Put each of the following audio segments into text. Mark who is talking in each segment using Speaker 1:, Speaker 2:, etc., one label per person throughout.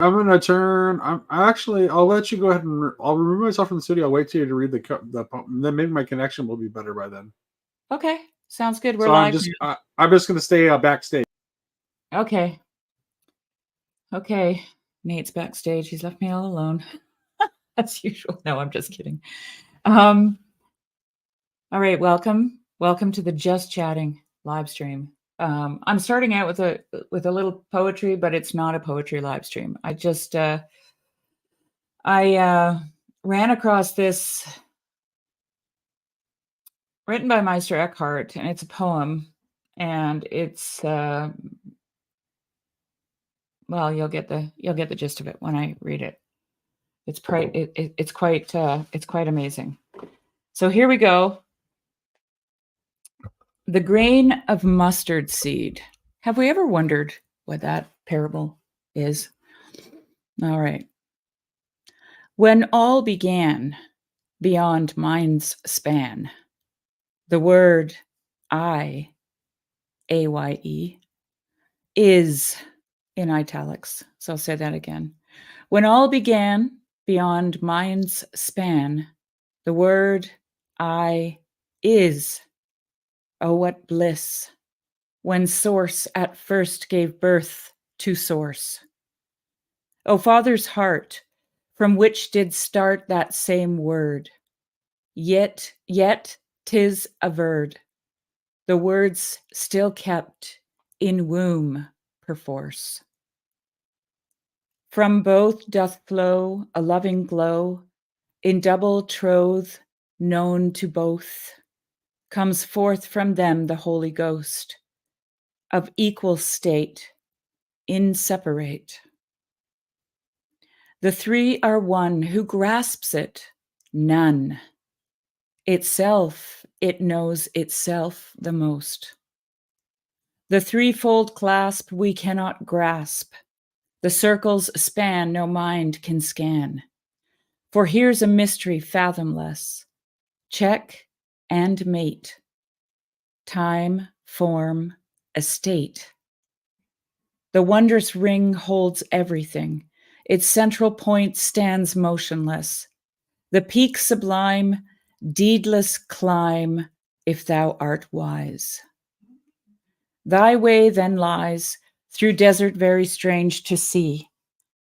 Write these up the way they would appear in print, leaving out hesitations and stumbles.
Speaker 1: I'm gonna turn. I'll let you go ahead and I'll remove myself from the studio. I'll wait till you to read the poem. Then maybe my connection will be better by then.
Speaker 2: Okay, sounds good. We're
Speaker 1: So
Speaker 2: live now.
Speaker 1: I'm just gonna stay backstage.
Speaker 2: Okay. Okay. Nate's backstage. He's left me all alone. As usual. No, I'm just kidding. Um, all right, welcome. Welcome to the Just Chatting live stream. I'm starting out with a little poetry, but it's not a poetry live stream. I ran across this written by Meister Eckhart, and it's a poem, and it's well, you'll get the gist of it when I read it. It's quite amazing. So here we go. The grain of mustard seed. Have we ever wondered what that parable is? All right. When all began beyond mind's span, the word I, AYE, is in italics. So I'll say that again. When all began beyond mind's span, the word I is. Oh, what bliss, when source at first gave birth to source. O Father's heart, from which did start that same word, yet 'tis averred, the words still kept in womb perforce. From both doth flow a loving glow, in double troth known to both, comes forth from them the Holy Ghost, of equal state, inseparate. The three are one. Who grasps it? None. Itself, it knows itself the most. The threefold clasp we cannot grasp. The circle's span no mind can scan. For here's a mystery fathomless. Check and mate. Time, form, estate. The wondrous ring holds everything. Its central point stands motionless. The peak sublime, deedless climb, if thou art wise. Thy way then lies through desert very strange to see,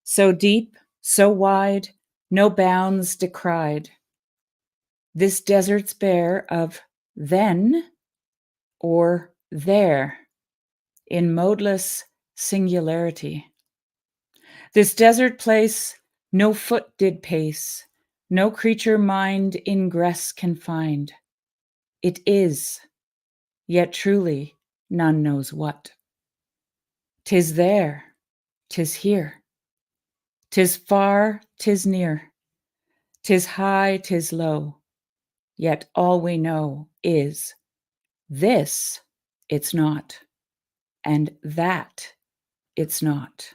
Speaker 2: so deep, so wide, no bounds decried. This desert's bare of then or there, in modeless singularity. This desert place no foot did pace, no creature mind ingress can find. It is, yet truly none knows what. 'Tis there, 'tis here, 'tis far, 'tis near, 'tis high, 'tis low, yet all we know is this it's not, and that it's not.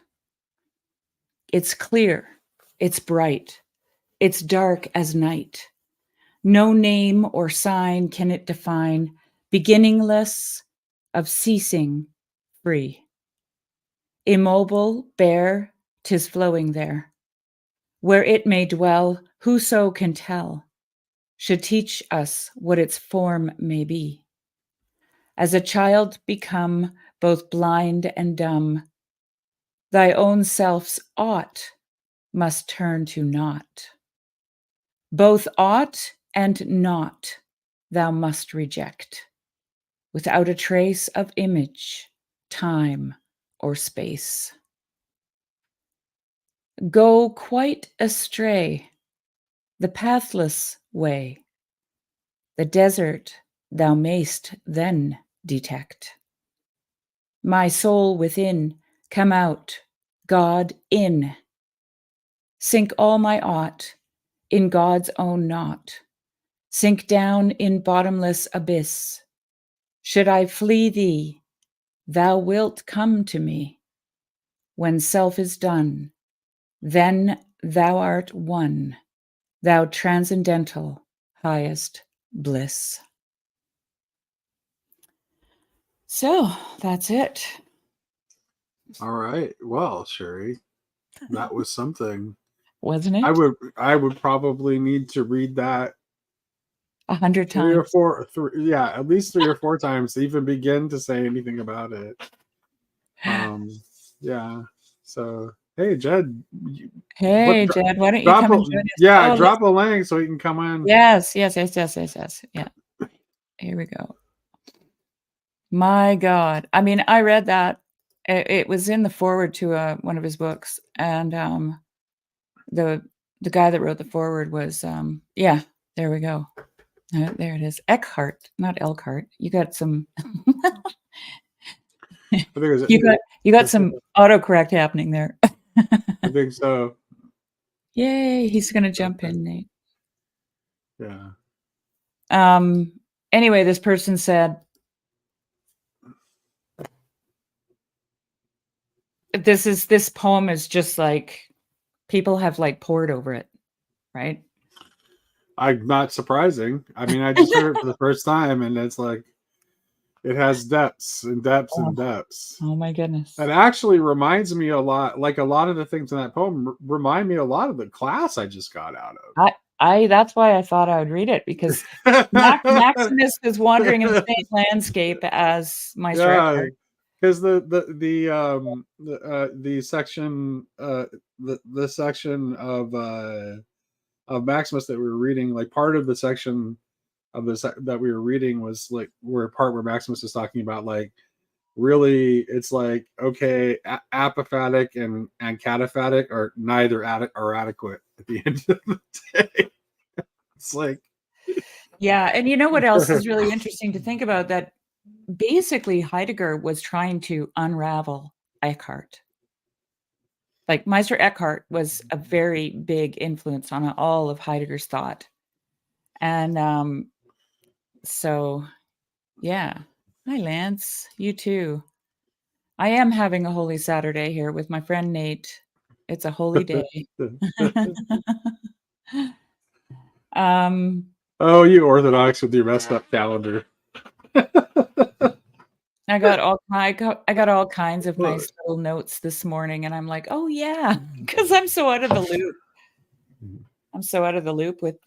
Speaker 2: It's clear, it's bright, it's dark as night. No name or sign can it define, beginningless, of ceasing, free. Immobile, bare, 'tis flowing there. Where it may dwell, whoso can tell, should teach us what its form may be. As a child become both blind and dumb, thy own self's ought must turn to naught. Both ought and not thou must reject, without a trace of image, time, or space. Go quite astray, the pathless way, the desert thou mayst then detect. My soul within, come out, God in. Sink all my ought in God's own naught. Sink down in bottomless abyss. Should I flee thee, thou wilt come to me. When self is done, then thou art one, thou transcendental highest bliss. So that's it.
Speaker 1: All right. Well, Sherry, That was something.
Speaker 2: Wasn't
Speaker 1: I
Speaker 2: it?
Speaker 1: would probably need to read that
Speaker 2: 100
Speaker 1: three or
Speaker 2: times.
Speaker 1: four, yeah, at least 3 or 4 times to even begin to say anything about it. Yeah. So hey, Jed, what
Speaker 2: Hey, Jed, why don't you
Speaker 1: drop
Speaker 2: come
Speaker 1: a
Speaker 2: and join us?
Speaker 1: yeah,
Speaker 2: Oh,
Speaker 1: drop a link so you can come in.
Speaker 2: yes. Yeah. Here we go. My God. I mean, I read that. It was in the foreword to one of his books, and the guy that wrote the foreword was yeah. There we go. There it is. Eckhart, not Elkhart. You got some.
Speaker 1: I think it was,
Speaker 2: you got some autocorrect happening there.
Speaker 1: I think so.
Speaker 2: Yay! He's gonna jump in, Nate.
Speaker 1: Yeah.
Speaker 2: Anyway, this person said, this poem is just like people have like poured over it, right?
Speaker 1: I'm not surprising. I mean, I just heard it for the first time, and it's like it has depths and depths and depths.
Speaker 2: Oh my goodness.
Speaker 1: That actually reminds me a lot, like a lot of the things in that poem remind me a lot of the class I just got out of.
Speaker 2: I that's why I thought I would read it, because Maximus is wandering in the same landscape as Meister Eckhart.
Speaker 1: Because the section the section of Maximus that we were reading, like part of the section of this that we were reading was like where Maximus is talking about like really it's like okay apophatic and cataphatic are neither are adequate at the end of the day. It's like
Speaker 2: yeah, and you know what else is really interesting to think about, that basically Heidegger was trying to unravel Eckhart. Like Meister Eckhart was a very big influence on all of Heidegger's thought. And so yeah. Hi Lance, you too. I am having a holy Saturday here with my friend Nate. It's a holy day.
Speaker 1: Oh, you Orthodox with your messed up calendar.
Speaker 2: I got all kinds of nice little notes this morning, and I'm like, oh yeah, because I'm so out of the loop. I'm so out of the loop with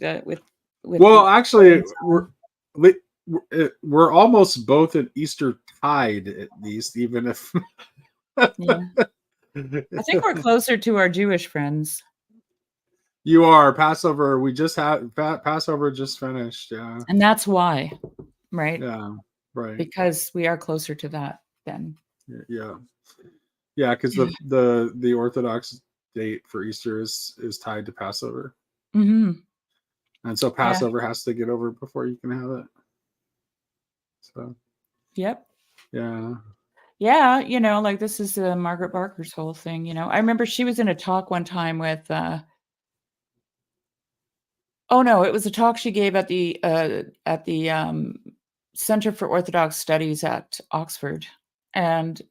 Speaker 1: well, actually, we're almost both at Easter tide, at least, even if.
Speaker 2: Yeah. I think we're closer to our Jewish friends.
Speaker 1: You are. Passover. We just had Passover just finished. Yeah.
Speaker 2: And that's why, right?
Speaker 1: Yeah. Right.
Speaker 2: Because we are closer to that then.
Speaker 1: Yeah. Yeah, because the Orthodox date for Easter is tied to Passover.
Speaker 2: Mm-hmm.
Speaker 1: And so Passover has to get over before you can have it. So.
Speaker 2: Yep.
Speaker 1: Yeah.
Speaker 2: Yeah, like this is Margaret Barker's whole thing, I remember she was in a talk one time with oh no, it was a talk she gave at the Center for Orthodox Studies at Oxford. And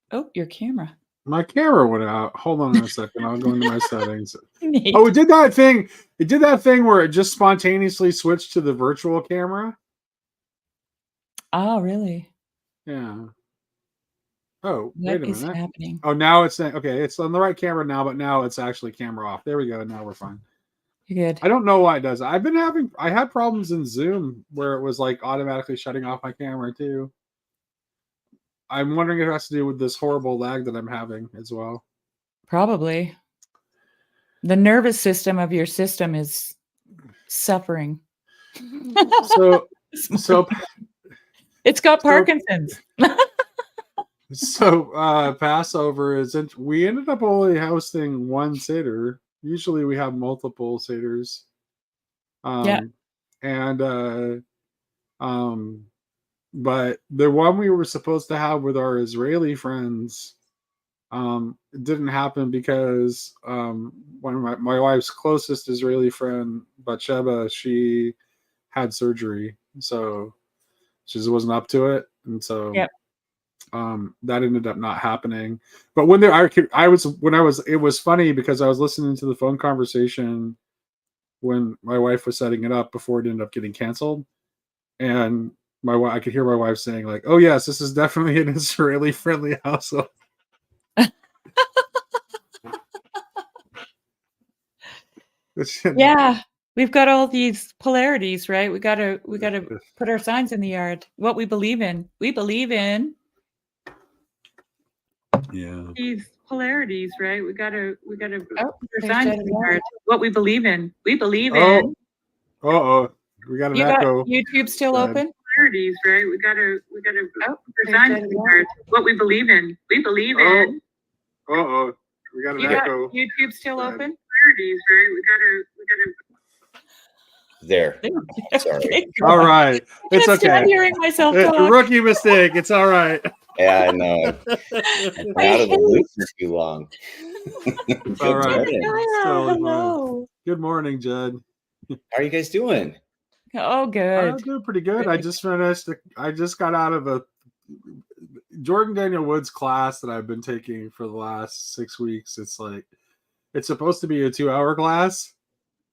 Speaker 2: oh, your camera.
Speaker 1: My camera went out. Hold on a second. I'll go into my settings. Oh, it did that thing. It did that thing where it just spontaneously switched to the virtual camera.
Speaker 2: Oh, really?
Speaker 1: Yeah. Oh,
Speaker 2: What
Speaker 1: wait a
Speaker 2: is
Speaker 1: minute.
Speaker 2: happening?
Speaker 1: Oh, now it's okay. It's on the right camera now, but now it's actually camera off. There we go. Now we're fine.
Speaker 2: You're good.
Speaker 1: I don't know why it does. I had problems in Zoom where it was like automatically shutting off my camera too. I'm wondering if it has to do with this horrible lag that I'm having as well.
Speaker 2: Probably. The nervous system of your system is suffering.
Speaker 1: So
Speaker 2: it's got Parkinson's.
Speaker 1: So Passover we ended up only hosting one Seder. Usually we have multiple Seders. And but the one we were supposed to have with our Israeli friends it didn't happen because one of my wife's closest Israeli friend, Batsheba, she had surgery, so she just wasn't up to it, and so that ended up not happening. But when it was funny because I was listening to the phone conversation when my wife was setting it up before it ended up getting canceled, and I could hear my wife saying like, "Oh yes, this is definitely an Israeli friendly household."
Speaker 2: Yeah, we've got all these polarities, right? We gotta put our signs in the yard. What we believe in. We believe in these polarities, right? We gotta put our signs in the yard. What we believe in. We believe in.
Speaker 1: Oh, we got an echo.
Speaker 2: YouTube still open?
Speaker 1: Polarities, right? We gotta put our signs in the yard. What we believe in. We believe in. Oh, we got an echo.
Speaker 2: YouTube still open?
Speaker 1: Polarities, right? We gotta.
Speaker 3: There. Sorry.
Speaker 1: All right. It's okay.
Speaker 2: I'm hearing myself talk.
Speaker 1: Rookie mistake. It's all right.
Speaker 3: Yeah, I know. I've been out of the loop for too long.
Speaker 1: It's all right.
Speaker 2: Hello.
Speaker 1: Good morning, Judd.
Speaker 3: How are you guys doing?
Speaker 2: Oh, good.
Speaker 1: I'm doing pretty good. I just finished. I just got out of a Jordan Daniel Woods class that I've been taking for the last 6 weeks. It's supposed to be a 2-hour class.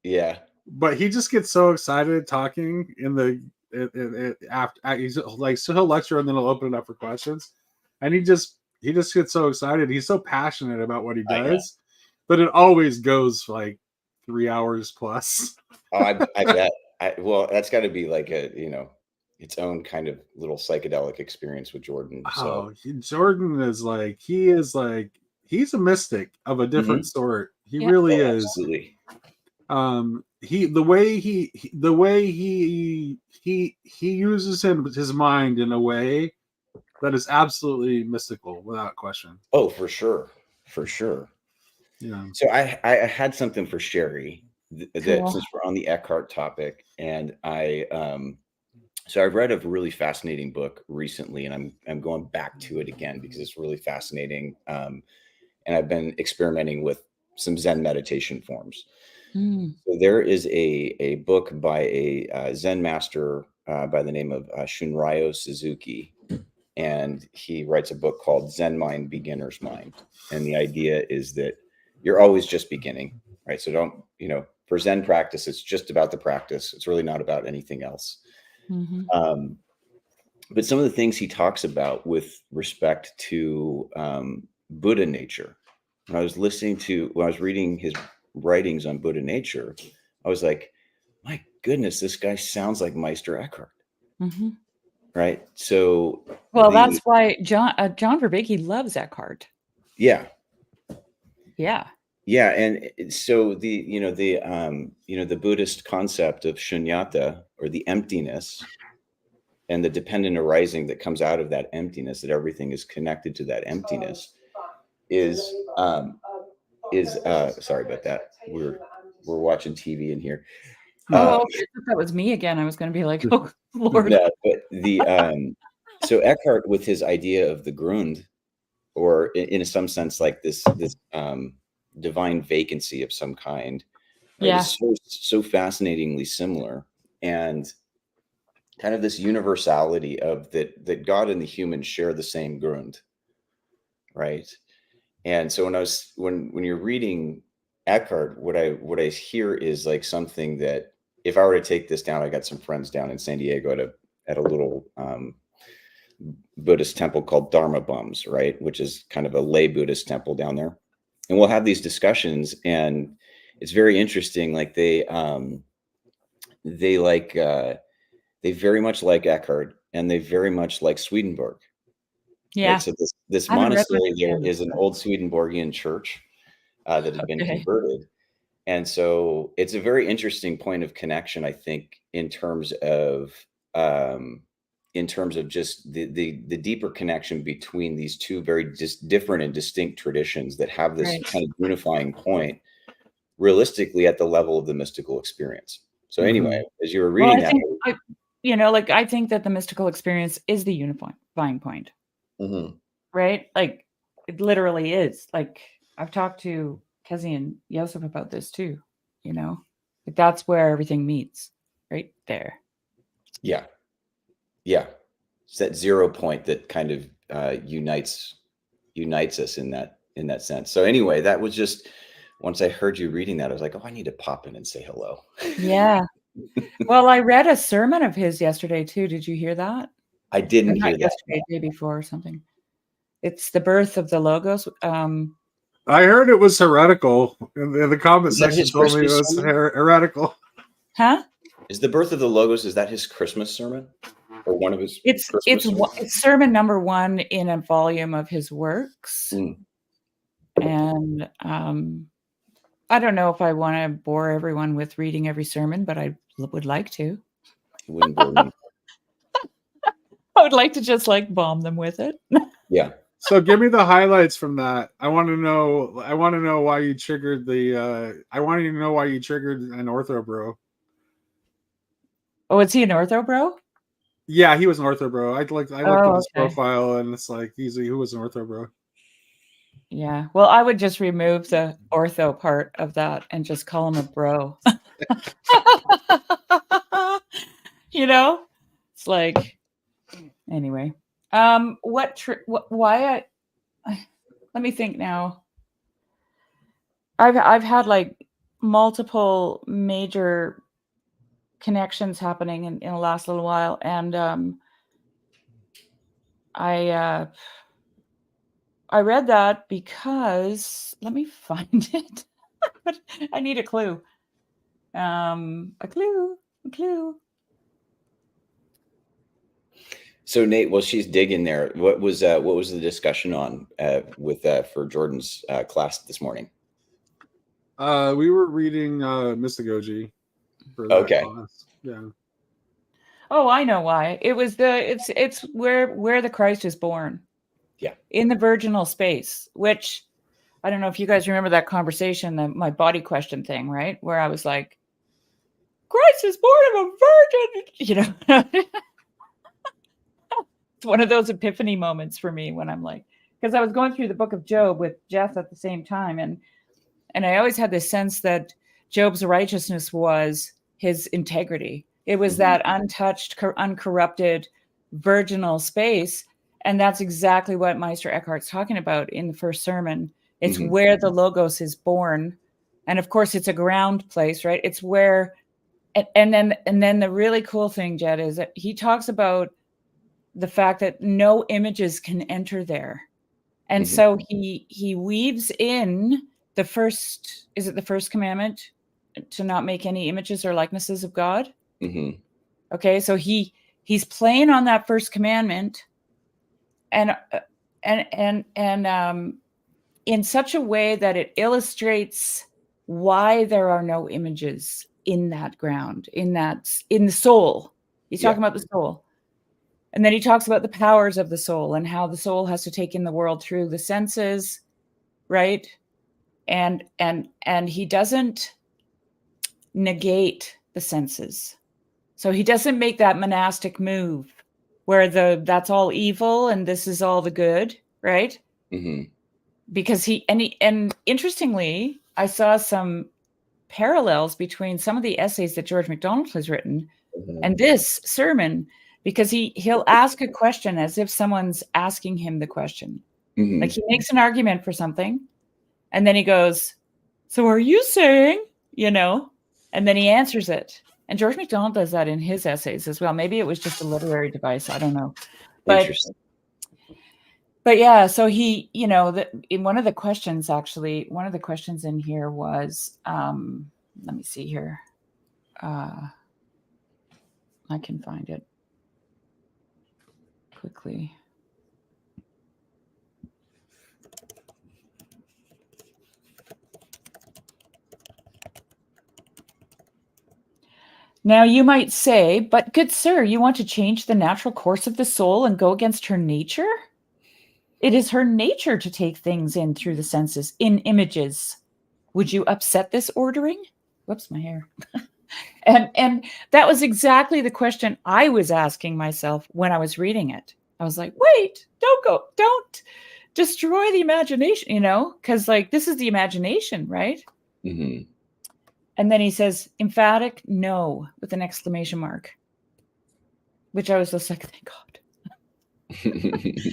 Speaker 3: Yeah.
Speaker 1: But he just gets so excited talking after he's like, so he'll lecture and then he'll open it up for questions, and he just gets so excited. He's so passionate about what he does, but it always goes like 3 hours plus.
Speaker 3: Oh, I bet. Well, that's got to be like its own kind of little psychedelic experience with Jordan. So.
Speaker 1: Jordan is he's a mystic of a different sort. He really is.
Speaker 3: Absolutely.
Speaker 1: The way he uses his mind in a way that is absolutely mystical without question.
Speaker 3: Oh, for sure. Yeah. So I had something for Sherry that since we're on the Eckhart topic, and so I've read a really fascinating book recently, and I'm going back to it again because it's really fascinating. And I've been experimenting with some Zen meditation forms. So there is a book by a Zen master by the name of Shunryo Suzuki, and he writes a book called Zen Mind, Beginner's Mind. And the idea is that you're always just beginning, right? So don't, for Zen practice, it's just about the practice. It's really not about anything else. But some of the things he talks about with respect to Buddha nature, when I was reading his writings on Buddha nature, I was like, my goodness, this guy sounds like Meister Eckhart. Right. So
Speaker 2: that's why John Verbeke loves Eckhart.
Speaker 3: Yeah.
Speaker 1: And
Speaker 3: so the Buddhist concept of shunyata, or the emptiness, and the dependent arising that comes out of that emptiness, that everything is connected to that emptiness, is sorry about that. We're watching TV in here.
Speaker 2: That was me again. I was going to be like, oh Lord.
Speaker 3: No, but so Eckhart, with his idea of the Grund, or in some sense like this divine vacancy of some kind, right, is so fascinatingly similar, and kind of this universality of that God and the human share the same Grund, right? And so when you're reading Eckhart, what I hear is like something that, if I were to take this down, I got some friends down in San Diego at a little Buddhist temple called Dharma Bums, right, which is kind of a lay Buddhist temple down there, and we'll have these discussions, and it's very interesting. Like they very much like Eckhart, and they very much like Swedenborg.
Speaker 2: Yeah.
Speaker 3: Right? So this monastery there is an old Swedenborgian church that had been converted. And so it's a very interesting point of connection, I think, in terms of just the deeper connection between these two very different and distinct traditions that have this kind of unifying point, realistically, at the level of the mystical experience. So anyway, as you were reading
Speaker 2: I think that the mystical experience is the unifying point. Right? Like, it literally is. Like, I've talked to Kezi and Yosef about this too, like that's where everything meets, right there.
Speaker 3: Yeah. It's that 0 point that kind of unites us in that sense. So anyway, that was just, once I heard you reading that, I was like, oh, I need to pop in and say hello.
Speaker 2: Yeah. Well, I read a sermon of his yesterday too. Did you hear that?
Speaker 3: I didn't hear that.
Speaker 2: Yesterday, day before or something. It's the birth of the Logos.
Speaker 1: I heard it was heretical. In the comment
Speaker 3: Is that
Speaker 1: section
Speaker 3: his
Speaker 1: told me it
Speaker 3: Christmas
Speaker 1: was
Speaker 3: sermon?
Speaker 1: heretical.
Speaker 2: Huh?
Speaker 3: Is the birth of the Logos, is that his Christmas sermon? Or one of his
Speaker 2: It's
Speaker 3: Christmas
Speaker 2: it's sermon number 1 in a volume of his works. And I don't know if I want to bore everyone with reading every sermon, but I would like to.
Speaker 3: It wouldn't bore me.
Speaker 2: I would like to just like bomb them with it.
Speaker 3: Yeah.
Speaker 1: So give me the highlights from that. I want to know why you triggered the I want to know why you triggered an ortho bro.
Speaker 2: Oh, is he an ortho bro?
Speaker 1: Yeah, he was an ortho bro. I looked at his
Speaker 2: okay.
Speaker 1: profile and it's like who was an ortho bro.
Speaker 2: Yeah. Well, I would just remove the ortho part of that and just call him a bro. You know? It's like anyway. Why let me think now. I've had like multiple major connections happening in the last little while, and I read that because let me find it. I need a clue. A clue.
Speaker 3: So Nate, while she's digging there, what was the discussion on with for Jordan's class this morning?
Speaker 1: We were reading Mystagogy for that class. Yeah.
Speaker 2: Oh, I know why. It was it's where the Christ is born.
Speaker 3: Yeah. In
Speaker 2: the virginal space, which I don't know if you guys remember that conversation, my body question thing, right? Where I was like, Christ is born of a virgin, you know. It's one of those epiphany moments for me when I'm like, because I was going through the book of Job with Jeff at the same time, and I always had this sense that Job's righteousness was his integrity. It was that untouched, uncorrupted, virginal space. And that's exactly what Meister Eckhart's talking about in the first sermon. It's where the Logos is born. And of course, it's a ground place, right? It's where, and then the really cool thing, Jed, is that he talks about the fact that no images can enter there. And so he weaves in the first commandment, to not make any images or likenesses of God? Okay, so he's playing on that first commandment, and in such a way that it illustrates why there are no images in that ground, in the soul. He's talking about the soul. And then he talks about the powers of the soul and how the soul has to take in the world through the senses, right? And he doesn't negate the senses. So he doesn't make that monastic move where that's all evil and this is all the good, right? Because and interestingly, I saw some parallels between some of the essays that George MacDonald has written and this sermon, because he'll ask a question as if someone's asking him the question. Like he makes an argument for something, and then he goes, "So are you saying, you know?" And then he answers it. And George MacDonald does that in his essays as well. Maybe it was just a literary device. I don't know. Interesting. But yeah, so he, in one of the questions in here was, let me see here. I can find it quickly. Now you might say, but good sir, you want to change the natural course of the soul and go against her nature? It is her nature to take things in through the senses, in images. Would you upset this ordering? Whoops, my hair. And that was exactly the question I was asking myself when I was reading it. I was like, wait, don't destroy the imagination, because like this is the imagination, right? And then he says, emphatic no, with an exclamation mark, which I was just like, thank God.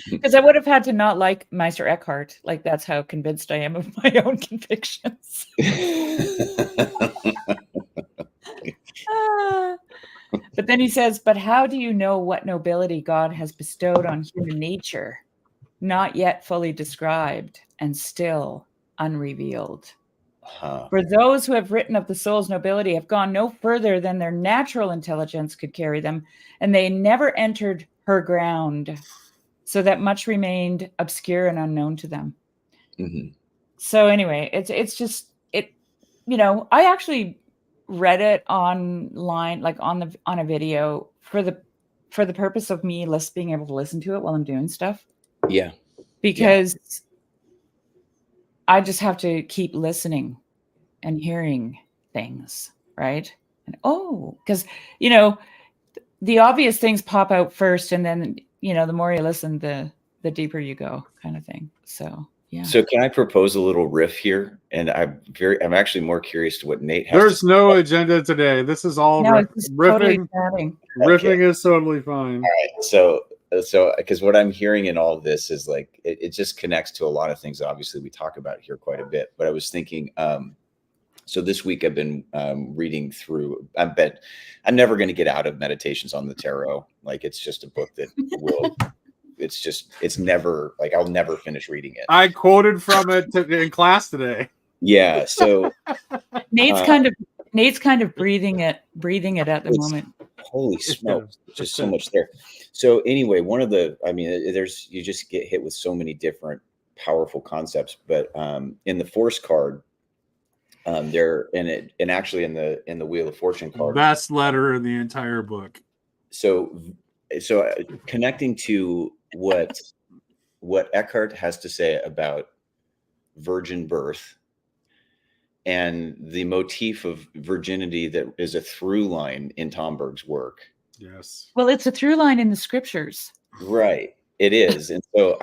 Speaker 2: Because I would have had to not like Meister Eckhart. Like, that's how convinced I am of my own convictions. But then he says, but how do you know what nobility God has bestowed on human nature, not yet fully described and still unrevealed.
Speaker 3: Huh.
Speaker 2: For those who have written of the soul's nobility have gone no further than their natural intelligence could carry them, and they never entered her ground, so that much remained obscure and unknown to them.
Speaker 3: Mm-hmm.
Speaker 2: So anyway, it's just it, you know, I actually read it online, like on a video for the purpose of me being able to listen to it while I'm doing stuff.
Speaker 3: Yeah.
Speaker 2: Because I just have to keep listening and hearing things, right? And because you know, the obvious things pop out first, and then, you know, the more you listen, the deeper you go, kind of thing. So yeah.
Speaker 3: So can I propose a little riff here? And I'm actually more curious to what Nate has.
Speaker 1: There's no agenda today. This is all riffing.
Speaker 2: Totally
Speaker 1: riffing is totally fine.
Speaker 3: All right. So because what I'm hearing in all of this is like it just connects to a lot of things. Obviously, we talk about here quite a bit. But I was thinking, so this week I've been reading through. I'm never going to get out of Meditations on the Tarot. Like it's just a book that will. It's never like I'll never finish reading it.
Speaker 1: I quoted from it in class today.
Speaker 3: Yeah. So
Speaker 2: Nate's kind of breathing it at the moment.
Speaker 3: Holy smokes, just so much there. So anyway, you just get hit with so many different powerful concepts. But in the Force card, there and actually in the Wheel of Fortune card,
Speaker 1: best letter in the entire book.
Speaker 3: So connecting to what Eckhart has to say about virgin birth and the motif of virginity that is a through line in Tomberg's work.
Speaker 1: Yes.
Speaker 2: Well, it's a through line in the scriptures.
Speaker 3: Right. It is. And so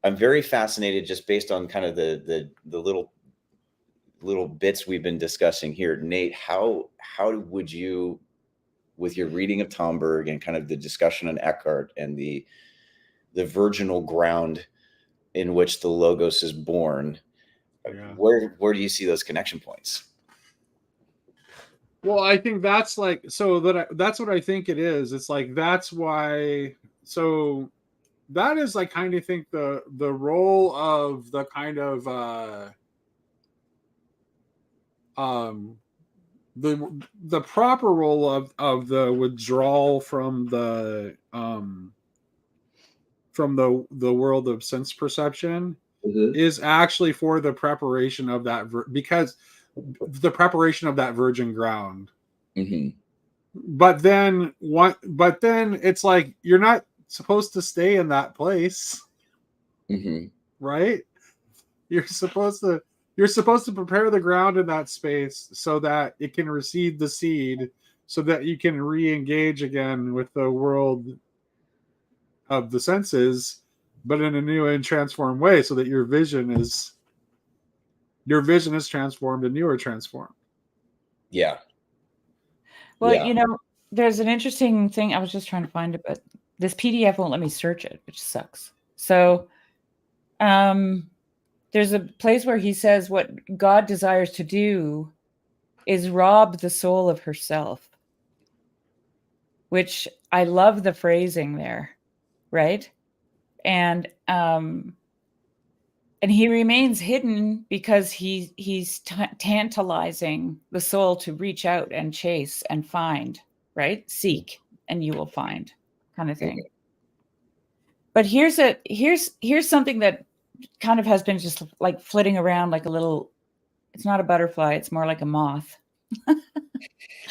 Speaker 3: I'm very fascinated just based on kind of the little bits we've been discussing here. Nate, how would you, with your reading of Tomberg and kind of the discussion on Eckhart and the virginal ground in which the Logos is born, where do you see those connection points?
Speaker 1: Well, I think that's like, that's what I think it is. It's like, that's why, so that is like, kind of think the role of the kind of, the proper role of the withdrawal from the world of sense perception is actually for the preparation of that, because the preparation of that virgin ground.
Speaker 3: Mm-hmm.
Speaker 1: But then it's like, you're not supposed to stay in that place.
Speaker 3: Mm-hmm.
Speaker 1: Right? You're supposed to prepare the ground in that space so that it can receive the seed, so that you can re-engage again with the world of the senses, but in a new and transformed way, so that your vision is transformed and you are transformed.
Speaker 3: Yeah.
Speaker 2: Well, you know, there's an interesting thing. I was just trying to find it, but this PDF won't let me search it, which sucks. So there's a place where he says what God desires to do is rob the soul of herself, which I love the phrasing there, right? And he remains hidden because he's tantalizing the soul to reach out and chase and find, right? Seek and you will find, kind of thing. But here's something that kind of has been just like flitting around like a little, it's not a butterfly, it's more like a moth.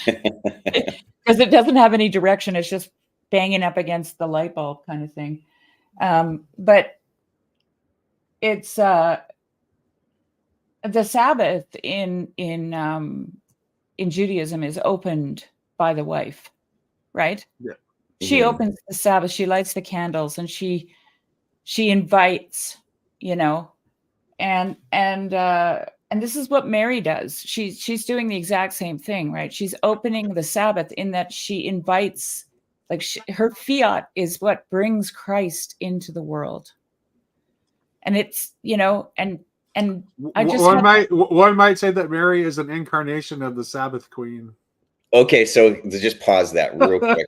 Speaker 2: Because it doesn't have any direction, it's just banging up against the light bulb kind of thing. But it's the Sabbath in Judaism is opened by the wife, right? Yeah. She opens the Sabbath, she lights the candles, and she invites, you know, and this is what Mary does. She's doing the exact same thing, right? She's opening the Sabbath in that she invites, like her fiat is what brings Christ into the world. And it's, you know, and I just
Speaker 1: one might say that Mary is an incarnation of the Sabbath Queen.
Speaker 3: Okay, so just pause that real quick.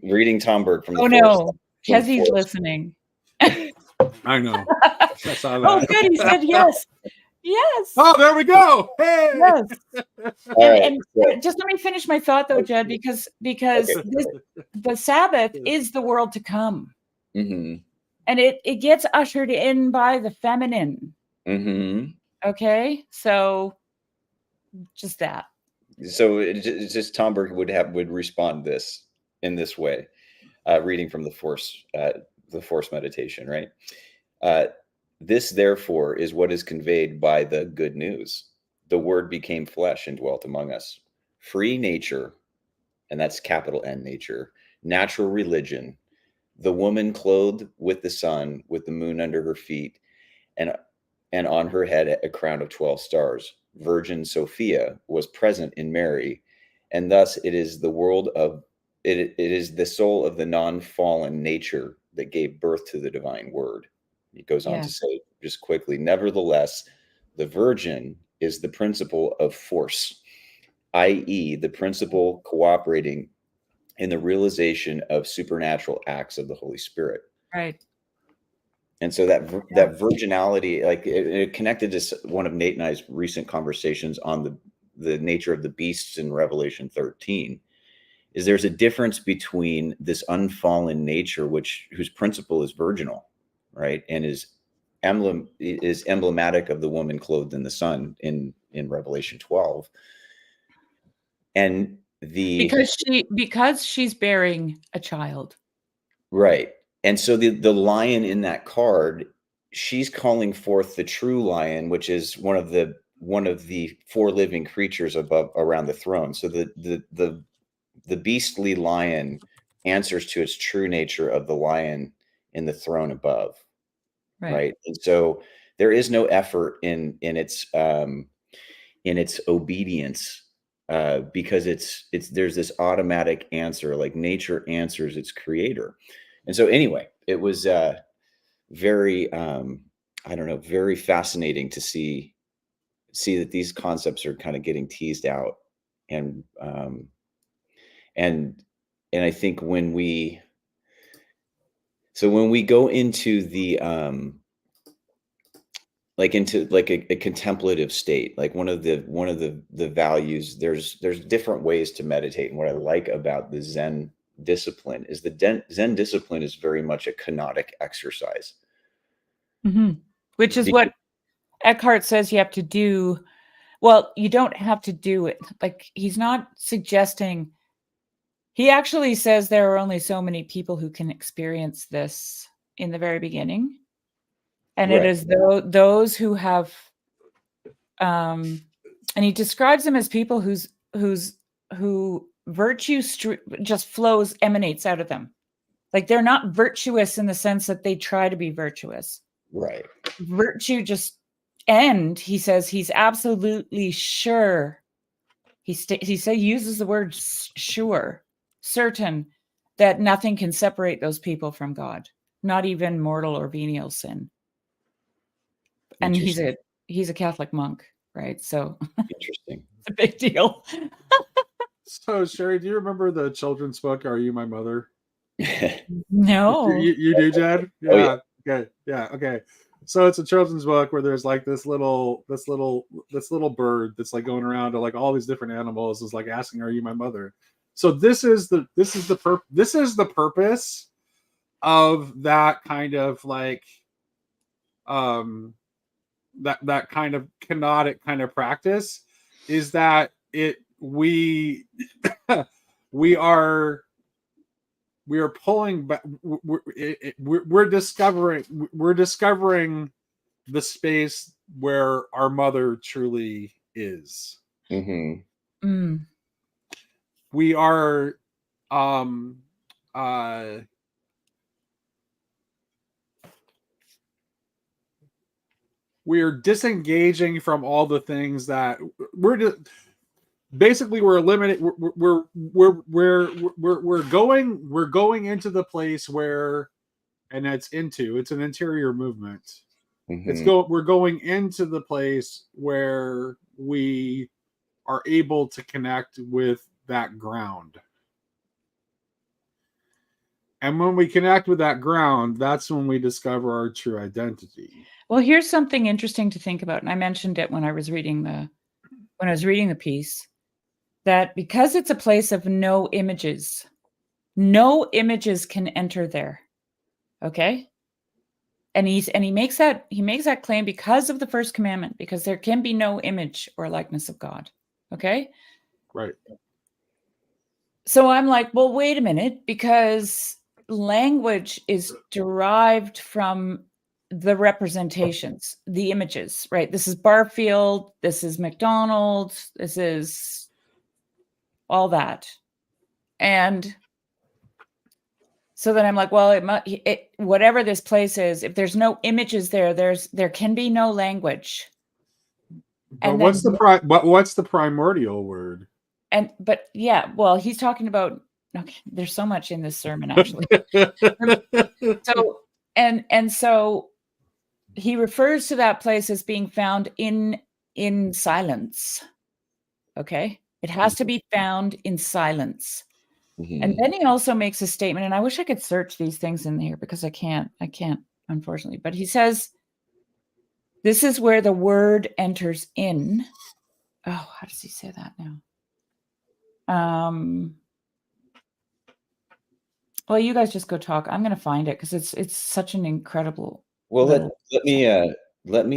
Speaker 3: reading Tomberg from the
Speaker 2: Force. No, Kezzy's listening.
Speaker 1: I know. I saw that.
Speaker 2: Oh, good. He said yes. Yes.
Speaker 1: Oh, there we go. Hey.
Speaker 2: Yes.
Speaker 3: Right.
Speaker 2: And just let me finish my thought, though, Jed, because the Sabbath is the world to come.
Speaker 3: Mm-hmm.
Speaker 2: And it gets ushered in by the feminine.
Speaker 3: Mm-hmm.
Speaker 2: Okay, so just that.
Speaker 3: So it's just Tomberg would respond in this way, reading from the Force meditation, right? This, therefore, is what is conveyed by the good news. The Word became flesh and dwelt among us. Free nature, and that's capital N nature, natural religion, the woman clothed with the sun, with the moon under her feet, and on her head a crown of 12 stars. Virgin Sophia was present in Mary, and thus it is the world of it is the soul of the non-fallen nature that gave birth to the divine word. He goes on to say, just quickly, nevertheless, the virgin is the principle of force, i.e., the principle cooperating in the realization of supernatural acts of the Holy Spirit.
Speaker 2: Right.
Speaker 3: And so that virginality, like it connected to one of Nate and I's recent conversations on the nature of the beasts in Revelation 13, is there's a difference between this unfallen nature, whose principle is virginal, right, and is emblematic of the woman clothed in the sun in Revelation 12, and
Speaker 2: because she's bearing a child,
Speaker 3: right. And so the lion in that card, she's calling forth the true lion, which is one of the four living creatures around the throne. So the beastly lion answers to its true nature of the lion in the throne above, right? And so there is no effort in its obedience, because there's this automatic answer, like nature answers its creator. And so anyway, it was very very fascinating to see that these concepts are kind of getting teased out, and I think when we go into the into a contemplative state, like one of the values, there's different ways to meditate. And what I like about the Zen discipline is Zen discipline is very much a kenotic exercise,
Speaker 2: which is what Eckhart says you have to do. Well, you don't have to do it. Like, he's not suggesting. He actually says there are only so many people who can experience this in the very beginning. And it is those who have, and he describes them as people who virtue just emanates out of them. Like, they're not virtuous in the sense that they try to be virtuous.
Speaker 3: Right.
Speaker 2: Virtue just, and he says he's absolutely sure. He uses the word sure, certain, that nothing can separate those people from God, not even mortal or venial sin. And he's a Catholic monk, right? So
Speaker 3: interesting.
Speaker 2: It's a big deal.
Speaker 1: So, Sherry, do you remember the children's book, Are You My Mother?
Speaker 2: No.
Speaker 1: You do, Jed? Yeah.
Speaker 3: Oh, yeah.
Speaker 1: Okay. Yeah. Okay. So it's a children's book where there's like this little bird that's like going around to like all these different animals, is like asking, "Are you my mother?" So this is the purpose of that kind of like that kind of kenotic kind of practice, is that we are pulling back. We're discovering the space where our mother truly is. We are we're disengaging from all the things that basically we're eliminating. We're going into the place where, and it's an interior movement. We're going into the place where we are able to connect with that ground. And when we connect with that ground, that's when we discover our true identity.
Speaker 2: Well, here's something interesting to think about, and I mentioned it when I was reading the piece, that because it's a place of no images can enter there. Okay? And he makes that claim because of the first commandment, because there can be no image or likeness of God. Okay?
Speaker 1: Right.
Speaker 2: So I'm like, well, wait a minute, because language is derived from the representations, the images, right? This is Barfield, this is McDonald's, this is all that. And so then I'm like, well, whatever this place is, if there's no images there, there can be no language.
Speaker 1: But what's the primordial word?
Speaker 2: But yeah, well, he's talking about, okay, there's so much in this sermon actually. So he refers to that place as being found in silence. Okay? It has to be found in silence. Mm-hmm. And then he also makes a statement, and I wish I could search these things in here because I can't, unfortunately. But he says, this is where the word enters in. Oh, how does he say that now? Well, you guys just go talk. I'm going to find it because it's such an incredible.
Speaker 3: Well, let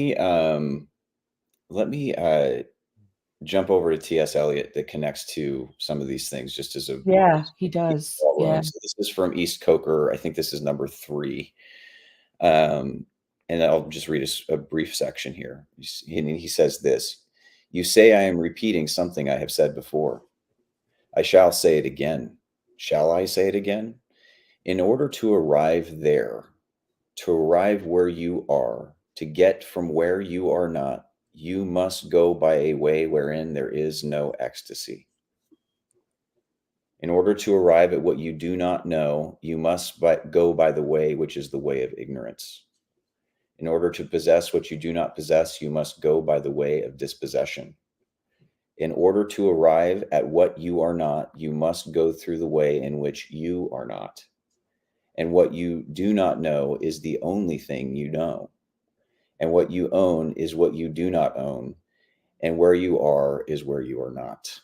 Speaker 3: me jump over to T.S. Eliot that connects to some of these things just as a
Speaker 2: he does. Yeah.
Speaker 3: So this is from East Coker. I think this is number 3. And I'll just read a brief section here. He says this: "You say I am repeating something I have said before. I shall say it again. Shall I say it again? In order to arrive there, to arrive where you are, to get from where you are not, you must go by a way wherein there is no ecstasy. In order to arrive at what you do not know, you must go by the way which is the way of ignorance. In order to possess what you do not possess, you must go by the way of dispossession. In order to arrive at what you are not, you must go through the way in which you are not. And what you do not know is the only thing you know. And what you own is what you do not own. And where you are is where you are not."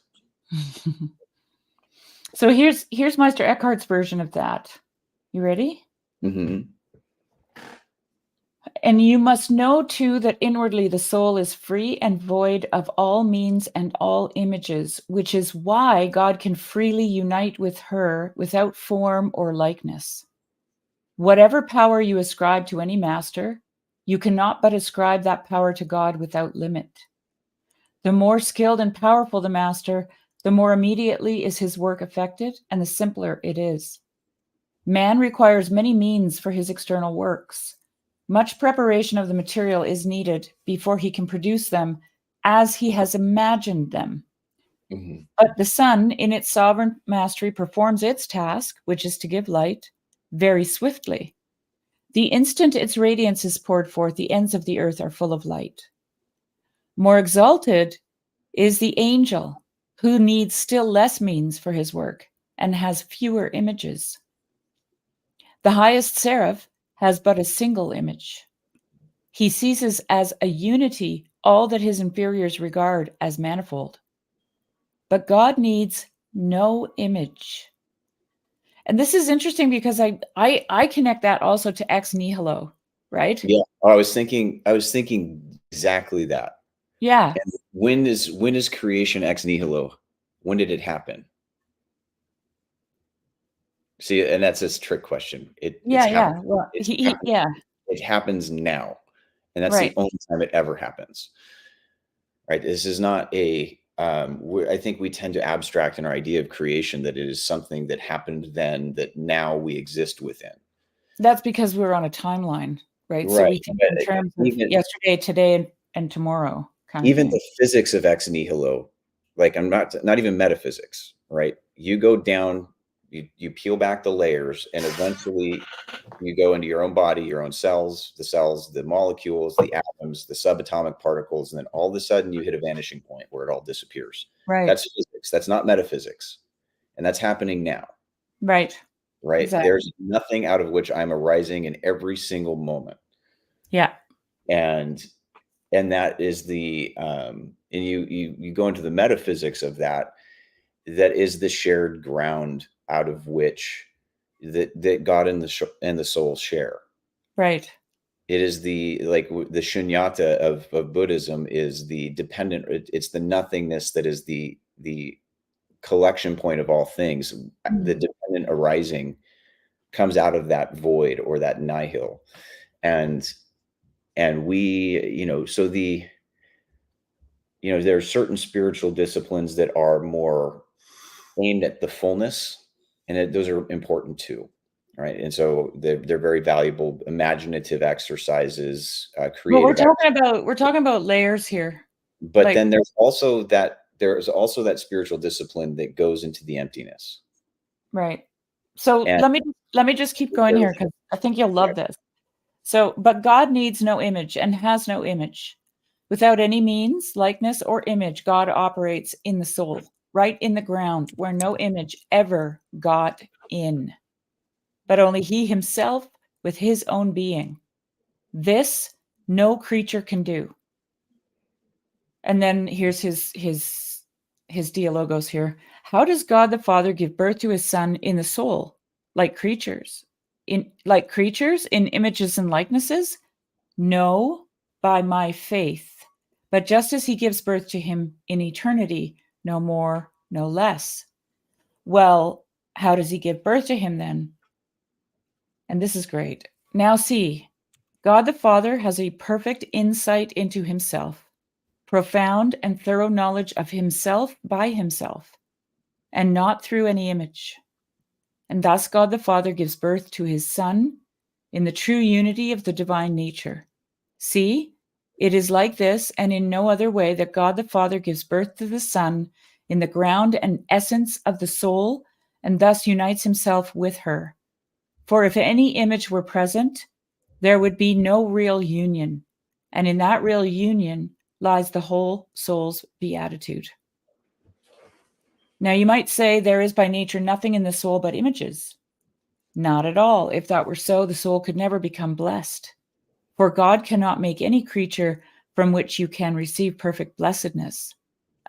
Speaker 2: So here's Meister Eckhart's version of that. You ready?
Speaker 3: Mm-hmm.
Speaker 2: "And you must know too that inwardly the soul is free and void of all means and all images, which is why God can freely unite with her without form or likeness. Whatever power you ascribe to any master, you cannot but ascribe that power to God without limit. The more skilled and powerful the master, the more immediately is his work effected, and the simpler it is. Man requires many means for his external works. Much preparation of the material is needed before he can produce them as he has imagined them. Mm-hmm. But the sun, in its sovereign mastery, performs its task, which is to give light, very swiftly. The instant its radiance is poured forth, the ends of the earth are full of light. More exalted is the angel, who needs still less means for his work and has fewer images. The highest seraph has but a single image. He seizes as a unity all that his inferiors regard as manifold. But God needs no image." And this is interesting because I connect that also to ex nihilo, right?
Speaker 3: Yeah, I was thinking exactly that.
Speaker 2: Yeah.
Speaker 3: And when is creation ex nihilo? When did it happen? See, and that's this trick question. It happens now, and that's the only time it ever happens. Right? This is not a. I think we tend to abstract in our idea of creation that it is something that happened then that now we exist within.
Speaker 2: That's because we're on a timeline, right? So we think in terms of yesterday, today, and tomorrow.
Speaker 3: Even the physics of ex nihilo, like I'm not even metaphysics, right? You go down, you peel back the layers, and eventually you go into your own body, your own cells, the molecules, the atoms, the subatomic particles, and then all of a sudden you hit a vanishing point where it all disappears.
Speaker 2: Right.
Speaker 3: That's physics. That's not metaphysics. And that's happening now.
Speaker 2: Right.
Speaker 3: right?
Speaker 2: Exactly.
Speaker 3: There's nothing out of which I'm arising in every single moment.
Speaker 2: Yeah.
Speaker 3: And that is the and you go into the metaphysics of that is the shared ground out of which that God and the soul share.
Speaker 2: Right.
Speaker 3: It is the the shunyata of Buddhism is the dependent. It's the nothingness that is the collection point of all things. The dependent arising comes out of that void or that nihil, and we, so there are certain spiritual disciplines that are more aimed at the fullness, and those are important too, right? And so they're very valuable imaginative exercises,
Speaker 2: Well,
Speaker 3: creative.
Speaker 2: we're talking about layers here.
Speaker 3: But then there's also that spiritual discipline that goes into the emptiness.
Speaker 2: Right. So let me just keep going here, because I think you'll love this. So, but God needs no image and has no image. Without any means, likeness, or image, God operates in the soul, right in the ground, where no image ever got in, but only he himself with his own being. This no creature can do. And then here's his dialogos here. How does God the Father give birth to his Son in the soul, like creatures? In images and likenesses? No, by my faith. But just as he gives birth to him in eternity, no more, no less. Well, how does he give birth to him then? And this is great. Now see, God the Father has a perfect insight into himself, profound and thorough knowledge of himself by himself, and not through any image. And thus God the Father gives birth to his Son in the true unity of the divine nature. See, it is like this, and in no other way, that God the Father gives birth to the Son in the ground and essence of the soul, and thus unites himself with her. For if any image were present, there would be no real union, and in that real union lies the whole soul's beatitude. Now you might say there is by nature nothing in the soul but images. Not at all. If that were so, the soul could never become blessed. For God cannot make any creature from which you can receive perfect blessedness.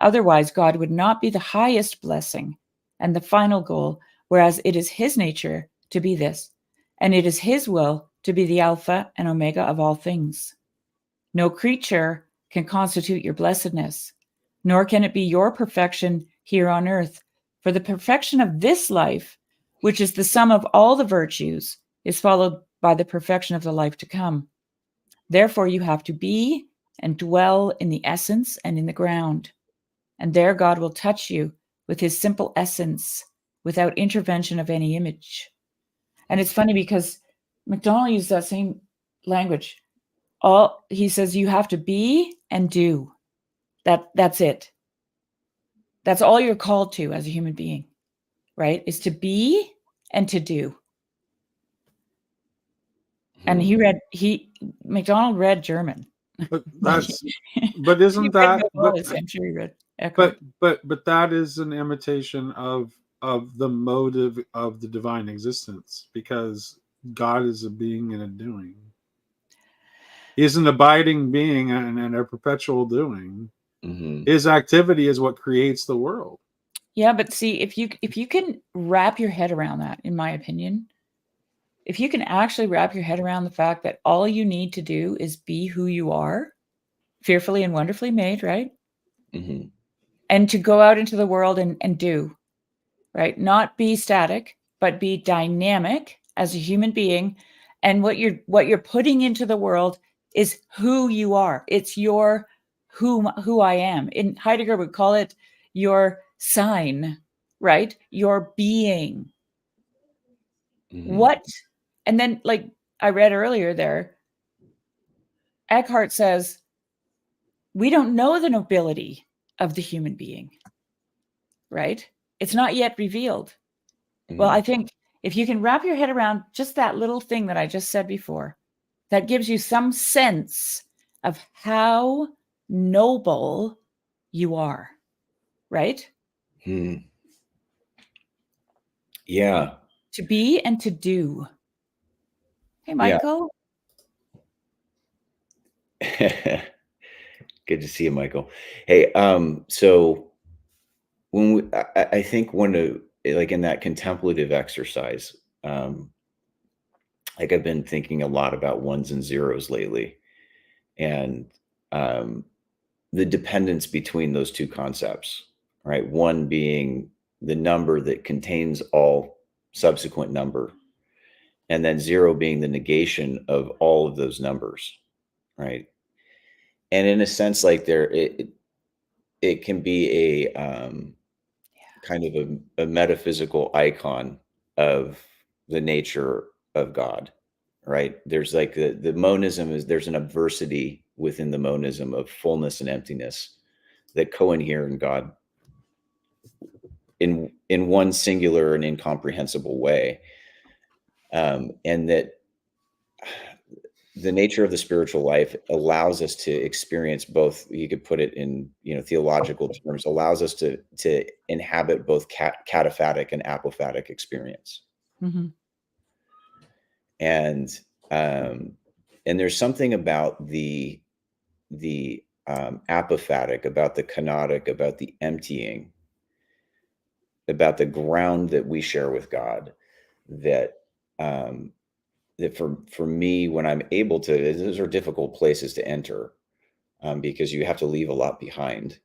Speaker 2: Otherwise, God would not be the highest blessing and the final goal, whereas it is his nature to be this, and it is his will to be the Alpha and Omega of all things. No creature can constitute your blessedness, nor can it be your perfection here on earth. For the perfection of this life, which is the sum of all the virtues, is followed by the perfection of the life to come. Therefore, you have to be and dwell in the essence and in the ground. And there God will touch you with his simple essence without intervention of any image. And it's funny because MacDonald used that same language. He says you have to be and do. That's it. That's all you're called to as a human being, right? Is to be and to do. And MacDonald read German.
Speaker 1: But isn't that?
Speaker 2: I'm sure he read
Speaker 1: Eckhart. But that is an imitation of the motive of the divine existence, because God is a being and a doing. He is an abiding being and a perpetual doing. Mm-hmm. His activity is what creates the world.
Speaker 2: Yeah, but see, if you can wrap your head around that, in my opinion, if you can actually wrap your head around the fact that all you need to do is be who you are, fearfully and wonderfully made, right? Mm-hmm. And to go out into the world and do, right? Not be static, but be dynamic as a human being. And what you're putting into the world is who you are. It's your who I am. In Heidegger would call it your sign, right? Your being. Mm-hmm. And then, like I read earlier there, Eckhart says, we don't know the nobility of the human being, right? It's not yet revealed. Mm-hmm. Well, I think if you can wrap your head around just that little thing that I just said before, that gives you some sense of how noble you are, right?
Speaker 3: Yeah.
Speaker 2: To be and to do. Hey, Michael.
Speaker 3: Yeah. Good to see you, Michael. Hey, so when I think like in that contemplative exercise, like I've been thinking a lot about ones and zeros lately, and the dependence between those two concepts, right? One being the number that contains all subsequent number, and then zero being the negation of all of those numbers, right? And in a sense, like it can be a kind of a metaphysical icon of the nature of God, right? There's like the monism there's an adversity within the monism of fullness and emptiness that co-inhere in God in one singular and incomprehensible way, and that the nature of the spiritual life allows us to experience both. You could put it in theological terms, allows us to inhabit both cataphatic and apophatic experience.
Speaker 2: Mm-hmm.
Speaker 3: And there's something about the apophatic, about the kenotic, about the emptying, about the ground that we share with God, that that for me, when I'm able to, those are difficult places to enter, because you have to leave a lot behind.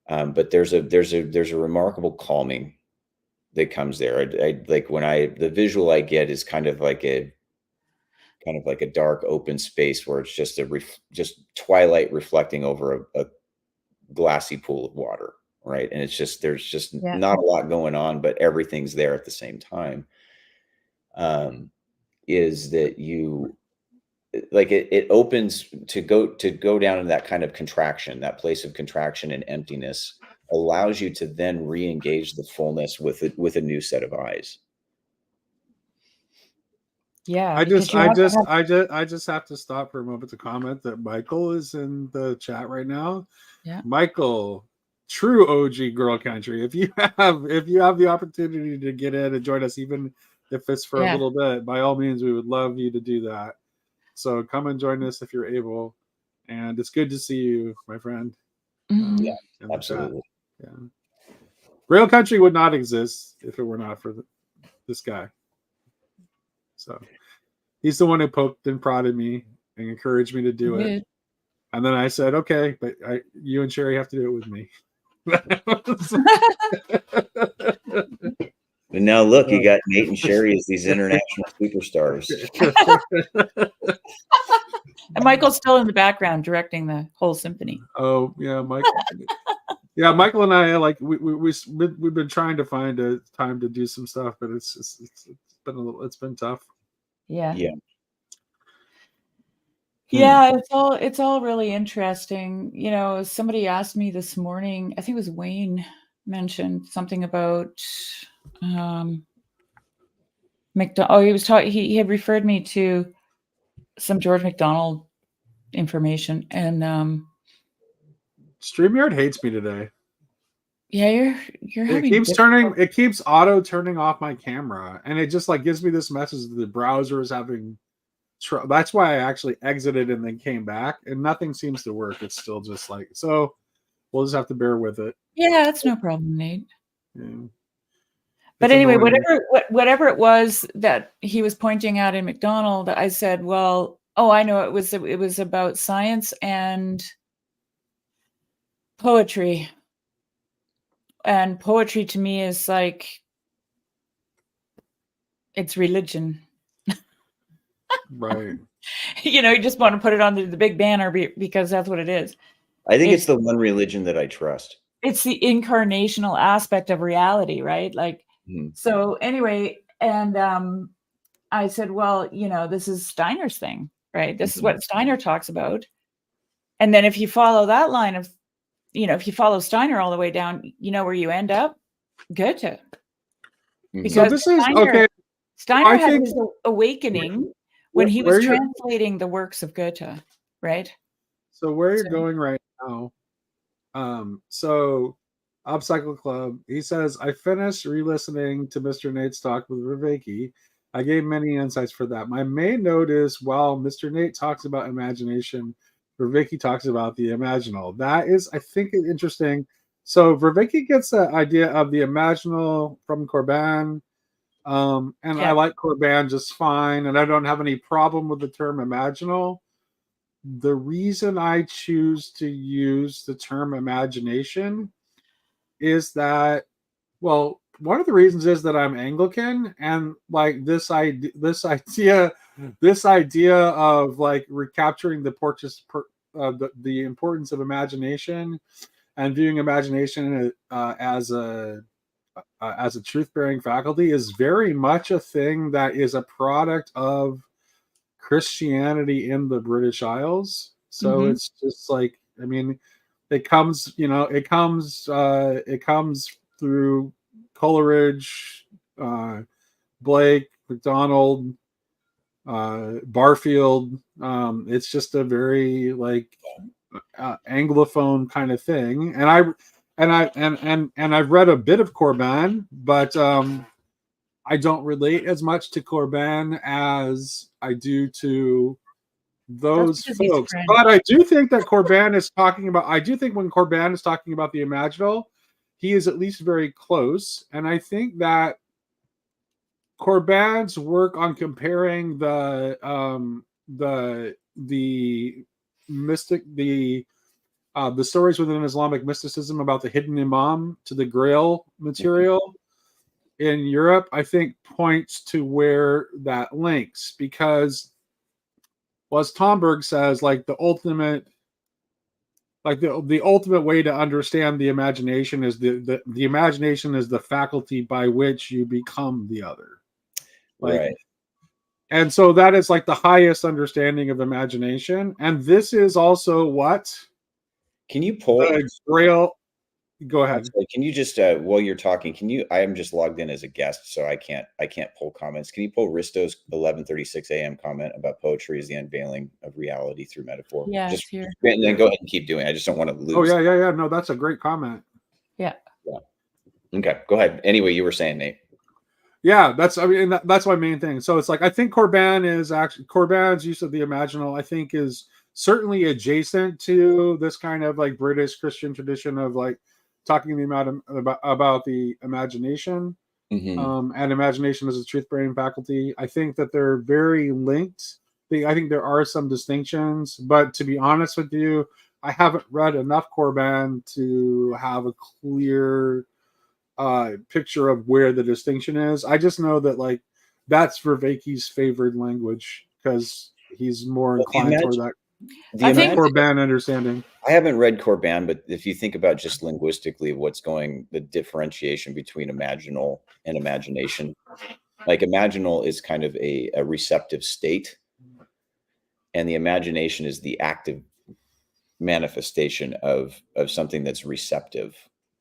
Speaker 3: But there's a remarkable calming that comes there. I like when the visual I get is kind of like a dark open space where it's just just twilight reflecting over a glassy pool of water, right? And it's just there's just not a lot going on, but everything's there at the same time. Is that you like it opens to go down in that kind of contraction, that place of contraction and emptiness allows you to then re-engage the fullness with a new set of eyes.
Speaker 2: Yeah,
Speaker 1: I just have to stop for a moment to comment that Michael is in the chat right now.
Speaker 2: Yeah,
Speaker 1: Michael, true OG Girl Country. If you have the opportunity to get in and join us, even if it's for a little bit, by all means, we would love you to do that. So come and join us if you're able. And it's good to see you, my friend.
Speaker 2: Mm-hmm.
Speaker 3: Yeah, absolutely.
Speaker 1: Yeah. Grail Country would not exist if it were not for this guy. So he's the one who poked and prodded me and encouraged me to do it. And then I said, okay, but you and Sherry have to do it with me.
Speaker 3: And now look, you got Nate and Sherry as these international superstars.
Speaker 2: And Michael's still in the background directing the whole symphony.
Speaker 1: Oh yeah, Michael. Yeah, Michael and I we've been trying to find a time to do some stuff, but it's been tough.
Speaker 2: Yeah.
Speaker 3: Yeah.
Speaker 2: Yeah, it's all really interesting. Somebody asked me this morning, I think it was Wayne mentioned something about he had referred me to some George MacDonald information, and
Speaker 1: StreamYard hates me today.
Speaker 2: Yeah, you're having
Speaker 1: it keeps auto turning off my camera, and it just like gives me this message that the browser is having that's why I actually exited and then came back, and nothing seems to work. It's still just like, so we'll just have to bear with it.
Speaker 2: Yeah, that's no problem, Nate.
Speaker 1: Yeah.
Speaker 2: But anyway, whatever it was that he was pointing out in McDonald, I said, well, I know it was about science and poetry. And poetry to me is like, it's religion.
Speaker 1: Right.
Speaker 2: You just want to put it on the big banner because that's what it is.
Speaker 3: I think it's the one religion that I trust.
Speaker 2: It's the incarnational aspect of reality, right? Like, So anyway, and I said, well, this is Steiner's thing, right? This is what Steiner talks about. And then if you follow that line of, if you follow Steiner all the way down, where you end up? Goethe. Because
Speaker 1: so this is okay.
Speaker 2: Steiner had his awakening when he was translating the works of Goethe, right?
Speaker 1: So where you're going right now, so Upcycle Club. He says, I finished re-listening to Mr. Nate's talk with Viveki. I gave many insights for that. My main note is while Mr. Nate talks about imagination, Viveki talks about the imaginal. That is, I think, interesting. So Viveki gets the idea of the imaginal from Corban. And I like Corban just fine, and I don't have any problem with the term imaginal. The reason I choose to use the term imagination is that, well, one of the reasons is that I'm Anglican, and like this idea of like recapturing the the importance of imagination and viewing imagination as a truth-bearing faculty is very much a thing that is a product of Christianity in the British Isles. So it's just like, I mean, it comes through Coleridge, Blake, MacDonald, Barfield. It's just a very like Anglophone kind of thing. And I've read a bit of Corban, but I don't relate as much to Corban as I do to those folks. But I do think that Corban is talking about, I do think when Corban is talking about the imaginal, he is at least very close. And I think that Corban's work on comparing the stories within Islamic mysticism about the hidden imam to the Grail material in Europe, I think points to where that links, because well, as Tomberg says, like the ultimate way to understand the imagination is the imagination is the faculty by which you become the other. Like,
Speaker 3: right.
Speaker 1: And so that is like the highest understanding of imagination. And this is also what?
Speaker 3: Can you pull
Speaker 1: Grail? Go ahead.
Speaker 3: Sorry, can you just while you're talking, I am just logged in as a guest, so I can't pull comments. Can you pull Risto's 11:36 a.m. comment about poetry is the unveiling of reality through metaphor?
Speaker 2: Yeah,
Speaker 3: just
Speaker 2: here.
Speaker 3: And then go ahead and keep doing it. I just don't want to lose.
Speaker 1: Oh yeah. No, that's a great comment.
Speaker 2: Yeah.
Speaker 3: Okay, go ahead. Anyway, you were saying, Nate.
Speaker 1: Yeah, that's my main thing. So it's like, I think Corban's use of the imaginal, I think, is certainly adjacent to this kind of like British Christian tradition of like talking about the imagination, and imagination as a truth-bearing faculty. I think that they're very linked. I think there are some distinctions, but to be honest with you, I haven't read enough Corban to have a clear picture of where the distinction is. I just know that like that's Vervaeke's favored language because he's more inclined toward that. The Corban understanding.
Speaker 3: I haven't read Corban, but if you think about just linguistically the differentiation between imaginal and imagination, like imaginal is kind of a receptive state, and the imagination is the active manifestation of something that's receptive,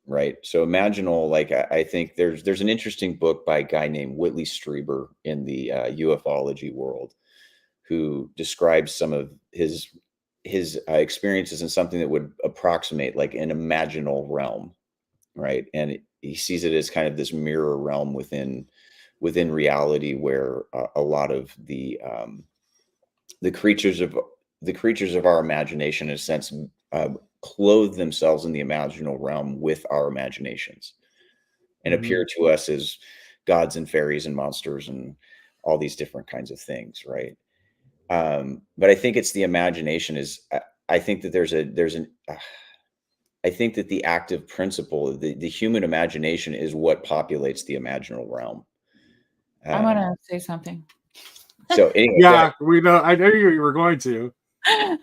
Speaker 3: right? So imaginal, like I think there's an interesting book by a guy named Whitley Strieber in the ufology world, who describes some of his experiences in something that would approximate like an imaginal realm, right? And he sees it as kind of this mirror realm within reality, where a lot of the creatures of our imagination, in a sense, clothe themselves in the imaginal realm with our imaginations, and appear to us as gods and fairies and monsters and all these different kinds of things, right? But I think it's the imagination is, I think that I think that the active principle, the human imagination is what populates the imaginal realm.
Speaker 2: I want to say something.
Speaker 3: So anyway,
Speaker 1: yeah, we know. I know you were going to.
Speaker 2: I'm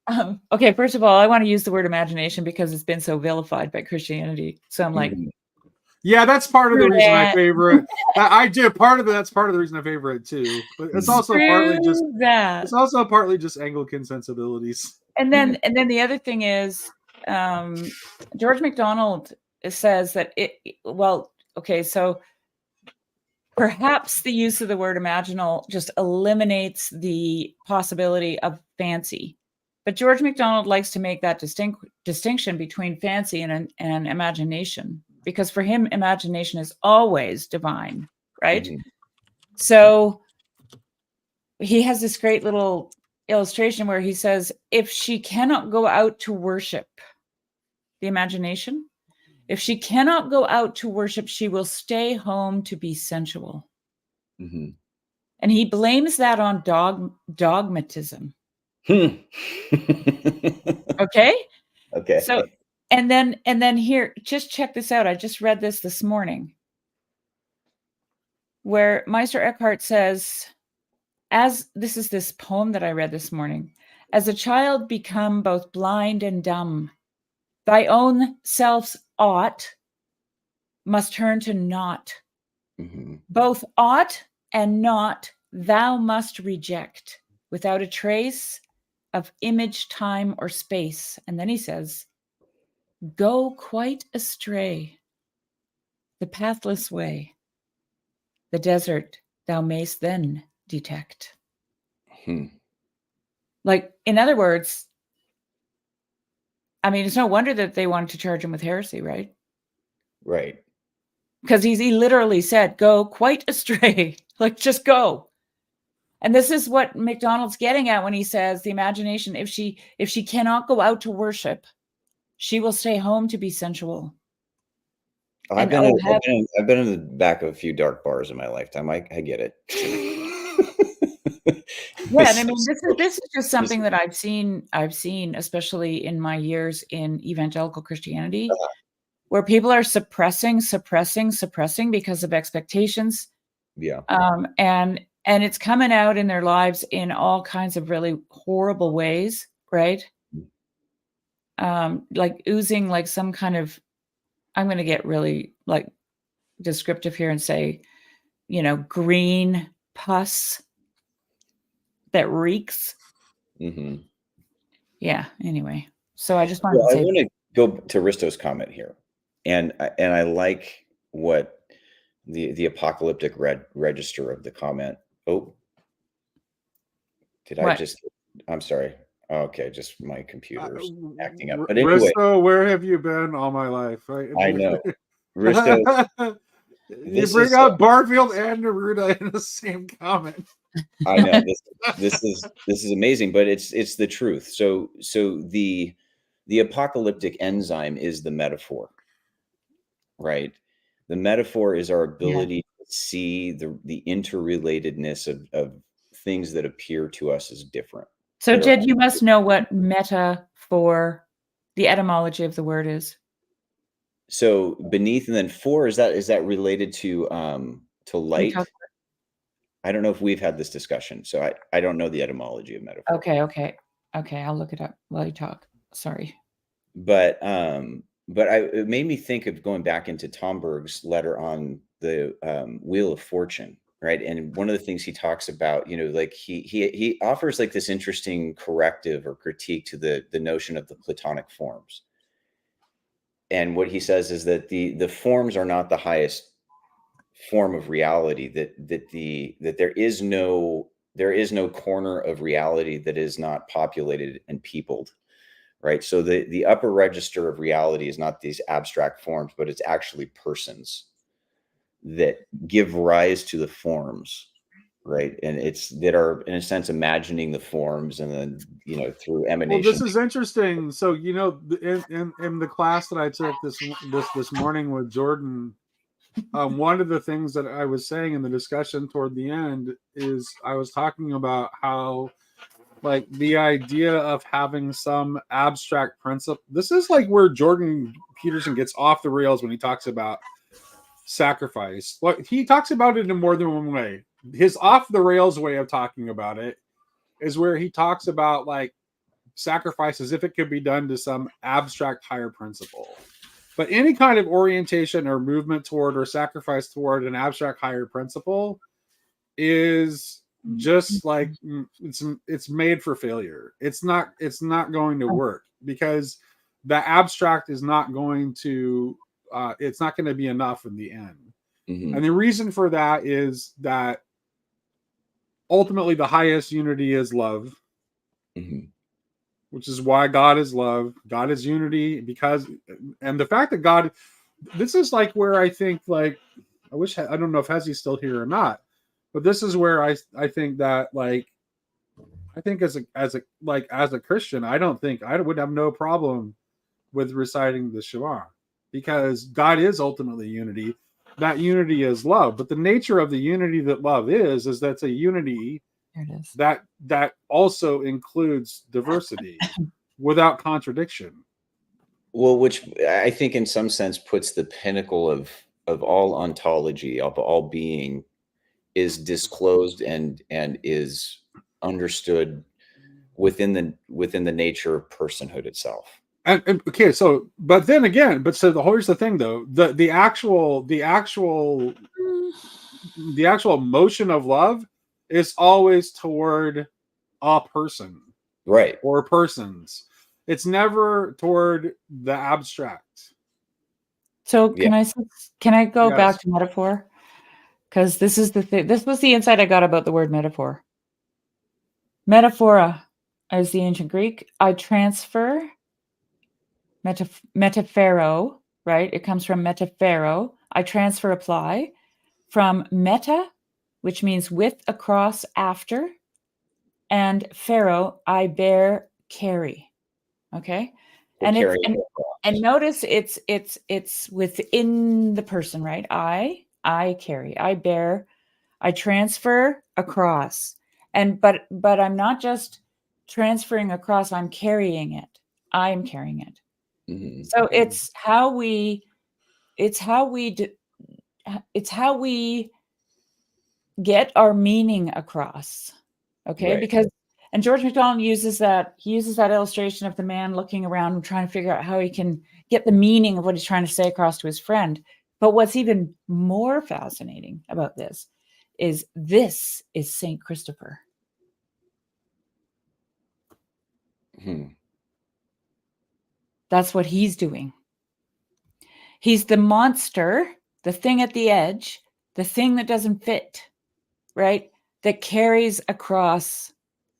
Speaker 2: like, okay, first of all, I want to use the word imagination because it's been so vilified by Christianity. So I'm like,
Speaker 1: yeah, that's part of the reason I favor it. I do. That's part of the reason I favor it too. But it's also partly just Anglican sensibilities.
Speaker 2: And then the other thing is, George MacDonald says that so perhaps the use of the word imaginal just eliminates the possibility of fancy, But George MacDonald likes to make that distinction between fancy and imagination, because for him, imagination is always divine, right?
Speaker 3: Mm-hmm.
Speaker 2: So he has this great little illustration where he says, if she cannot go out to worship, the imagination, if she cannot go out to worship, she will stay home to be sensual.
Speaker 3: Mm-hmm.
Speaker 2: And he blames that on dogmatism. Okay.
Speaker 3: Okay.
Speaker 2: So, and then here, just check this out. I just read this morning, where Meister Eckhart says, this is this poem that I read this morning. As a child become both blind and dumb, thy own self's ought must turn to naught.
Speaker 3: Mm-hmm.
Speaker 2: Both ought and naught thou must reject, without a trace of image, time, or space. And then he says, go quite astray, the pathless way, the desert thou mayst then detect. Like, in other words, I mean, it's no wonder that they wanted to charge him with heresy, right?
Speaker 3: Right.
Speaker 2: Because he literally said, go quite astray, like just go. And this is what MacDonald's getting at when he says the imagination, if she cannot go out to worship, she will stay home to be sensual.
Speaker 3: I've been in the back of a few dark bars in my lifetime. I get it.
Speaker 2: Yeah, and I mean, this is just something that I've seen, especially in my years in evangelical Christianity, where people are suppressing because of expectations.
Speaker 3: Yeah.
Speaker 2: And it's coming out in their lives in all kinds of really horrible ways, right? Like oozing like some kind of, I'm going to get really like descriptive here and say, green pus that reeks.
Speaker 3: Mm-hmm.
Speaker 2: Yeah. Anyway, so I just wanted to say.
Speaker 3: I want to go to Risto's comment here, and I like what the apocalyptic register of the comment. Oh, did I just? I'm sorry. Okay, just my computer's acting up. But anyway,
Speaker 1: Risto, where have you been all my life?
Speaker 3: I know, Risto.
Speaker 1: You bring up Barfield and Neruda in the same comment.
Speaker 3: I know this is amazing, but it's the truth. So the apocalyptic enzyme is the metaphor, right? The metaphor is our ability to see the interrelatedness of things that appear to us as different.
Speaker 2: So, Jed, you must know what metaphor, the etymology of the word is.
Speaker 3: So beneath and then for, is that related to light? I don't know if we've had this discussion, so I don't know the etymology of metaphor.
Speaker 2: Okay. I'll look it up while you talk. Sorry.
Speaker 3: But it made me think of going back into Tom Berg's letter on the Wheel of Fortune, right? And one of the things he talks about, like he offers like this interesting corrective or critique to the notion of the Platonic forms. And what he says is that the forms are not the highest form of reality, that there is no corner of reality that is not populated and peopled, right? So the upper register of reality is not these abstract forms, but it's actually persons that give rise to the forms, right? And it's that are in a sense imagining the forms, and then through emanation.
Speaker 1: Well, this is interesting. So in the class that I took this morning with Jordan, one of the things that I was saying in the discussion toward the end is I was talking about how, like, the idea of having some abstract principle. This is like where Jordan Peterson gets off the rails when he talks about sacrifice. Like, he talks about it in more than one way. His off the rails way of talking about it is where he talks about like sacrifice as if it could be done to some abstract higher principle. But any kind of orientation or movement toward or sacrifice toward an abstract higher principle is just like it's made for failure. It's not going to work, because the abstract is not going to it's not going to be enough in the end. Mm-hmm. And the reason for that is that ultimately the highest unity is love.
Speaker 3: Mm-hmm.
Speaker 1: which is why God is love. God is unity, and the fact that God, this is like where I think, like, I don't know if Hezzy's still here or not, but this is where I think that, like, I think as a Christian, I don't think I would have no problem with reciting the Shema, because God is ultimately unity. That unity is love, but the nature of the unity that love is that's a unity that also includes diversity without contradiction.
Speaker 3: Well, which I think in some sense puts the pinnacle of all ontology, of all being, is disclosed and is understood within the nature of personhood itself.
Speaker 1: And okay, so but then again, here's the thing though, the actual motion of love is always toward a person,
Speaker 3: right,
Speaker 1: or persons. It's never toward the abstract.
Speaker 2: So can I go back to metaphor? Because this is the thing. This was the insight I got about the word metaphor. Metaphora is the ancient Greek. I transfer metaphero, right? It comes from metaphero. I transfer, apply from meta, which means with, across, after, and pharaoh, I bear, carry. Okay, and notice it's within the person, right? I carry, I bear, I transfer across, but I'm not just transferring across, I'm carrying it. I'm carrying it. Mm-hmm. So it's how we get our meaning across. Okay, right. Because and George MacDonald uses that illustration of the man looking around and trying to figure out how he can get the meaning of what he's trying to say across to his friend. But what's even more fascinating about this is Saint Christopher. That's what he's doing. He's the monster, the thing at the edge, the thing that doesn't fit, right? That carries across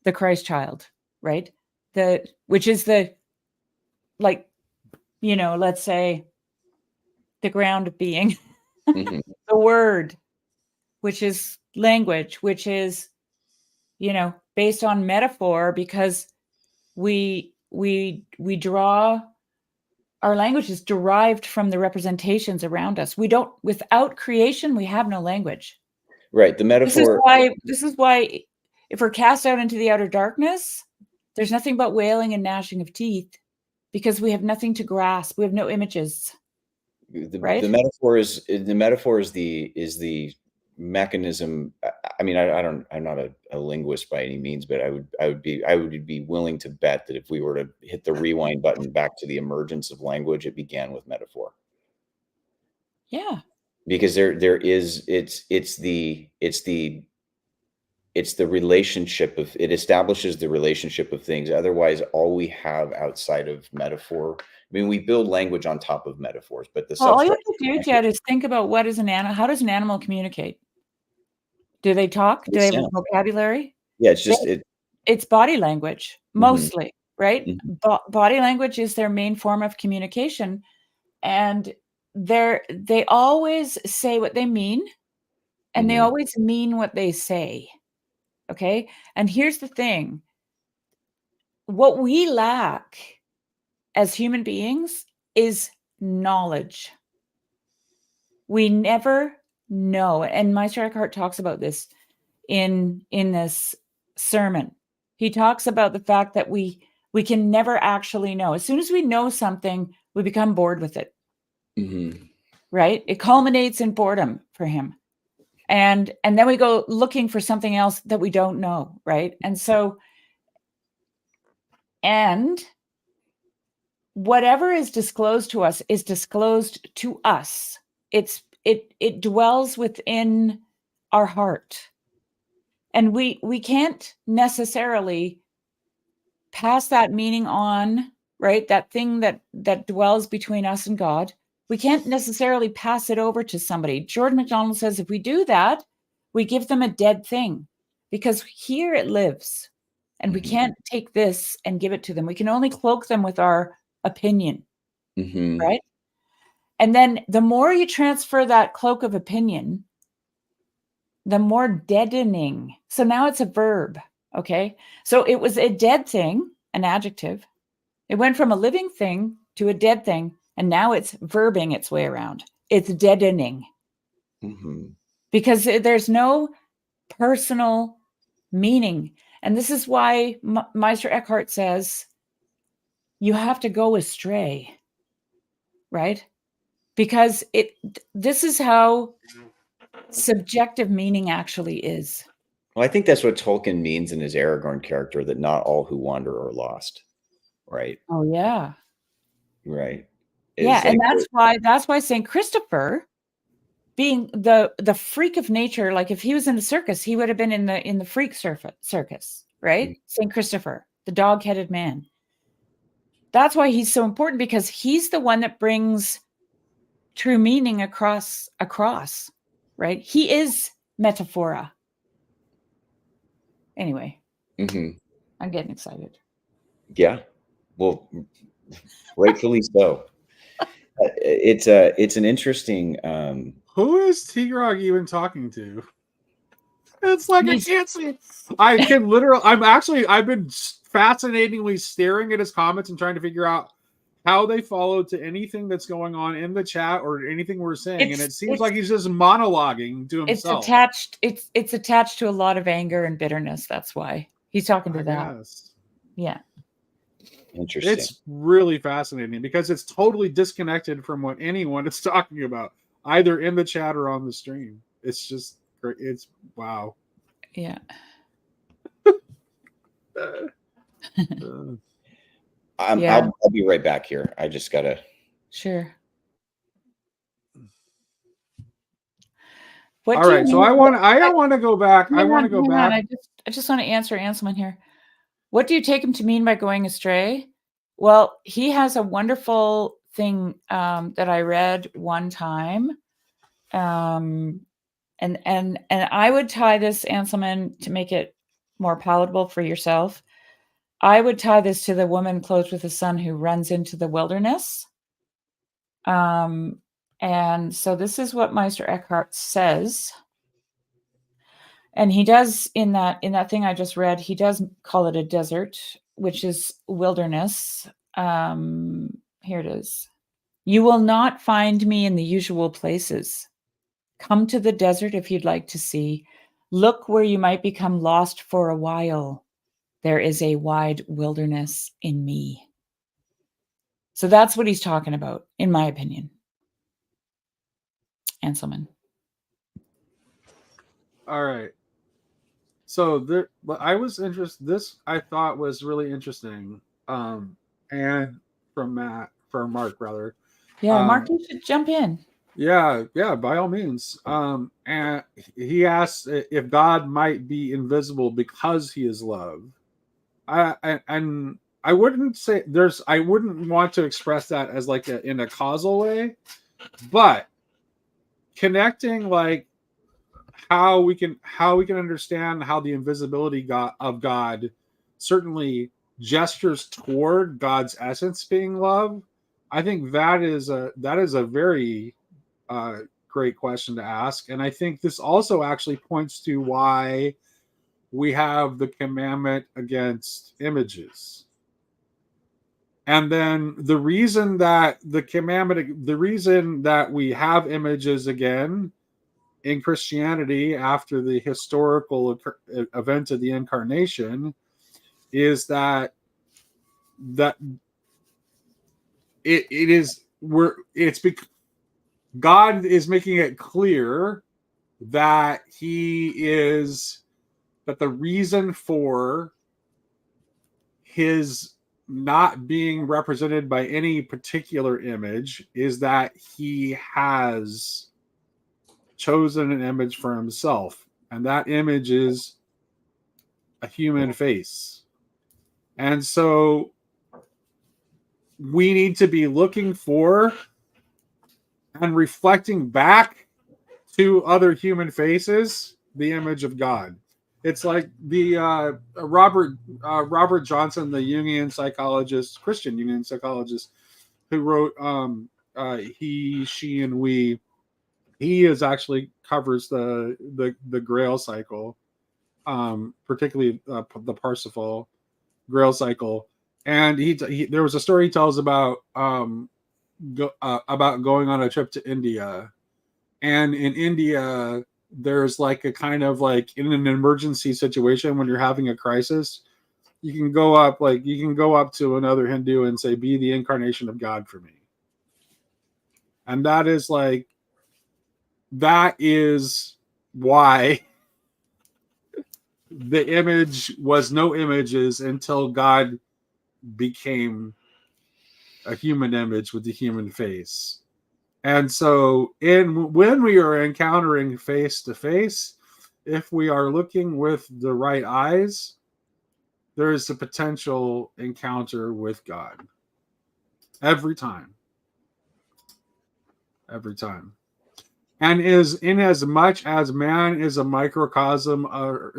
Speaker 2: the Christ child, right? Which is the, like, let's say the ground of being, the word, which is language, which is, based on metaphor, because we draw, our language is derived from the representations around us. Without creation, we have no language.
Speaker 3: Right. The metaphor.
Speaker 2: This is why if we're cast out into the outer darkness, there's nothing but wailing and gnashing of teeth, because we have nothing to grasp. We have no images. Right?
Speaker 3: The metaphor is the mechanism. I mean, I'm not a linguist by any means, but I would be willing to bet that if we were to hit the rewind button back to the emergence of language, it began with metaphor.
Speaker 2: Yeah.
Speaker 3: Because it's the relationship of, it establishes the relationship of things. Otherwise, all we have outside of metaphor, I mean, we build language on top of metaphors, but
Speaker 2: all you have to do, Jed, is think about what is an animal. How does an animal communicate? Do they talk? Do they have a vocabulary?
Speaker 3: Yeah, it's just
Speaker 2: it's body language mostly, right? Mm-hmm. Body language is their main form of communication, and they always say what they mean, and they always mean what they say. Okay, and here's the thing: what we lack as human beings is knowledge. We never know, and Meister Eckhart talks about this in this sermon. He talks about the fact that we can never actually know. As soon as we know something, we become bored with it. Mm-hmm. Right? It culminates in boredom for him. And then we go looking for something else that we don't know, right? And whatever is disclosed to us is disclosed to us. It dwells within our heart. And we can't necessarily pass that meaning on, right? That thing that dwells between us and God. We can't necessarily pass it over to somebody. George MacDonald says if we do that, we give them a dead thing, because here it lives. And we can't take this and give it to them. We can only cloak them with our opinion, right? And then the more you transfer that cloak of opinion, the more deadening. So now it's a verb, okay? So it was a dead thing, an adjective. It went from a living thing to a dead thing, and now it's verbing its way around. It's deadening. Because there's no personal meaning. And this is why Meister Eckhart says you have to go astray, right? Because this is how subjective meaning actually is.
Speaker 3: Well, I think that's what Tolkien means in his Aragorn character, that not all who wander are lost, right?
Speaker 2: Oh, yeah.
Speaker 3: Right.
Speaker 2: Yeah, and that's why St. Christopher, being the freak of nature, like if he was in the circus, he would have been in the freak circus, right? St. Christopher, the dog-headed man. That's why he's so important, because he's the one that brings true meaning across, right? He is metaphora. Anyway, I'm getting excited.
Speaker 3: Yeah, well, rightfully so. It's an interesting.
Speaker 1: Who is T-Grog even talking to? It's like I can't see. I can literally. I've been fascinatingly staring at his comments and trying to figure out how they follow to anything that's going on in the chat or anything we're saying, and it seems like he's just monologuing to himself.
Speaker 2: It's attached to a lot of anger and bitterness. That's why he's talking to that.
Speaker 1: Guess.
Speaker 2: Yeah.
Speaker 3: Interesting.
Speaker 1: It's really fascinating because it's totally disconnected from what anyone is talking about, either in the chat or on the stream. It's just great. It's wow.
Speaker 2: Yeah.
Speaker 3: I'll be right back here. I just gotta.
Speaker 2: Sure.
Speaker 1: All right. So I want to go back. I want to go back.
Speaker 2: I just want to answer Anselman here. What do you take him to mean by going astray? Well, he has a wonderful thing that I read one time. And I would tie this, Anselman, to make it more palatable for yourself. I would tie this to the woman clothed with a son who runs into the wilderness. And so this is what Meister Eckhart says. And he does in that thing I just read, he does call it a desert, which is wilderness. Here it is. You will not find me in the usual places. Come to the desert if you'd like to see. Look where you might become lost for a while. There is a wide wilderness in me. So that's what he's talking about, in my opinion. Anselman.
Speaker 1: All right. So I was interested. This I thought was really interesting. And from Mark rather.
Speaker 2: Yeah, Mark, you should jump in.
Speaker 1: Yeah, by all means. And he asks if God might be invisible because he is love. And I wouldn't say I wouldn't want to express that as like in a causal way, but connecting like how we can understand how the invisibility of God certainly gestures toward God's essence being love. I think that is a very great question to ask, and I think this also actually points to why we have the commandment against images. And then the reason that we have images again in Christianity after the historical event of the incarnation is that God is making it clear that that the reason for his not being represented by any particular image is that he has chosen an image for himself, and that image is a human face. And so we need to be looking for and reflecting back to other human faces the image of God. It's like the Robert Johnson, the Jungian psychologist, Christian Jungian psychologist, who wrote He, She, and We. He is actually covers the Grail cycle, particularly the Parsifal Grail cycle, and he there was a story he tells about about going on a trip to India, and in India there's like a kind of like in an emergency situation when you're having a crisis, you can go up to another Hindu and say, "Be the incarnation of God for me," and that is why the image was no images until God became a human image with the human face. And so when we are encountering face to face, if we are looking with the right eyes, there is a potential encounter with God. Every time. Every time. And is in as much as man is a microcosm of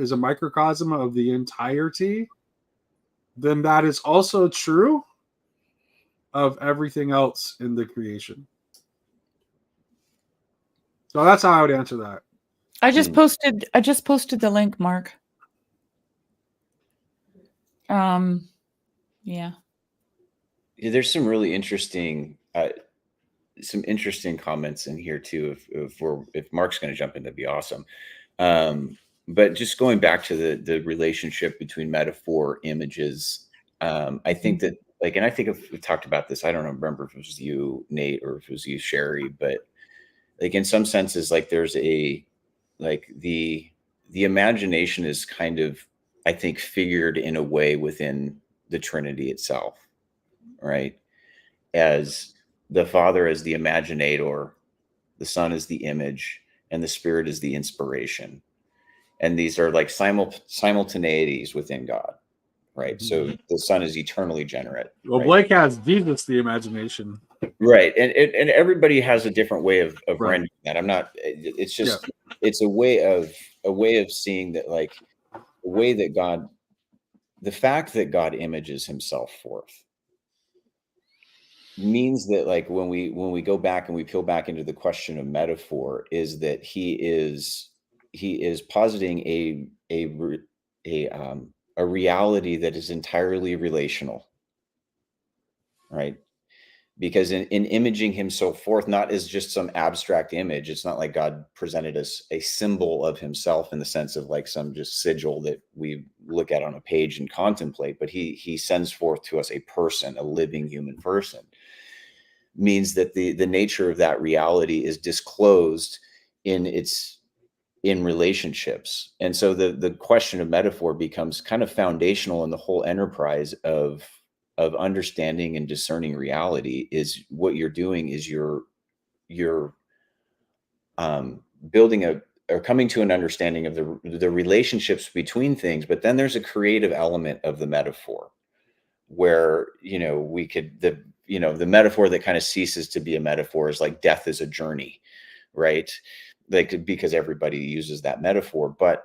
Speaker 1: the entirety, then that is also true of everything else in the creation. So that's how I would answer that.
Speaker 2: I just posted the link, Mark. Yeah.
Speaker 3: There's some really interesting comments in here too. If Mark's going to jump in, that'd be awesome. But just going back to the relationship between metaphor, images, I think that and I think if we talked about this, I don't remember if it was you, Nate, or if it was you, Sherry, but like in some senses, like there's the imagination is kind of, I think, figured in a way within the Trinity itself, right? As the Father as the imaginator, the Son is the image, and the Spirit is the inspiration. And these are like simultaneities within God, right? Mm-hmm. So the Son is eternally generate.
Speaker 1: Well, right? Blake has Jesus, the imagination.
Speaker 3: Right. And everybody has a different way of right. rendering that. I'm not, it's just, it's a way of seeing that, like the way that God, the fact that God images himself forth means that, like, when we go back and we peel back into the question of metaphor, is that he is positing a reality that is entirely relational, right? Because in imaging himself forth, not as just some abstract image, it's not like God presented us a symbol of himself in the sense of like some just sigil that we look at on a page and contemplate, but he sends forth to us a person, a living human person. Means that the nature of that reality is disclosed in relationships. And so the question of metaphor becomes kind of foundational in the whole enterprise of understanding and discerning reality. Is what you're doing is you're building or coming to an understanding of the relationships between things, but then there's a creative element of the metaphor where, we could, the metaphor that kind of ceases to be a metaphor is like death is a journey, right? Like, because everybody uses that metaphor, but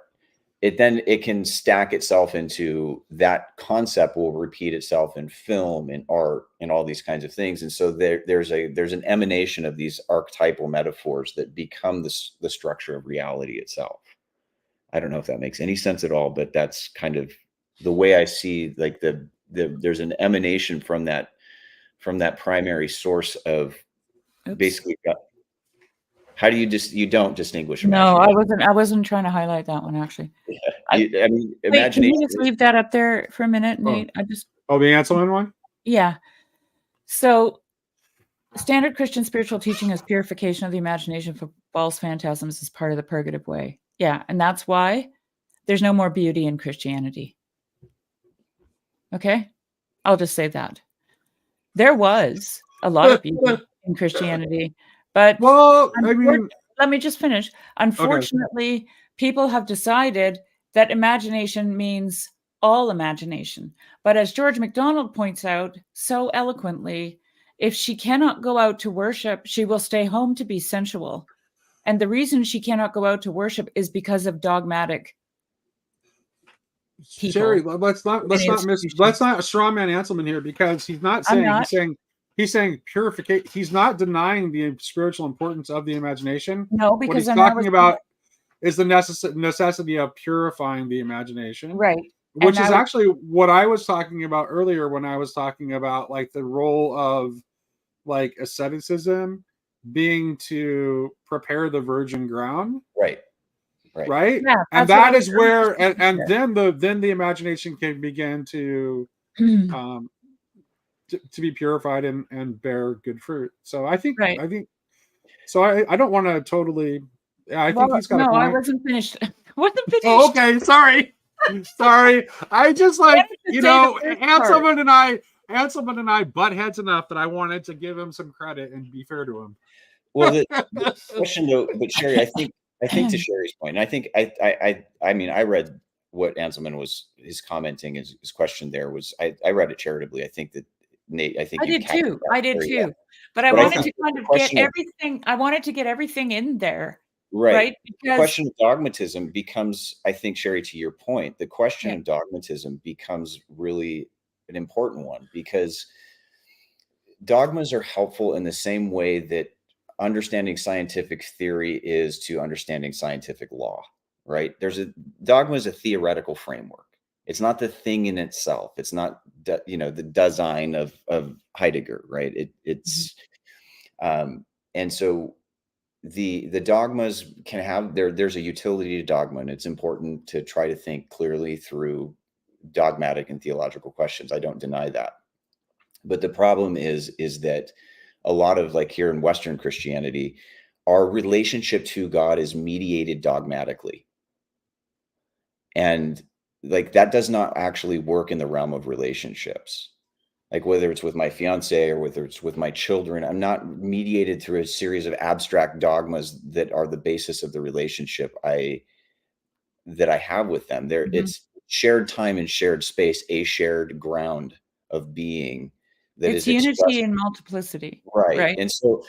Speaker 3: it can stack itself into that concept will repeat itself in film and art and all these kinds of things. And so there's an emanation of these archetypal metaphors that become the structure of reality itself. I don't know if that makes any sense at all, but that's kind of the way I see, like there's an emanation from that primary source of basically God. How do you don't distinguish imagination?
Speaker 2: No, I wasn't trying to highlight that one, actually.
Speaker 3: Yeah. Imagination.
Speaker 2: Can you just leave that up there for a minute, Nate?
Speaker 1: The Anselm one?
Speaker 2: Yeah. So standard Christian spiritual teaching is purification of the imagination for false phantasms as part of the purgative way. Yeah. And that's why there's no more beauty in Christianity. Okay. I'll just say that. There was a lot of beauty in Christianity, but let me just finish. Unfortunately, people have decided that imagination means all imagination. But as George MacDonald points out so eloquently, if she cannot go out to worship, she will stay home to be sensual. And the reason she cannot go out to worship is because of dogmatic people.
Speaker 1: Sherry, let's not strawman Anselman here, because he's not saying he's saying purification. He's not denying the spiritual importance of the imagination.
Speaker 2: No, because
Speaker 1: what he's talking about is the necessity of purifying the imagination,
Speaker 2: right?
Speaker 1: Which is actually what I was talking about earlier when I was talking about like the role of like asceticism being to prepare the virgin ground,
Speaker 3: right?
Speaker 2: Yeah,
Speaker 1: and that is where and then the imagination can begin to to be purified and bear good fruit. So I think so. I don't want to totally. Yeah, I think he's got a point.
Speaker 2: I wasn't finished.
Speaker 1: Oh, okay. Sorry. I just Anselman and I butt heads enough that I wanted to give him some credit and be fair to him.
Speaker 3: Well, the question though, but Sherry, I think to Sherry's point, and I think I mean, I read what Anselman was his commenting, his question there was, I read it charitably. I think that Nate, I did
Speaker 2: too. But I wanted to kind of get everything. I wanted to get everything in there. Right.
Speaker 3: Because the question of dogmatism becomes, I think, Sherry, to your point, the question of dogmatism becomes really an important one, because dogmas are helpful in the same way that understanding scientific theory is to understanding scientific law, right? Dogma is a theoretical framework. It's not the thing in itself. It's not, the design of Heidegger, right? And so the dogmas can have there's a utility to dogma, and it's important to try to think clearly through dogmatic and theological questions. I don't deny that. But the problem is that a lot of, like here in Western Christianity, our relationship to God is mediated dogmatically. And like that does not actually work in the realm of relationships. Like whether it's with my fiance or whether it's with my children, I'm not mediated through a series of abstract dogmas that are the basis of the relationship that I have with them. It's shared time and shared space, a shared ground of being.
Speaker 2: It's unity and multiplicity,
Speaker 3: right? And so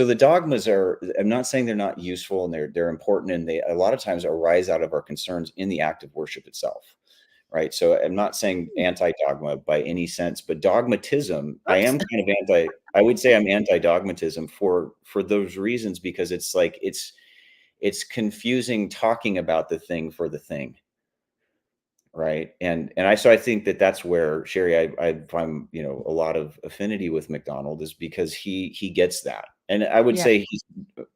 Speaker 3: the dogmas are, I'm not saying they're not useful, and they're important, and they a lot of times arise out of our concerns in the act of worship itself, right? So I'm not saying anti-dogma by any sense, but dogmatism, I am kind of I would say I'm anti-dogmatism for those reasons, because it's like it's confusing talking about the thing for the thing. Right. And I think that's where, Sherry, I find, a lot of affinity with MacDonald, is because he gets that. And I would say he's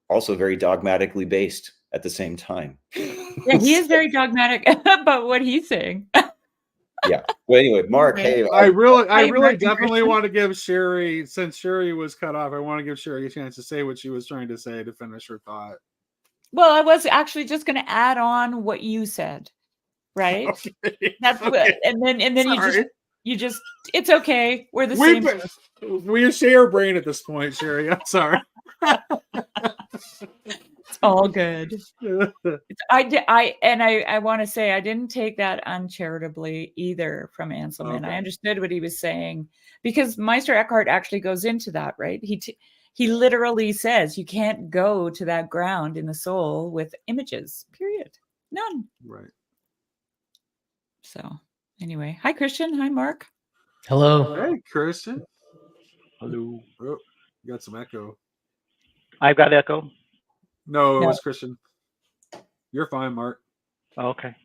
Speaker 3: also very dogmatically based at the same time.
Speaker 2: Yeah, he is very dogmatic about what he's saying.
Speaker 3: Yeah. Well, anyway, Mark, hey,
Speaker 1: I really definitely want to give Sherry, since Sherry was cut off, I want to give Sherry a chance to say what she was trying to say to finish her thought.
Speaker 2: Well, I was actually just going to add on what you said. Right.
Speaker 1: Okay.
Speaker 2: That's what, and then you just it's okay. We're the same.
Speaker 1: We share a brain at this point, Sherry. I'm sorry.
Speaker 2: It's all good. I want to say I didn't take that uncharitably either from Anselman. I understood what he was saying, because Meister Eckhart actually goes into that, right? He literally says you can't go to that ground in the soul with images, period. None.
Speaker 1: Right.
Speaker 2: So anyway, hi, Christian. Hi, Mark.
Speaker 4: Hello.
Speaker 1: Hey, Christian.
Speaker 4: Hello.
Speaker 1: Oh, you got some echo.
Speaker 4: I've got echo.
Speaker 1: No, it was Christian. You're fine, Mark.
Speaker 4: Okay.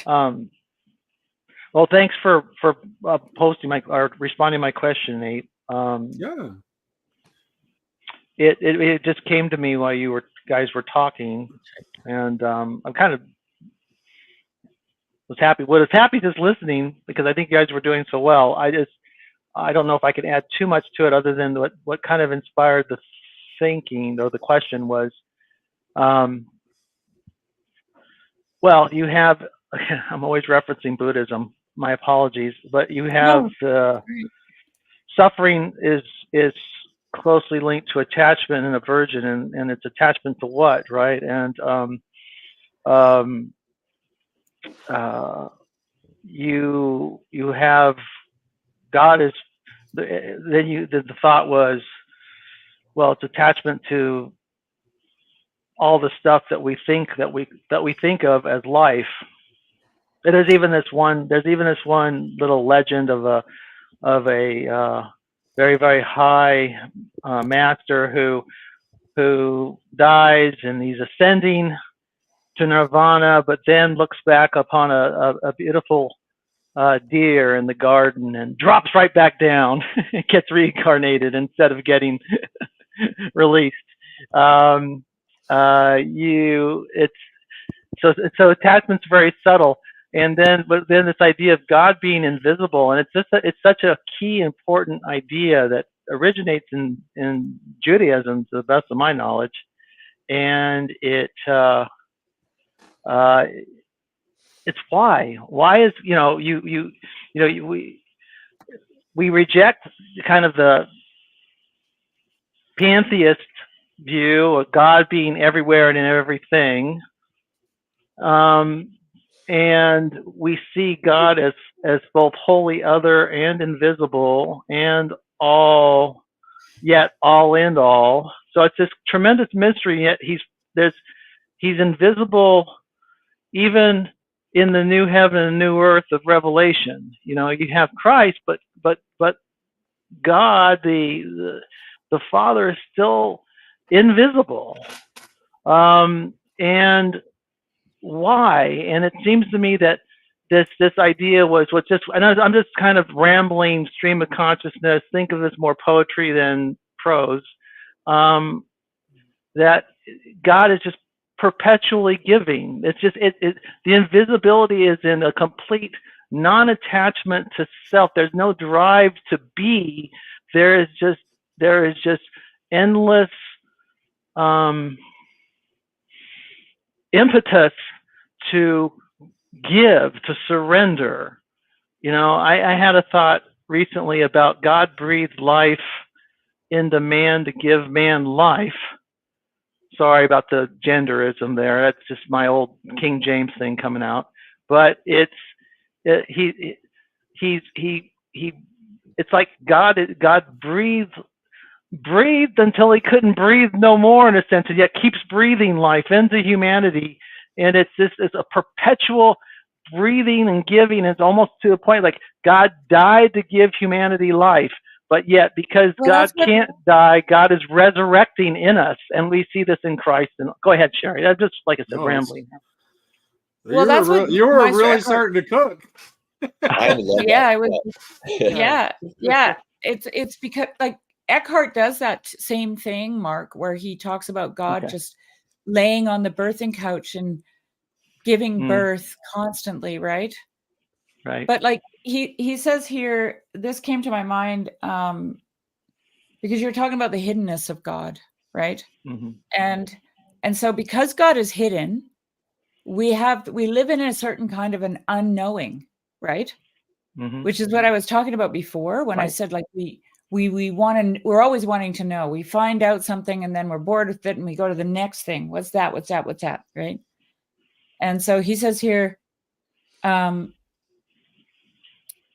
Speaker 4: Well, thanks for posting or responding to my question, Nate.
Speaker 1: Yeah.
Speaker 4: It just came to me while you guys were talking, and I'm kind of was happy just listening, because I think you guys were doing so well. I don't know if I can add too much to it, other than what kind of inspired the thinking, or the question was, well, you have, I'm always referencing Buddhism, my apologies, but you have suffering is closely linked to attachment and aversion, and it's attachment to what, right? And you have God is then the thought was, well, it's attachment to all the stuff that we think of as life, there's even this one little legend of a very, very high master who dies, and he's ascending to nirvana, but then looks back upon a beautiful deer in the garden and drops right back down. It gets reincarnated instead of getting released. So attachment's very subtle, and then this idea of God being invisible, and it's such a key important idea that originates in Judaism, to the best of my knowledge, and it's why is we reject kind of the pantheist view of God being everywhere and in everything, and we see God as both wholly other and invisible and all, yet all in all. So it's this tremendous mystery. Yet he's invisible, even in the new heaven and new earth of Revelation. You have Christ, but God, the Father, is still invisible. And why? And it seems to me that this idea was I'm just kind of rambling stream of consciousness. Think of this more poetry than prose. That God is just perpetually giving. It's just the invisibility is in a complete non-attachment to self. There's no drive to be. There is just endless impetus to give, to surrender. I had a thought recently about God breathed life into man to give man life. Sorry about the genderism there. That's just my old King James thing coming out. But it's like God breathed until he couldn't breathe no more, in a sense, and yet keeps breathing life into humanity. And it's a perpetual breathing and giving. It's almost to the point like God died to give humanity life. But yet, because God can't die, God is resurrecting in us, and we see this in Christ. And go ahead, Sherry. That's just, like I said, rambling.
Speaker 1: Well, you were really starting to cook.
Speaker 3: I love
Speaker 2: yeah, I was. Yeah. It's because like Eckhart does that same thing, Mark, where he talks about God just laying on the birthing couch and giving birth constantly, right?
Speaker 4: Right.
Speaker 2: But like he says here, this came to my mind because you're talking about the hiddenness of God, right?
Speaker 4: Mm-hmm.
Speaker 2: And so because God is hidden, we live in a certain kind of an unknowing, right?
Speaker 4: Mm-hmm.
Speaker 2: Which is what I was talking about before when I said like we're always wanting to know. We find out something and then we're bored with it and we go to the next thing. What's that? Right? And so he says here,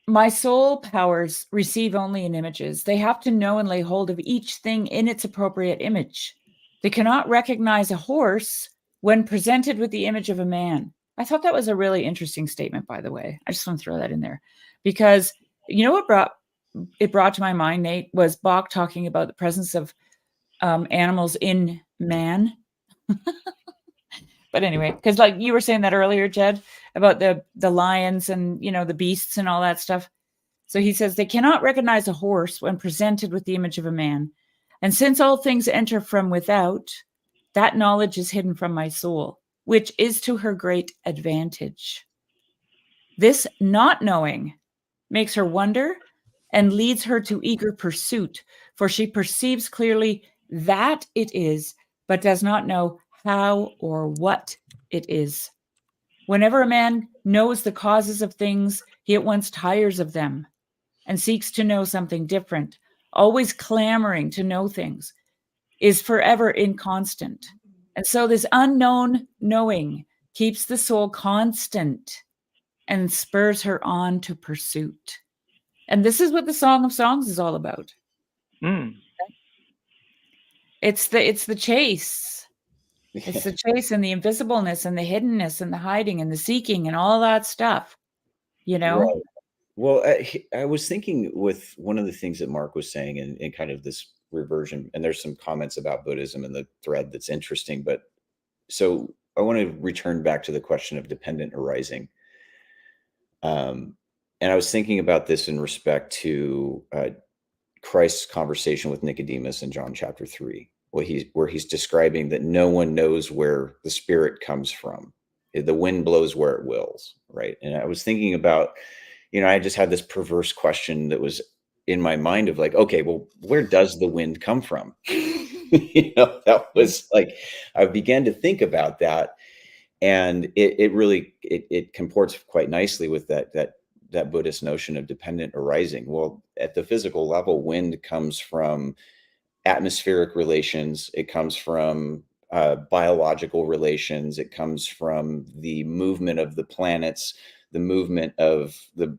Speaker 2: my soul powers receive only in images. They have to know and lay hold of each thing in its appropriate image. They cannot recognize a horse when presented with the image of a man. I thought that was a really interesting statement, by the way. I just want to throw that in there because you know what brought to my mind, Nate, was Bach talking about the presence of animals in man. But anyway, because like you were saying that earlier, Jed, about the lions and, the beasts and all that stuff. So he says they cannot recognize a horse when presented with the image of a man. And since all things enter from without, that knowledge is hidden from my soul, which is to her great advantage. This not knowing makes her wonder and leads her to eager pursuit, for she perceives clearly that it is, but does not know how or what it is. Whenever a man knows the causes of things, he at once tires of them and seeks to know something different, always clamoring to know things, is forever inconstant. And so this unknown knowing keeps the soul constant and spurs her on to pursuit. And this is what the Song of Songs is all about.
Speaker 4: Mm.
Speaker 2: It's the chase. It's the chase and the invisibleness and the hiddenness and the hiding and the seeking and all that stuff, you know?
Speaker 3: Right. Well, I was thinking with one of the things that Mark was saying in kind of this reversion, and there's some comments about Buddhism in the thread that's interesting, but so I want to return back to the question of dependent arising. And I was thinking about this in respect to Christ's conversation with Nicodemus in John chapter 3, where he's describing that no one knows where the Spirit comes from. The wind blows where it wills, right? And I was thinking about, I just had this perverse question that was in my mind of like, okay, well, where does the wind come from? That was like, I began to think about that, and it really comports quite nicely with that Buddhist notion of dependent arising. Well, at the physical level, wind comes from atmospheric relations. It comes from biological relations. It comes from the movement of the planets, the movement of the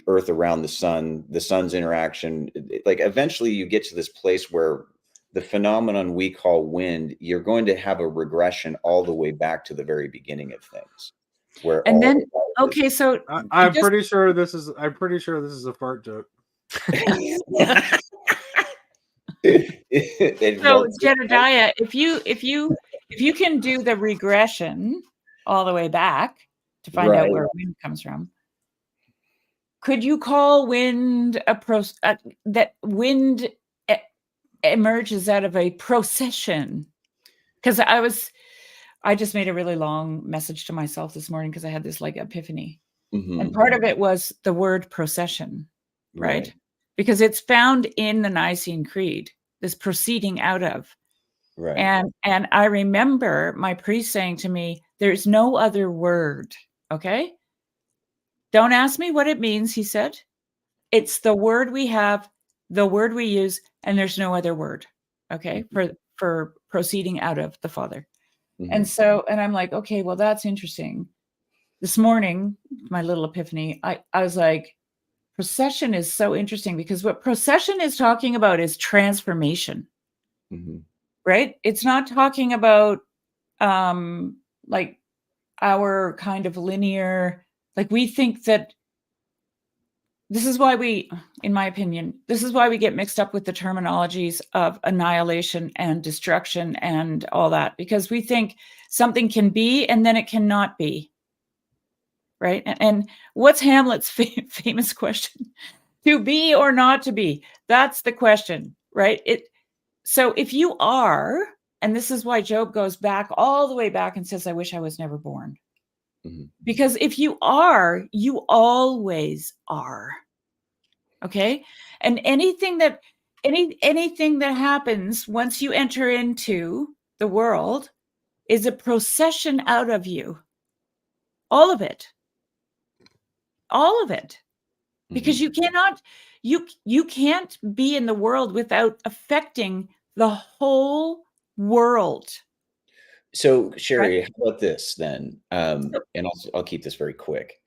Speaker 3: Earth around the sun's interaction. Like eventually you get to this place where the phenomenon we call wind, you're going to have a regression all the way back to the very beginning of things.
Speaker 2: And then, okay, so
Speaker 1: I'm pretty sure this is a fart joke.
Speaker 2: So Jedediah, if you can do the regression all the way back to find out where wind comes from, could you call wind that wind emerges out of a procession? Because I just made a really long message to myself this morning because I had this like epiphany. Mm-hmm. And part of it was the word procession, right? Because it's found in the Nicene Creed, this proceeding out of. Right. And I remember my priest saying to me, there's no other word, okay? Don't ask me what it means, he said. It's the word we have, the word we use, and there's no other word, okay, for proceeding out of the Father. Mm-hmm. And I'm like, okay, well, that's interesting. This morning, my little epiphany, I was like, procession is so interesting because what procession is talking about is transformation, mm-hmm. right? It's not talking about like our kind of linear, like we think that this is why in my opinion, this is why we get mixed up with the terminologies of annihilation and destruction and all that, because we think something can be and then it cannot be. Right. And what's Hamlet's famous question? To be or not to be? That's the question, right? So if you are, and this is why Job goes back all the way back and says, I wish I was never born. Mm-hmm. Because if you are, you always are. Okay. And anything that happens once you enter into the world is a procession out of you. All of it. All of it, because you cannot, you can't be in the world without affecting the whole world.
Speaker 3: So Sherry, how about this then? And I'll keep this very quick.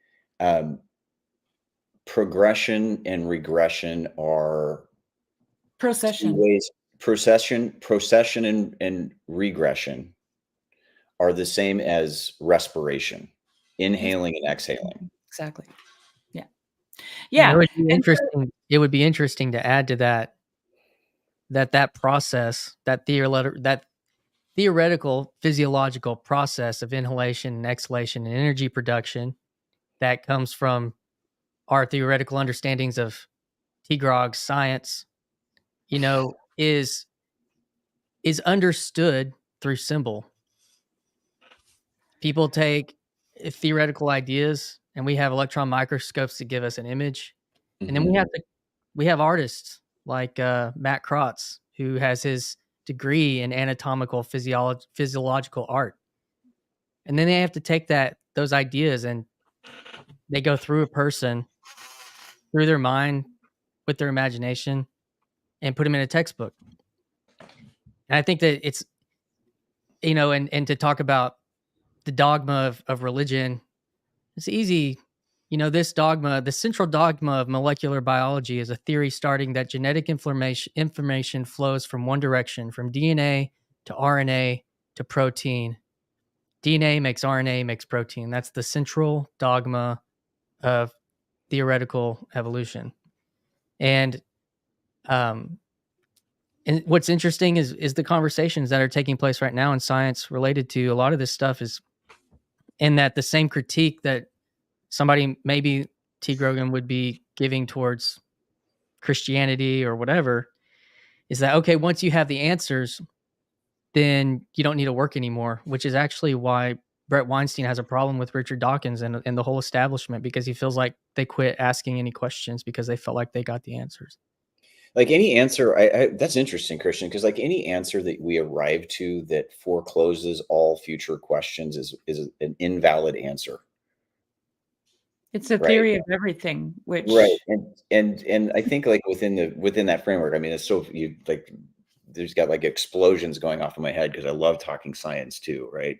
Speaker 3: Progression and regression are
Speaker 2: procession.
Speaker 3: Ways. Procession and regression are the same as respiration, inhaling and exhaling.
Speaker 2: Exactly.
Speaker 5: Yeah. It would be interesting. It would be interesting to add to that process, that theoretical physiological process of inhalation and exhalation and energy production that comes from our theoretical understandings of T-Grog science, is understood through symbol. People take theoretical ideas, and we have electron microscopes to give us an image. Mm-hmm. And then we have artists like Matt Krotz, who has his degree in anatomical physiological art. And then they have to take those ideas and they go through a person, through their mind, with their imagination, and put them in a textbook. And I think that it's, and to talk about the dogma of religion, it's easy. This dogma, the central dogma of molecular biology is a theory starting that genetic information flows from one direction, from DNA to RNA to protein. DNA makes RNA, makes protein. That's the central dogma of theoretical evolution. And what's interesting is the conversations that are taking place right now in science related to a lot of this stuff is in that the same critique that somebody, maybe T. Grogan, would be giving towards Christianity or whatever, is that, okay, once you have the answers, then you don't need to work anymore, which is actually why Brett Weinstein has a problem with Richard Dawkins and the whole establishment, because he feels like they quit asking any questions because they felt like they got the answers.
Speaker 3: Like any answer, that's interesting, Christian, because like any answer that we arrive to that forecloses all future questions is an invalid answer.
Speaker 2: It's a theory of everything, which
Speaker 3: and I think like within that framework, I mean, it's so there's got like explosions going off in my head because I love talking science too, right?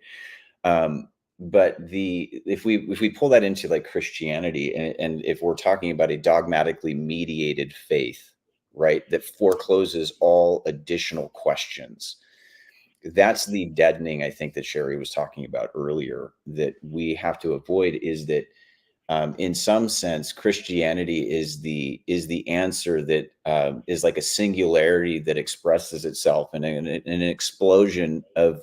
Speaker 3: But if we pull that into like Christianity, and if we're talking about a dogmatically mediated faith, right, that forecloses all additional questions, that's the deadening, I think, that Sherry was talking about earlier, that we have to avoid, is that in some sense, Christianity is the answer that is like a singularity that expresses itself in an explosion of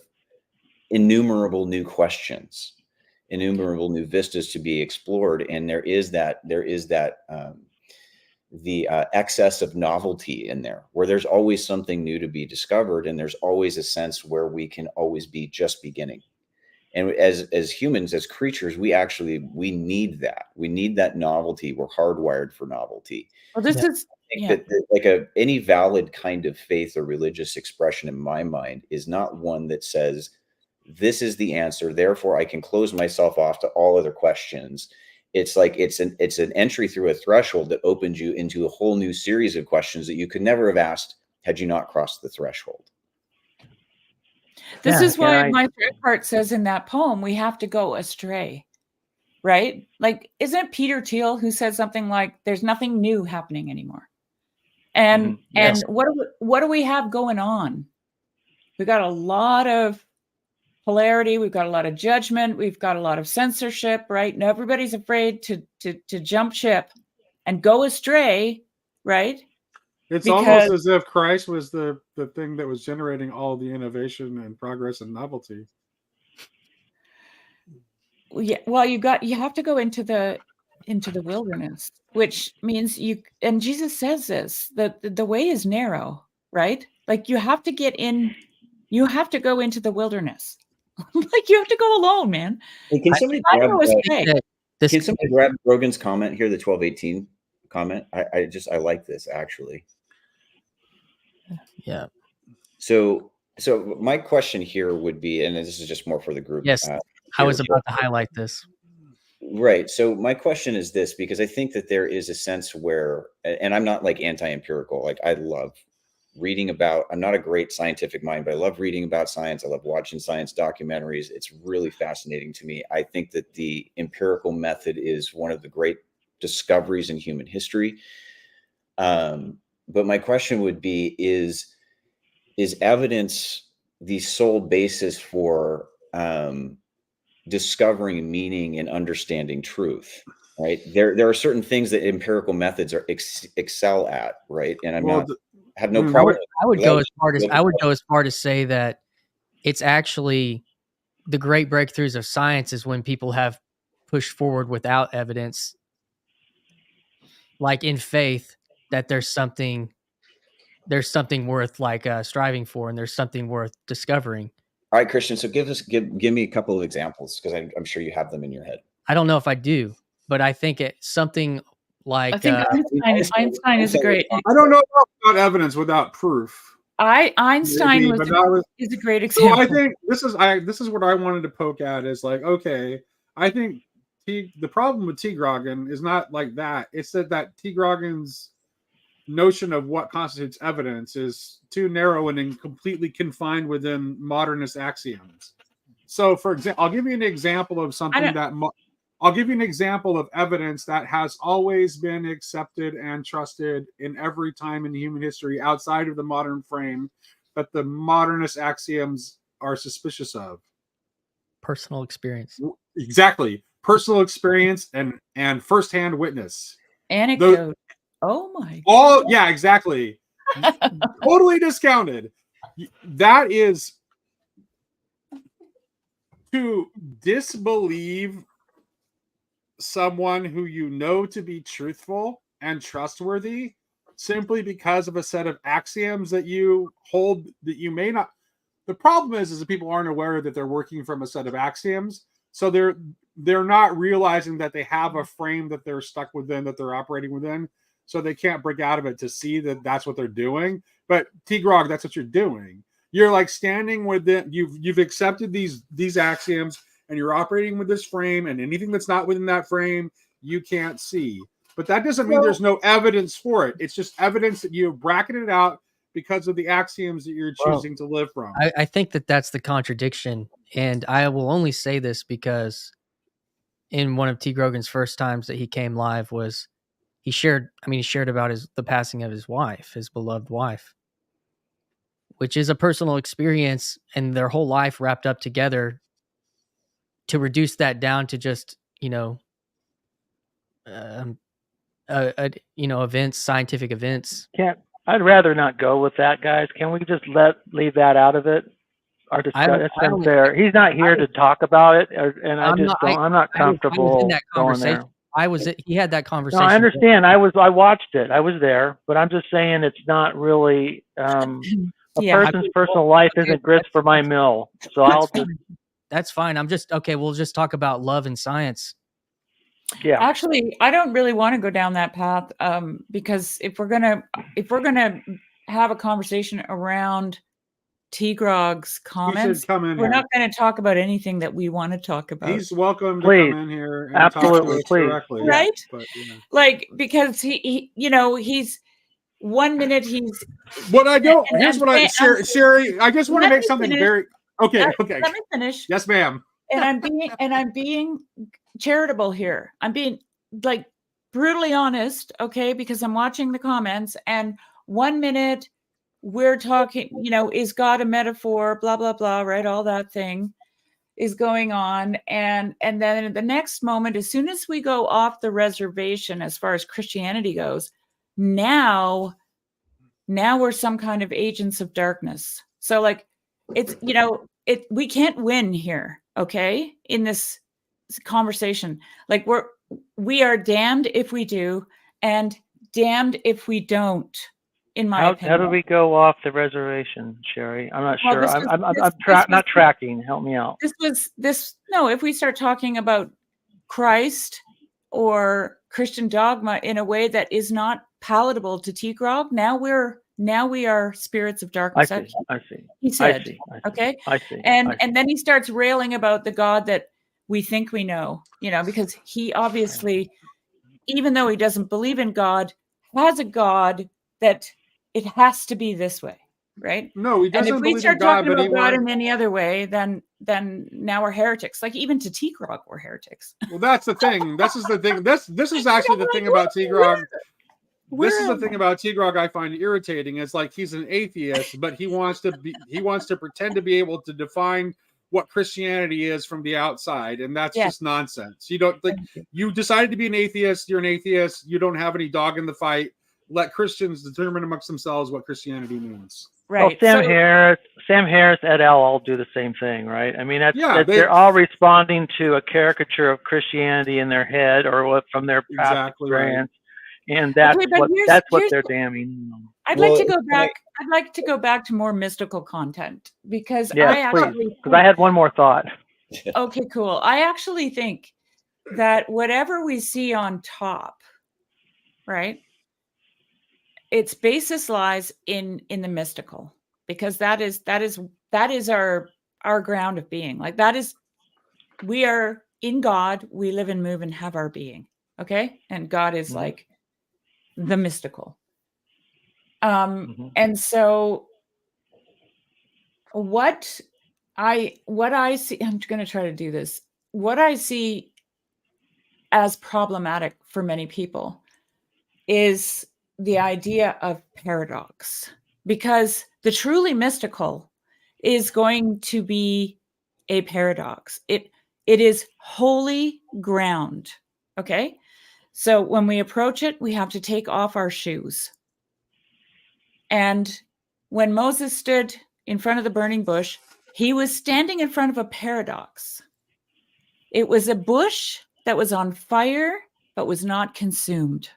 Speaker 3: innumerable new questions, innumerable new vistas to be explored, and there is that the excess of novelty in there, where there's always something new to be discovered, and there's always a sense where we can always be just beginning. And as humans, as creatures, we need that. We need that novelty. We're hardwired for novelty.
Speaker 2: Well, this is
Speaker 3: that like any valid kind of faith or religious expression in my mind is not one that says, this is the answer, therefore I can close myself off to all other questions. It's like it's an entry through a threshold that opens you into a whole new series of questions that you could never have asked had you not crossed the threshold.
Speaker 2: This is why my third part says in that poem, we have to go astray, right? Like, isn't it Peter Thiel who said something like, there's nothing new happening anymore? And
Speaker 4: Yes.
Speaker 2: what do we have going on? We got a lot of polarity. We've got a lot of judgment. We've got a lot of censorship, right? And everybody's afraid to jump ship and go astray, right?
Speaker 1: It's almost as if Christ was the thing that was generating all the innovation and progress and novelty.
Speaker 2: Yeah, well, you have to go into the wilderness, which means and Jesus says this, that the way is narrow, right? Like you have to go into the wilderness. Like you have to go alone, man.
Speaker 3: Hey, can somebody grab Rogan's comment here, the 1218 comment? I like this actually.
Speaker 5: Yeah.
Speaker 3: So my question here would be, and this is just more for the group.
Speaker 5: Yes, I was about to highlight this.
Speaker 3: Right. So my question is this, because I think that there is a sense where, and I'm not like anti-empirical, like I love reading about, I'm not a great scientific mind, but I love reading about science. I love watching science documentaries. It's really fascinating to me. I think that the empirical method is one of the great discoveries in human history. But my question would be, is evidence the sole basis for discovering meaning and understanding truth? Right. There are certain things that empirical methods are excel at, right? And have no problem.
Speaker 5: I would go as far to say that it's actually the great breakthroughs of science is when people have pushed forward without evidence, like in faith, that there's something worth like striving for, and there's something worth discovering.
Speaker 3: All right, Christian. So give me a couple of examples, because I'm sure you have them in your head.
Speaker 5: I don't know if I do, but I think it's something like
Speaker 2: I think Einstein is a great.
Speaker 1: I don't know about evidence without proof.
Speaker 2: Einstein is a great example.
Speaker 1: So I think this is what I wanted to poke at, is like, okay, I think the problem with T. Grogan is not like that. It's that T. Grogan's notion of what constitutes evidence is too narrow and completely confined within modernist axioms. So, for example, I'll give you an example of something I'll give you an example of evidence that has always been accepted and trusted in every time in human history outside of the modern frame, that the modernist axioms are suspicious of?
Speaker 5: Personal experience.
Speaker 1: Exactly. Personal experience and firsthand witness.
Speaker 2: Anecdote. Oh my
Speaker 1: God. Yeah, exactly. Totally discounted. That is to disbelieve someone who you know to be truthful and trustworthy simply because of a set of axioms that you hold that you may not. The problem is that people aren't aware that they're working from a set of axioms, so they're not realizing that they have a frame that they're stuck within, that they're operating within, so they can't break out of it to see that that's what they're doing. But T-Grog, that's what you're doing. You're like standing within. You've accepted these axioms, and you're operating with this frame, and anything that's not within that frame, you can't see. But that doesn't mean there's no evidence for it. It's just evidence that you've bracketed out because of the axioms that you're choosing to live from.
Speaker 5: I think that that's the contradiction. And I will only say this because in one of T. Grogan's first times that he came live was he shared about the passing of his wife, his beloved wife, which is a personal experience and their whole life wrapped up together. To reduce that down to just, events, scientific events.
Speaker 4: I'd rather not go with that, guys. Can we just leave that out of it? Our discussion. It's unfair. He's not here to talk about it, and I'm not comfortable
Speaker 5: I was in that
Speaker 4: going there.
Speaker 5: He had that conversation.
Speaker 4: No, I understand. I watched it. I was there, but I'm just saying it's not really a person's personal life isn't grist for my mill. So
Speaker 5: that's fine. I'm just okay. We'll just talk about love and science.
Speaker 2: Yeah. Actually, I don't really want to go down that path because if we're gonna have a conversation around T-Grog's comments, we're not going to talk about anything that we want to talk about.
Speaker 1: He's welcome to come in here and
Speaker 4: absolutely,
Speaker 1: talk to us directly,
Speaker 2: right?
Speaker 1: But,
Speaker 2: like because he he's 1 minute he's.
Speaker 1: What I don't here's what I Sherry. I just want to make something very okay. Okay,
Speaker 2: let me finish.
Speaker 1: Yes, ma'am.
Speaker 2: And I'm being charitable here. I'm being like brutally honest, okay? Because I'm watching the comments, and 1 minute we're talking, is God a metaphor? Blah blah blah, right? All that thing is going on, and then in the next moment, as soon as we go off the reservation, as far as Christianity goes, now we're some kind of agents of darkness. So like, it's we can't win here, okay? In this conversation, like we are damned if we do and damned if we don't. In my opinion,
Speaker 4: how do we go off the reservation, Sherry? I'm not sure. I'm not tracking. Help me out.
Speaker 2: If we start talking about Christ or Christian dogma in a way that is not palatable to T-Grog, now we are spirits of darkness.
Speaker 4: I see.
Speaker 2: He said,
Speaker 4: I see.
Speaker 2: okay.
Speaker 4: I see.
Speaker 2: And then he starts railing about the God that we think we know, because he obviously, even though he doesn't believe in God, has a God that it has to be this way, right?
Speaker 1: No, he doesn't.
Speaker 2: And if we start talking about God in any other way, then now we're heretics. Like even to T-Grog, we're heretics.
Speaker 1: Well, that's the thing. This is the thing. This is actually the thing about T-Grog. This is the thing about T-Grog I find irritating. It's like he's an atheist, but he wants to pretend to be able to define what Christianity is from the outside, and that's just nonsense. You don't like you decided to be an atheist. You're an atheist. You don't have any dog in the fight. Let Christians determine amongst themselves what Christianity means.
Speaker 2: Right.
Speaker 4: Well, Sam Harris et al. All do the same thing, right? I mean, they're all responding to a caricature of Christianity in their head or from their past experience, and that's what they're damning.
Speaker 2: I'd like to go back. I'd like to go back to more mystical content because
Speaker 4: I had one more thought.
Speaker 2: Okay, cool. I actually think that whatever we see on top, right? Its basis lies in the mystical, because that is our ground of being. Like we are in God, we live and move and have our being. Okay. And God is like the mystical. And so what I see, I'm going to try to do this. What I see as problematic for many people is the idea of paradox, because the truly mystical is going to be a paradox. It is holy ground. Okay? So when we approach it, we have to take off our shoes. And when Moses stood in front of the burning bush, he was standing in front of a paradox. It was a bush that was on fire, but was not consumed.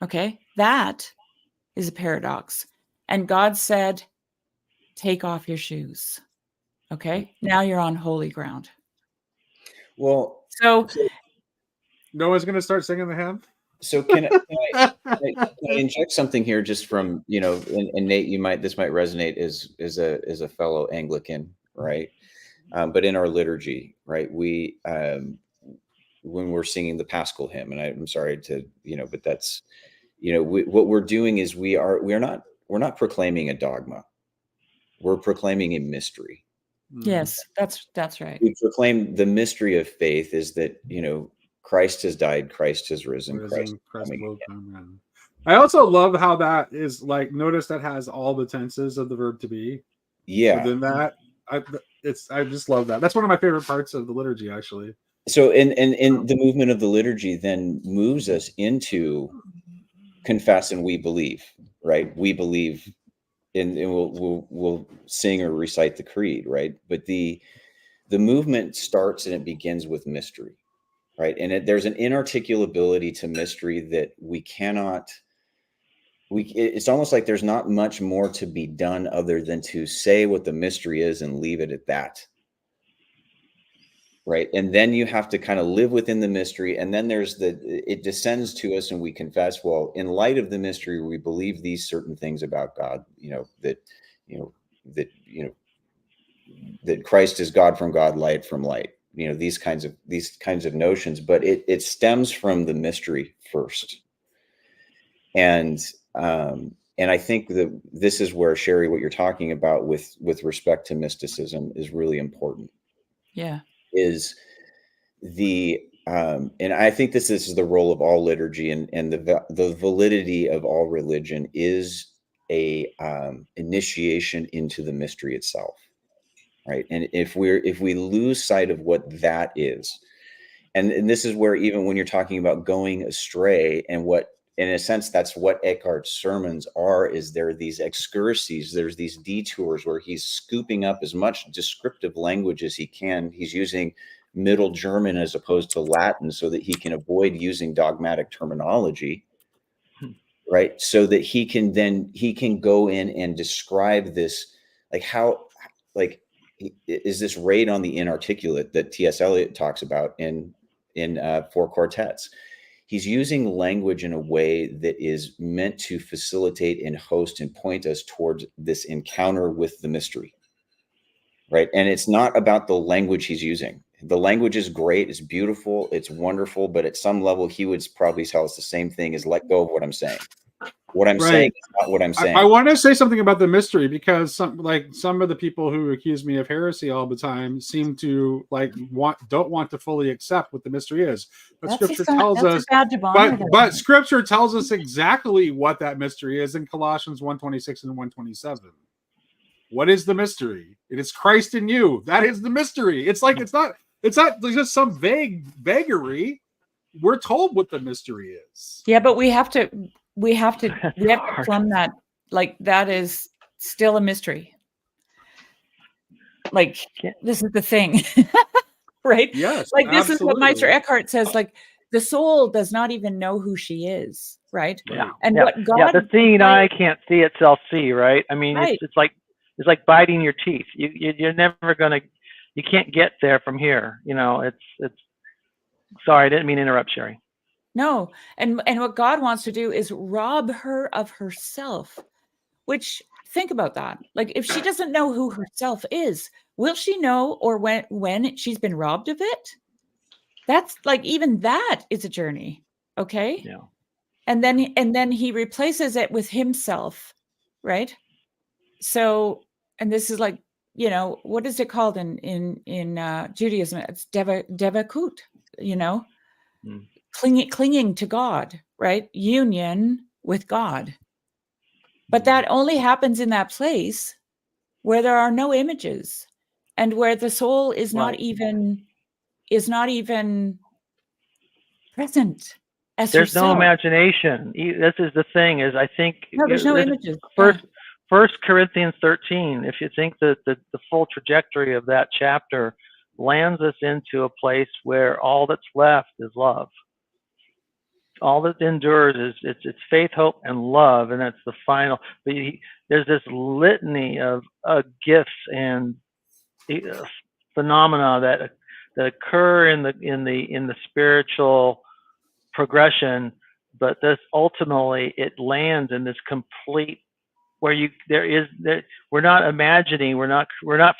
Speaker 2: Okay? That is a paradox. And God said, take off your shoes. Okay? Now you're on holy ground.
Speaker 3: Well,
Speaker 2: so
Speaker 1: Noah's going to start singing the hymn.
Speaker 3: So can I inject something here just from, and Nate, this might resonate as a fellow Anglican, right? But in our liturgy, right, we when we're singing the Paschal hymn, and I'm sorry to, but that's, what we're doing is we're not proclaiming a dogma. We're proclaiming a mystery.
Speaker 2: Yes, that's right.
Speaker 3: We proclaim the mystery of faith is that, Christ has died, Christ has risen, Christ
Speaker 1: will come in. I also love how that is like, notice that has all the tenses of the verb to be.
Speaker 3: Yeah.
Speaker 1: Within that, I just love that. That's one of my favorite parts of the liturgy, actually.
Speaker 3: So, and the movement of the liturgy then moves us into confess and we believe, right? We believe, and we'll sing or recite the creed, right? But the movement starts and it begins with mystery. Right. And there's an inarticulability to mystery that we cannot, it's almost like there's not much more to be done other than to say what the mystery is and leave it at that. Right. And then you have to kind of live within the mystery. And then it descends to us and we confess, well, in light of the mystery, we believe these certain things about God, that Christ is God from God, light from light. These kinds of notions, but it stems from the mystery first. And I think that this is where, Sherry, what you're talking about with respect to mysticism is really important.
Speaker 2: Yeah.
Speaker 3: Is and I think this is the role of all liturgy and the validity of all religion is a initiation into the mystery itself. Right. And if we lose sight of what that is, and this is where, even when you're talking about going astray, and what, in a sense, that's what Eckhart's sermons are, is there these excursies, there's these detours where he's scooping up as much descriptive language as he can. He's using Middle German as opposed to Latin so that he can avoid using dogmatic terminology. Right. So that he can go in and describe this, is this raid on the inarticulate that T.S. Eliot talks about in Four Quartets. He's using language in a way that is meant to facilitate and host and point us towards this encounter with the mystery. Right. And it's not about the language he's using. The language is great. It's beautiful. It's wonderful. But at some level, he would probably tell us the same thing: is let go of what I'm saying. What I'm saying is not what I'm saying.
Speaker 1: I want to say something about the mystery, because some of the people who accuse me of heresy all the time seem to don't want to fully accept what the mystery is. But Scripture tells us, but Scripture tells us exactly what that mystery is in Colossians 1:26 and 1:27. What is the mystery? It is Christ in you. That is the mystery. It's not just some vagary. We're told what the mystery is.
Speaker 2: Yeah, but we have to plumb that. That is still a mystery. This is the thing. Right?
Speaker 1: Yes.
Speaker 2: This absolutely. Is what Meister Eckhart says, the soul does not even know who she is, right?
Speaker 4: Yeah.
Speaker 2: And what God,
Speaker 4: the seeing eye can't see itself see, right? I mean, right. It's like biting your teeth. You're never gonna, you can't get there from here. It's sorry, I didn't mean to interrupt, Sherry.
Speaker 2: No, and what God wants to do is rob her of herself. Which, think about that. If she doesn't know who herself is, will she know, or when she's been robbed of it? That's even that is a journey. Okay.
Speaker 4: Yeah.
Speaker 2: And then he replaces it with himself, right? So, and this is what is it called in Judaism? It's devakut, clinging to God, right? Union with God. But that only happens in that place where there are no images, and where the soul is not
Speaker 4: Right.
Speaker 2: even present as
Speaker 4: There's no
Speaker 2: herself.
Speaker 4: imagination. This is the thing. Is I think
Speaker 2: No, there's no
Speaker 4: this is
Speaker 2: images.
Speaker 4: First Corinthians 13. If you think that the full trajectory of that chapter lands us into a place where all that's left is love. All that endures is it's faith, hope, and love, and that's the final. But there's this litany of gifts and phenomena that occur in the spiritual progression, but this ultimately it lands in this complete where we're not imagining, we're not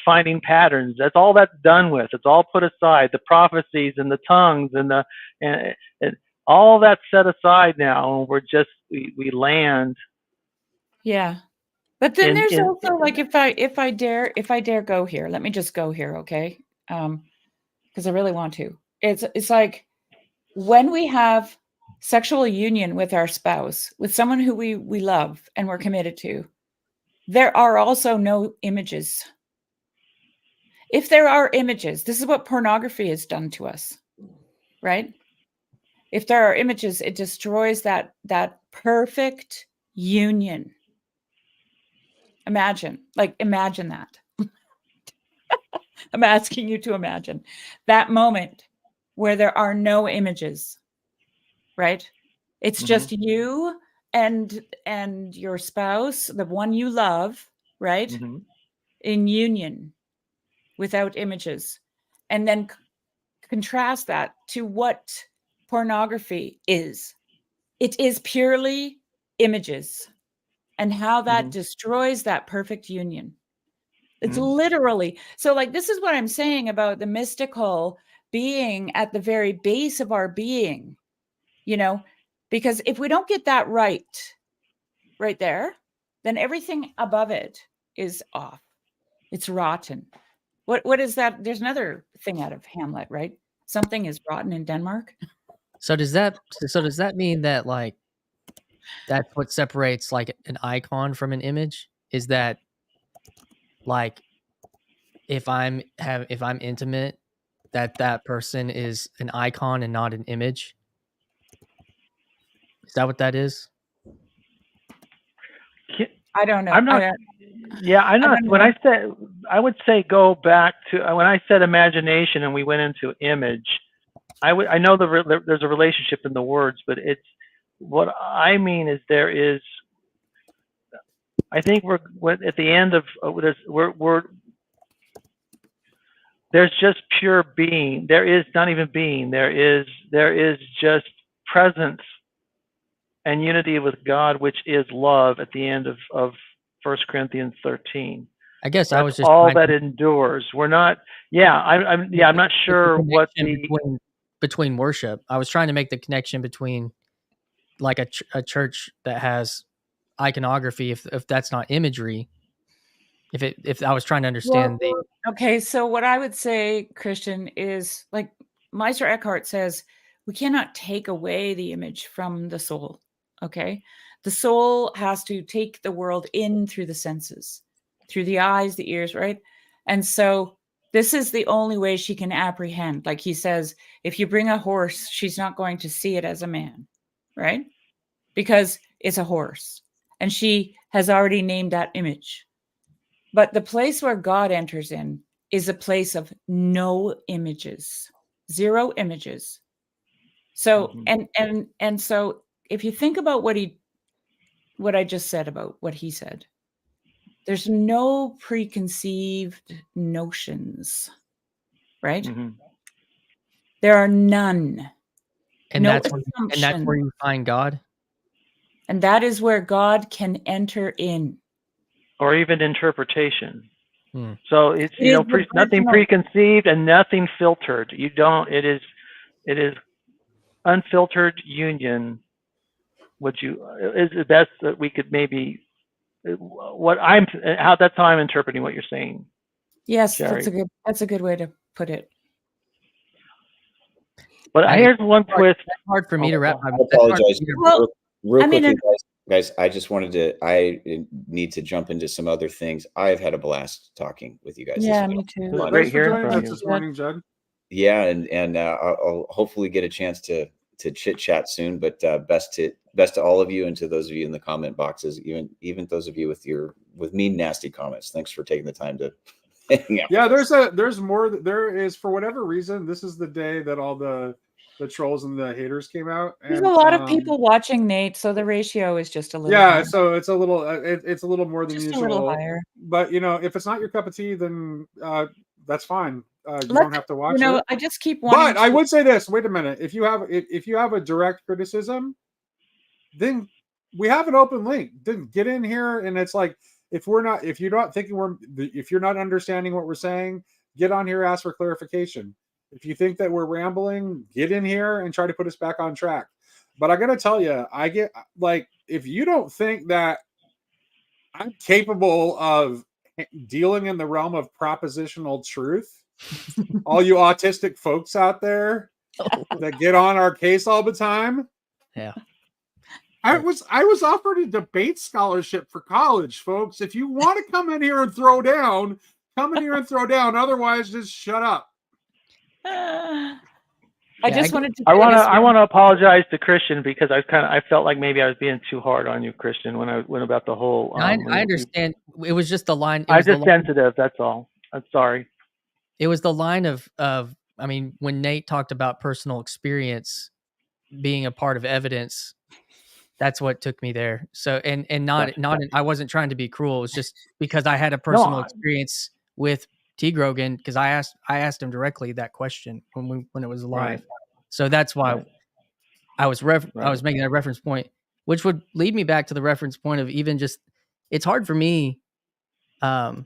Speaker 4: finding patterns. That's all that's done with. It's all put aside. The prophecies and the tongues and all that's set aside now, and we land.
Speaker 2: Yeah. But then there's also like if I dare go here, let me just go here, okay? Because I really want to. It's like when we have sexual union with our spouse, with someone who we love and we're committed to, there are also no images. If there are images, this is what pornography has done to us, right? If there are images, it destroys that perfect union. Imagine that. I'm asking you to imagine that moment where there are no images, right? It's just you and your spouse, the one you love, right? In union without images. And then contrast that to what pornography is. It is purely images, and how that destroys that perfect union. It's literally, so like, this is what I'm saying about the mystical being at the very base of our being, because if we don't get that right there, then everything above it is off. It's rotten. What is that? There's another thing out of Hamlet, right? Something is rotten in Denmark.
Speaker 5: So does that mean that like that's what separates like an icon from an image? Is that like if I'm intimate, that person is an icon and not an image? Is that what that is?
Speaker 2: I don't know.
Speaker 4: I'm not. I'm not. When I would say go back to when I said imagination and we went into image. I know there's a relationship in the words, but it's what I mean is there is. I think we're at the end of there's just pure being. There is not even being. There is just presence and unity with God, which is love. At the end of 1 Corinthians 13.
Speaker 5: I guess
Speaker 4: that's
Speaker 5: I was just
Speaker 4: all that endures. We're not. Yeah, I'm not sure what
Speaker 5: between worship. I was trying to make the connection between like a church that has iconography, if that's not imagery. If I was trying to understand
Speaker 2: okay, so what I would say, Christian, is like Meister Eckhart says, we cannot take away the image from the soul. Okay, the soul has to take the world in through the senses, through the eyes, the ears, right? And so this is the only way she can apprehend. Like he says, if you bring a horse, she's not going to see it as a man, right? Because it's a horse, and she has already named that image. But the place where God enters in is a place of no images, zero images. So, and so if you think about what I just said about what he said, there's no preconceived notions, right? There are none.
Speaker 5: And that's where you find God.
Speaker 2: And that is where God can enter in.
Speaker 4: Or even interpretation. So it's nothing preconceived and nothing filtered. It is unfiltered union. What is the best that we could maybe that's how I'm interpreting what you're saying.
Speaker 2: Yes, Sherry. That's a good way to put it.
Speaker 4: But here's one twist.
Speaker 5: That's hard for me to wrap.
Speaker 3: I apologize.
Speaker 2: Well,
Speaker 3: real quickly, guys. Guys, I just wanted to, I need to jump into some other things. I've had a blast talking with you guys.
Speaker 2: Yeah, me too.
Speaker 4: It's
Speaker 1: Thanks
Speaker 4: great
Speaker 1: for
Speaker 4: hearing
Speaker 1: joining
Speaker 4: from
Speaker 1: us
Speaker 4: you.
Speaker 1: this morning, Judd.
Speaker 3: Yeah, and I'll hopefully get a chance to chit chat soon. But best to all of you, and to those of you in the comment boxes, even those of you with mean nasty comments. Thanks for taking the time to hang out.
Speaker 1: Yeah, there's more. There is, for whatever reason, this is the day that all the trolls and the haters came out.
Speaker 2: There's
Speaker 1: And
Speaker 2: a lot of people watching, Nate, so the ratio is just a little
Speaker 1: yeah,
Speaker 2: higher.
Speaker 1: so it's a little it's a little more than
Speaker 2: Just
Speaker 1: usual.
Speaker 2: a little higher.
Speaker 1: But if it's not your cup of tea, then that's fine. You don't have to watch it.
Speaker 2: I just keep wanting.
Speaker 1: But I would say this. Wait a minute. If you have a direct criticism, then we have an open link. Then get in here, and it's like, if you're not thinking if you're not understanding what we're saying, get on here, ask for clarification. If you think that we're rambling, get in here and try to put us back on track. But I gotta tell you, I get like, if you don't think that I'm capable of dealing in the realm of propositional truth, all you autistic folks out there that get on our case all the time.
Speaker 5: Yeah.
Speaker 1: I was offered a debate scholarship for college, folks. If you want to come in here and throw down, come in here and throw down. Otherwise, just shut up.
Speaker 2: I
Speaker 4: want to apologize to Christian, because I felt like maybe I was being too hard on you, Christian, when I went about the whole.
Speaker 5: I understand. It was just the line.
Speaker 4: I'm just sensitive. That's all. I'm sorry.
Speaker 5: It was the line of I mean, when Nate talked about personal experience being a part of evidence, that's what took me there. So and not I wasn't trying to be cruel. It was just because I had a personal experience with T. Grogan, because I asked him directly that question when it was live. Right. So that's why I was making that reference point, which would lead me back to the reference point of even just, it's hard for me, or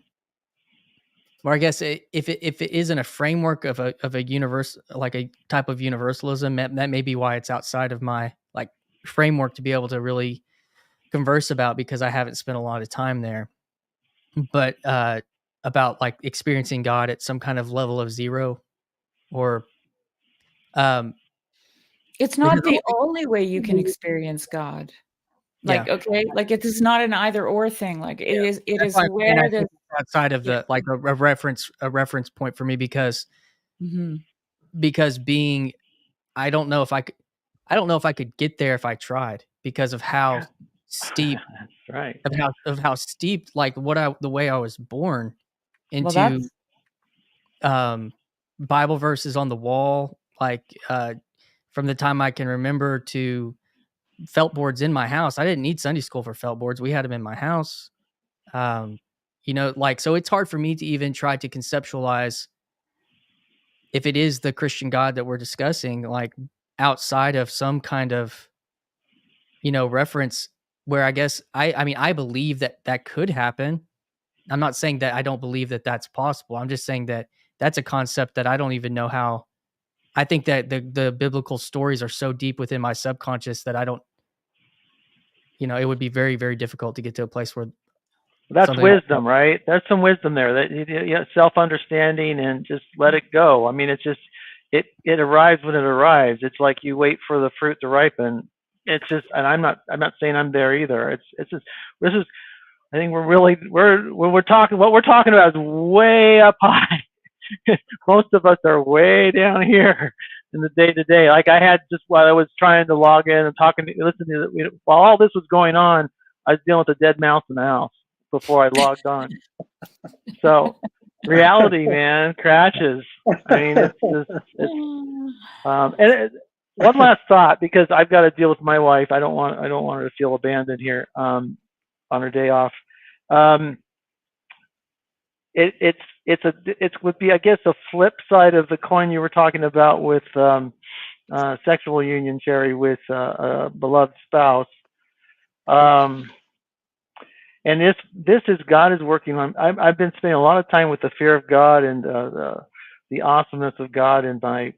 Speaker 5: I guess if it isn't a framework of a universe, like a type of universalism, that may be why it's outside of my like framework to be able to really converse about, because I haven't spent a lot of time there. But about like experiencing God at some kind of level of zero, or
Speaker 2: it's not the only way you can experience God. Like, okay, like it is not an either or thing. Like it is where the
Speaker 5: outside of the like a reference point for me, because being, I don't know if I could get there if I tried, because of how steep.
Speaker 4: That's right.
Speaker 5: Of how steep, like the way I was born into Bible verses on the wall, like from the time I can remember, to felt boards in my house. I didn't need Sunday school for felt boards. We had them in my house. Like, so it's hard for me to even try to conceptualize if it is the Christian God that we're discussing, like outside of some kind of, reference where I guess I believe that could happen. I'm not saying that I don't believe that that's possible. I'm just saying that that's a concept that I don't even know how. I think that the biblical stories are so deep within my subconscious that I don't, it would be very, very difficult to get to a place where
Speaker 4: that's wisdom, right? There's some wisdom there, that self-understanding and just let it go. I mean, it's just, it arrives when it arrives. It's like you wait for the fruit to ripen. It's just, and I'm not saying I'm there either. It's just, this is, I think what we're talking about is way up high. Most of us are way down here in the day-to-day. Like I had, just while I was trying to log in and while all this was going on, I was dealing with a dead mouse in the house before I logged on. So reality, man, crashes. I mean, one last thought, because I've got to deal with my wife. I don't want her to feel abandoned here on her day off. It would be, I guess, a flip side of the coin you were talking about with sexual union, Sherry, with a beloved spouse. And this is, God is working on. I've been spending a lot of time with the fear of God and the awesomeness of God in my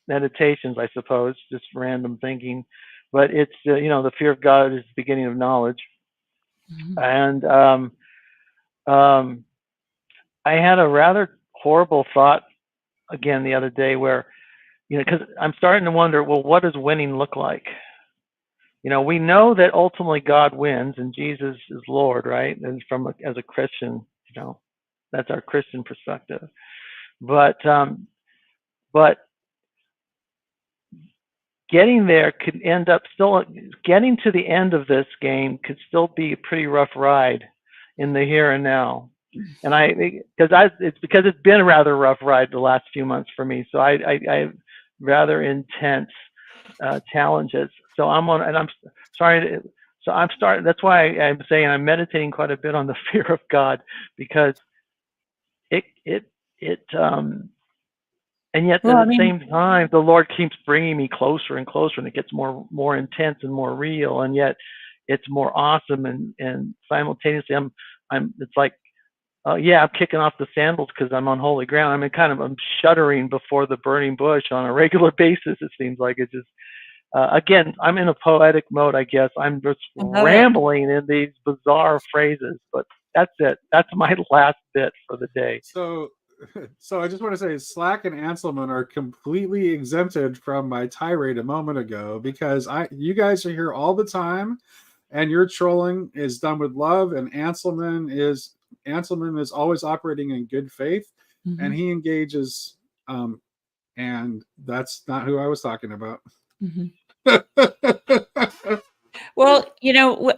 Speaker 4: meditations, I suppose, just random thinking. But it's the fear of God is the beginning of knowledge. And I had a rather horrible thought again the other day, where because I'm starting to wonder, well, what does winning look like? we know that ultimately God wins and Jesus is Lord, right? And as a Christian, that's our Christian perspective. But getting there could end up getting to the end of this game could still be a pretty rough ride in the here and now. And it's been a rather rough ride the last few months for me. So I have rather intense challenges. So I'm starting. That's why I'm saying I'm meditating quite a bit on the fear of God, because and yet at the same time, the Lord keeps bringing me closer and closer, and it gets more intense and more real, and yet it's more awesome. And simultaneously, it's like, I'm kicking off the sandals because I'm on holy ground. I'm shuddering before the burning bush on a regular basis. It seems like it just, again, I'm in a poetic mode, I guess. I'm just rambling in these bizarre phrases, but that's it. That's my last bit for the day.
Speaker 1: So I just want to say Slack and Anselman are completely exempted from my tirade a moment ago, because you guys are here all the time, and your trolling is done with love, and Anselman is always operating in good faith, and he engages, and that's not who I was talking about.
Speaker 2: Well,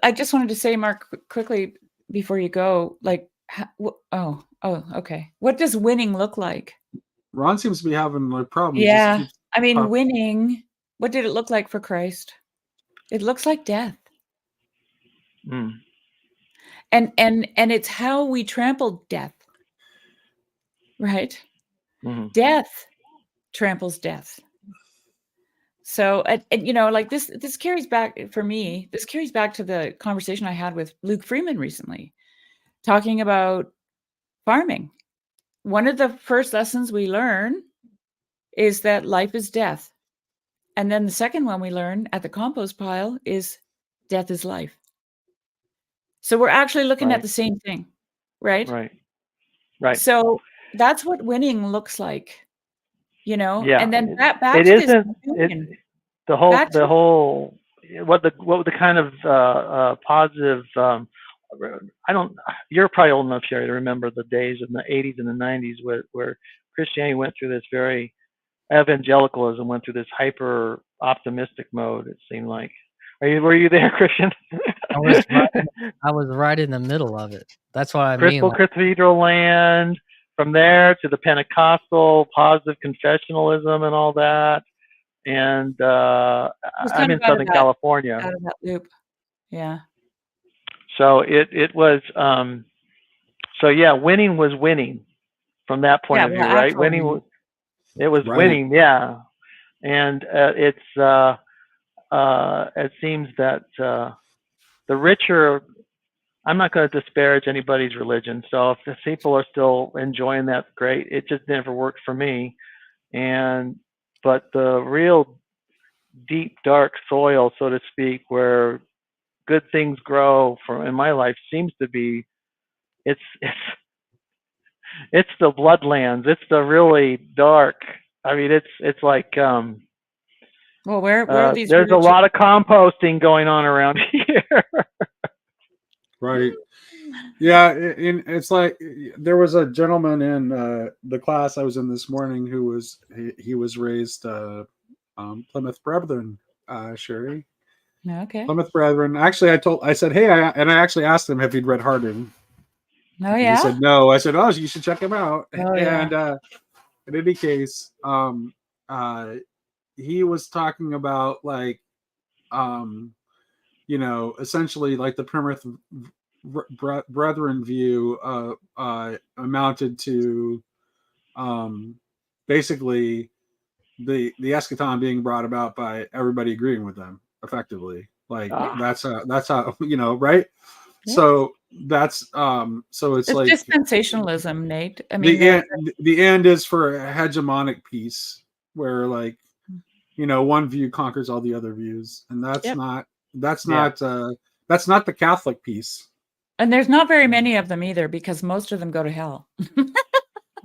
Speaker 2: I just wanted to say, Mark, quickly before you go, like, okay. What does winning look like?
Speaker 1: Ron seems to be having a problem.
Speaker 2: Yeah. Winning, what did it look like for Christ? It looks like death.
Speaker 4: Mm.
Speaker 2: And it's how we trample death. Right?
Speaker 4: Mm-hmm.
Speaker 2: Death tramples death. So, like this carries back for me. This carries back to the conversation I had with Luke Freeman recently, talking about farming. One of the first lessons we learn is that life is death. And then the second one we learn at the compost pile is death is life. So we're actually looking at the same thing, right?
Speaker 4: Right.
Speaker 2: So that's what winning looks like,
Speaker 4: Yeah.
Speaker 2: And then back
Speaker 4: it
Speaker 2: to
Speaker 4: isn't. The whole what the kind of positive. You're probably old enough, Sherry, to remember the days in the 80s and the 90s where Christianity went through this evangelicalism went through this hyper optimistic mode. It seemed like. Were you there, Christian?
Speaker 5: I was right in the middle of it. That's what I mean.
Speaker 4: Crystal Cathedral land. From there to the Pentecostal positive confessionalism and all that. And I'm in Southern California.
Speaker 2: Out of that loop. Yeah.
Speaker 4: So it was winning was winning from that point of view, right? Winning winning, yeah. And it seems that the richer, I'm not going to disparage anybody's religion. So if the people are still enjoying that, great. It just never worked for me. But the real deep, dark soil, so to speak, where good things grow in my life seems to be, it's the bloodlands. It's the really dark. It's like,
Speaker 2: well, where are these?
Speaker 4: There's a lot of composting going on around here.
Speaker 1: Right. Yeah. It's like there was a gentleman in the class I was in this morning who was raised Plymouth Brethren, Sherry.
Speaker 2: Okay.
Speaker 1: Plymouth Brethren. Actually, I said, hey, I actually asked him if he'd read Harding.
Speaker 2: Oh, yeah.
Speaker 1: He said no. I said, oh, you should check him out.
Speaker 2: Oh, yeah.
Speaker 1: And in any case, he was talking about essentially like the Plymouth Brethren view amounted to basically the eschaton being brought about by everybody agreeing with them effectively. That's how right? Yeah. So that's it's like
Speaker 2: dispensationalism, Nate.
Speaker 1: The end is for a hegemonic peace where one view conquers all the other views, and that's not the Catholic peace.
Speaker 2: And there's not very many of them either, because most of them go to hell.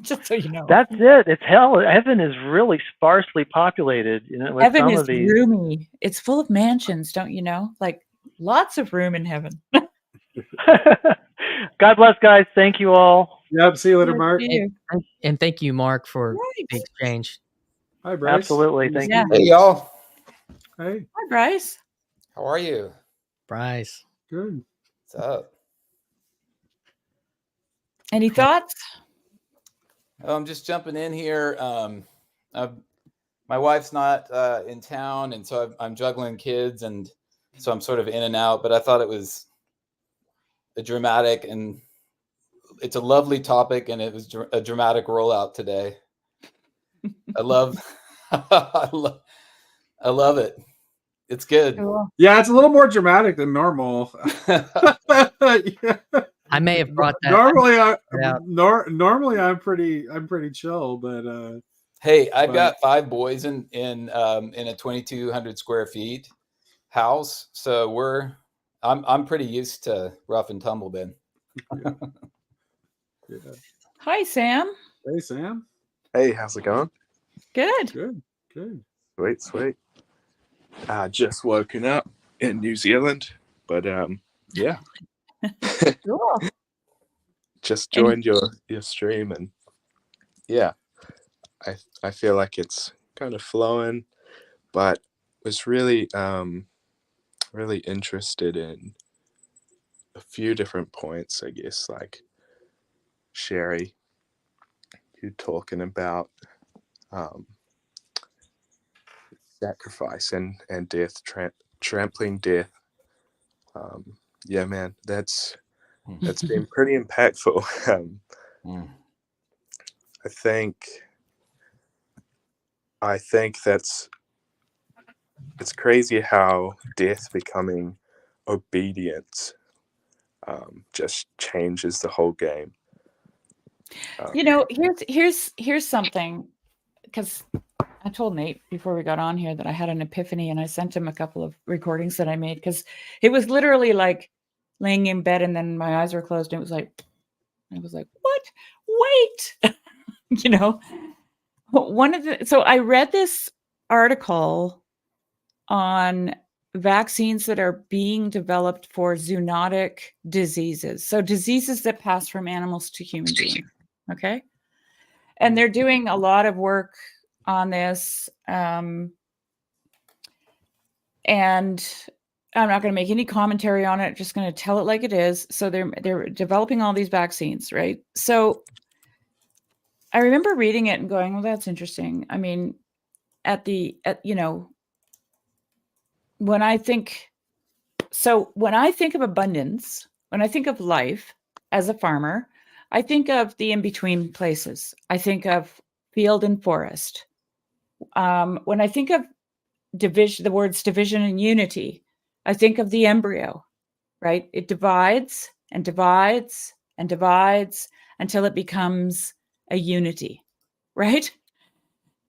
Speaker 2: Just so you know.
Speaker 4: That's it. It's hell. Heaven is really sparsely populated. With
Speaker 2: Heaven
Speaker 4: some
Speaker 2: is
Speaker 4: of these.
Speaker 2: roomy. It's full of mansions, don't you know? Like lots of room in heaven.
Speaker 4: God bless, guys. Thank you all.
Speaker 1: Yep. See you later, Mark.
Speaker 5: And thank you, Mark, for the exchange.
Speaker 1: Hi, Bryce.
Speaker 4: Absolutely. Thank you.
Speaker 6: Hey, y'all.
Speaker 1: Hey.
Speaker 2: Hi, Bryce.
Speaker 6: How are you?
Speaker 5: Bryce.
Speaker 1: Good.
Speaker 6: What's up?
Speaker 2: Any thoughts?
Speaker 6: I'm just jumping in here. My wife's not in town, and so I'm juggling kids, and so I'm sort of in and out. But I thought it was a dramatic, and it's a lovely topic, and it was a dramatic rollout today. I love, I love it. It's good.
Speaker 2: Cool.
Speaker 1: Yeah, it's a little more dramatic than normal. Yeah.
Speaker 5: I may have brought that.
Speaker 1: Normally I'm pretty chill, but
Speaker 6: hey, I've got 5 boys in a 2,200 square feet house, so I'm pretty used to rough and tumble, Ben.
Speaker 1: Yeah.
Speaker 2: Hi, Sam.
Speaker 1: Hey, Sam.
Speaker 7: Hey, how's it going?
Speaker 2: Good.
Speaker 1: Good.
Speaker 7: Sweet. Just woken up in New Zealand, but yeah.
Speaker 2: Cool.
Speaker 7: Just joined your stream, and yeah, I feel like it's kind of flowing, but was really really interested in a few different points, I guess, like Sherry, you talking about sacrifice and death, trampling death. Yeah, man, that's been pretty impactful. I think it's crazy how death becoming obedience just changes the whole game.
Speaker 2: Here's something, because I told Nate before we got on here that I had an epiphany, and I sent him a couple of recordings that I made, because it was literally like laying in bed and then my eyes were closed and I was like, what? Wait. So I read this article on vaccines that are being developed for zoonotic diseases. So diseases that pass from animals to human beings. Okay. And they're doing a lot of work on this. And I'm not going to make any commentary on it. Just going to tell it like it is. So they're developing all these vaccines, right? So I remember reading it and going, well, that's interesting. I mean, when I think of abundance, when I think of life as a farmer, I think of the in-between places. I think of field and forest. When I think of division, the words division and unity, I think of the embryo, right? It divides and divides and divides until it becomes a unity, right?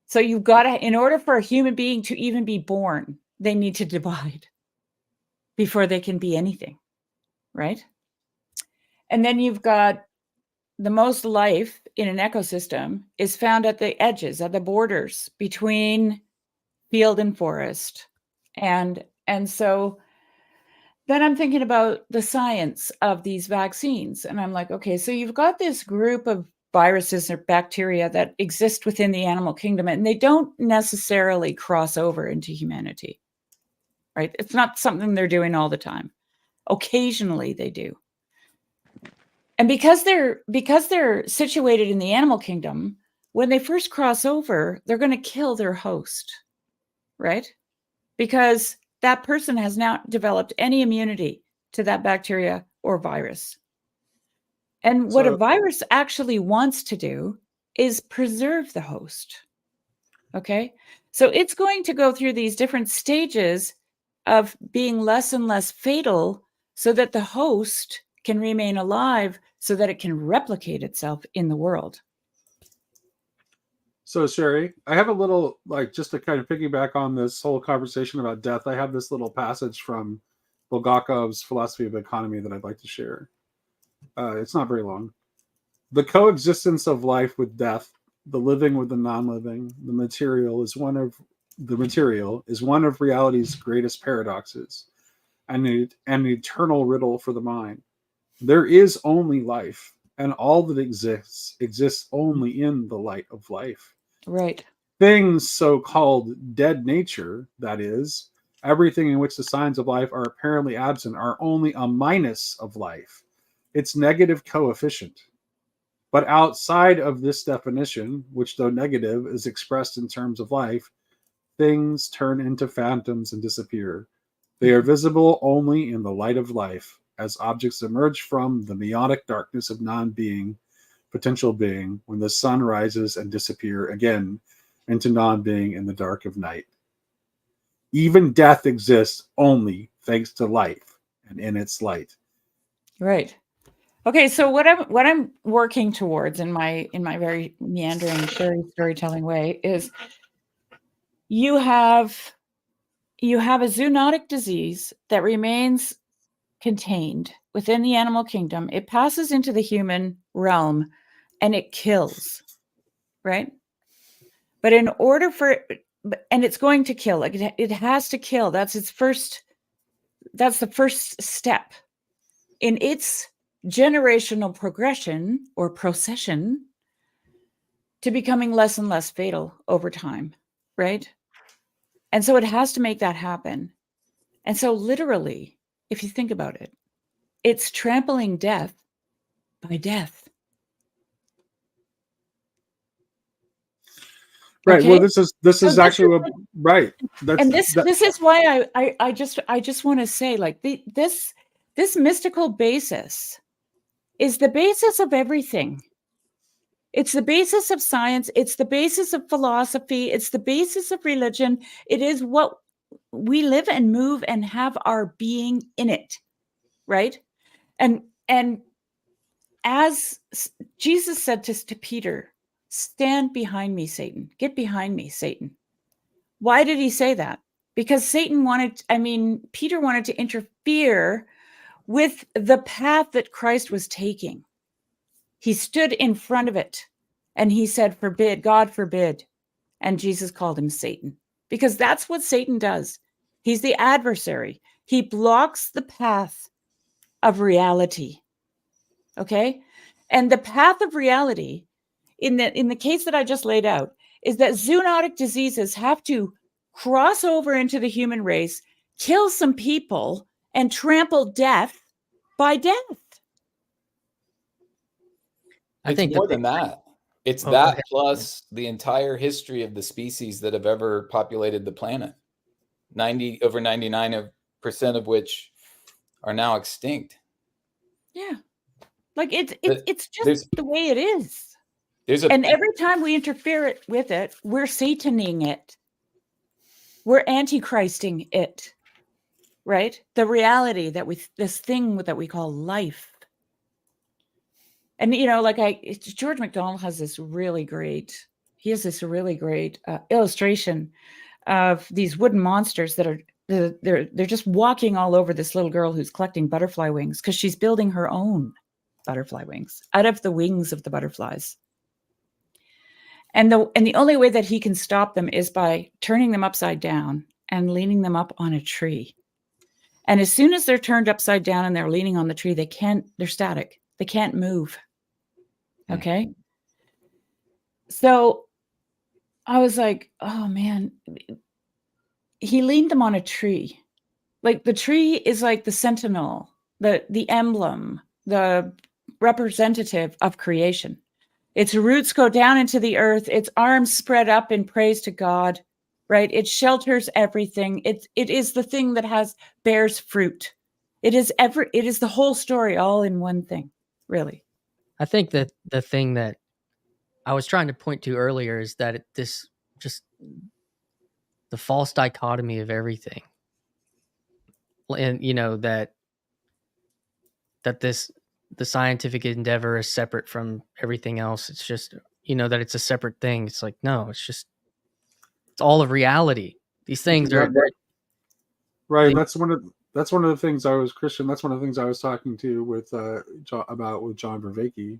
Speaker 2: So you've got to, in order for a human being to even be born, they need to divide before they can be anything, right? And then you've got the most life in an ecosystem is found at the edges, at the borders between field and forest. And so then I'm thinking about the science of these vaccines. And I'm like, okay, so you've got this group of viruses or bacteria that exist within the animal kingdom, and they don't necessarily cross over into humanity, right? It's not something they're doing all the time. Occasionally they do. And because they're situated in the animal kingdom, when they first cross over, they're going to kill their host, right? Because that person has now developed any immunity to that bacteria or virus. And what a virus actually wants to do is preserve the host. Okay? So it's going to go through these different stages of being less and less fatal so that the host can remain alive, so that it can replicate itself in the world.
Speaker 1: So Sherry, I have a little, just to kind of piggyback on this whole conversation about death, I have this little passage from Bulgakov's Philosophy of Economy that I'd like to share. It's not very long. The coexistence of life with death, the living with the non-living, the material is one of reality's greatest paradoxes, and an eternal riddle for the mind. There is only life, and all that exists only in the light of life.
Speaker 2: Right.
Speaker 1: Things so-called dead nature, that is, everything in which the signs of life are apparently absent, are only a minus of life, its negative coefficient. But outside of this definition, which though negative is expressed in terms of life, things turn into phantoms and disappear. They are visible only in the light of life, as objects emerge from the meonic darkness of non-being, potential being, when the sun rises and disappear again into non-being in the dark of night. Even death exists only thanks to life and in its light.
Speaker 2: Right. Okay, so what I'm working towards in my very meandering storytelling way is you have a zoonotic disease that remains contained within the animal kingdom. It passes into the human realm and it kills, right? But in order for and it's going to kill, like it has to kill. That's the first step in its generational progression or procession to becoming less and less fatal over time, right? And so it has to make that happen. And so literally, if you think about it, it's trampling death by death.
Speaker 1: Right.
Speaker 2: Okay?
Speaker 1: Well, this is actually right.
Speaker 2: This is why I just want to say, like, this mystical basis is the basis of everything. It's the basis of science. It's the basis of philosophy. It's the basis of religion. It is what we live and move and have our being in it, right? And as Jesus said to Peter, stand behind me, Satan. Get behind me, Satan. Why did he say that? Because Peter wanted to interfere with the path that Christ was taking. He stood in front of it and he said, forbid, God forbid. And Jesus called him Satan, because that's what Satan does. He's the adversary. He blocks the path of reality. Okay? And the path of reality in the case that I just laid out is that zoonotic diseases have to cross over into the human race, kill some people, and trample death by death.
Speaker 6: I think more than that. It's that plus the entire history of the species that have ever populated the planet. Over 99% of which are now extinct.
Speaker 2: Yeah. Like it's just the way it is. And every time we interfere with it, we're Sataning it. We're antichristing it. Right? The reality that this thing that we call life. And, George MacDonald has this really great illustration of these wooden monsters that are, they're just walking all over this little girl who's collecting butterfly wings because she's building her own butterfly wings out of the wings of the butterflies. And the only way that he can stop them is by turning them upside down and leaning them up on a tree. And as soon as they're turned upside down and they're leaning on the tree, they're static. They can't move. Okay. So I was like, oh man, he leaned them on a tree. Like the tree is like the sentinel, the emblem, the representative of creation. Its roots go down into the earth. Its arms spread up in praise to God, right? It shelters everything. It is the thing that bears fruit. It is the whole story all in one thing, really.
Speaker 5: I think that the thing that I was trying to point to earlier is that just the false dichotomy of everything. And, that the scientific endeavor is separate from everything else. It's just, that it's a separate thing. It's like, no, it's all of reality. These things are
Speaker 1: right. That's one of the things I was talking to with John Vervaeke.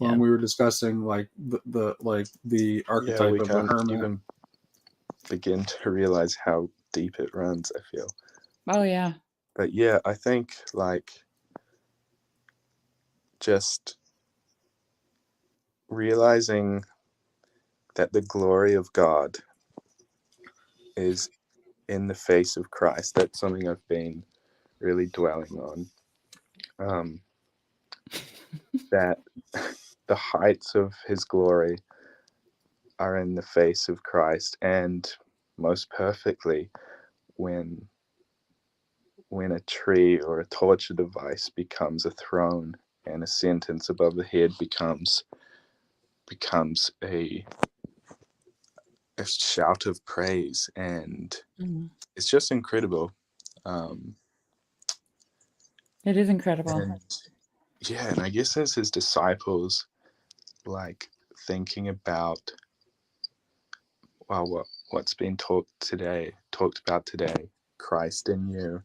Speaker 1: when we were discussing like the archetype
Speaker 7: we
Speaker 1: of a
Speaker 7: can't
Speaker 1: hermit.
Speaker 7: even begin to realize how deep it runs, I feel.
Speaker 2: Oh yeah.
Speaker 7: But yeah, I think like just realizing that the glory of God is in the face of Christ. That's something I've been really dwelling on. That the heights of his glory are in the face of Christ, and most perfectly when a tree or a torture device becomes a throne, and a sentence above the head becomes a shout of praise, and it's just incredible.
Speaker 2: It is incredible.
Speaker 7: And I guess as his disciples, like thinking about what's been talked about today, Christ in you.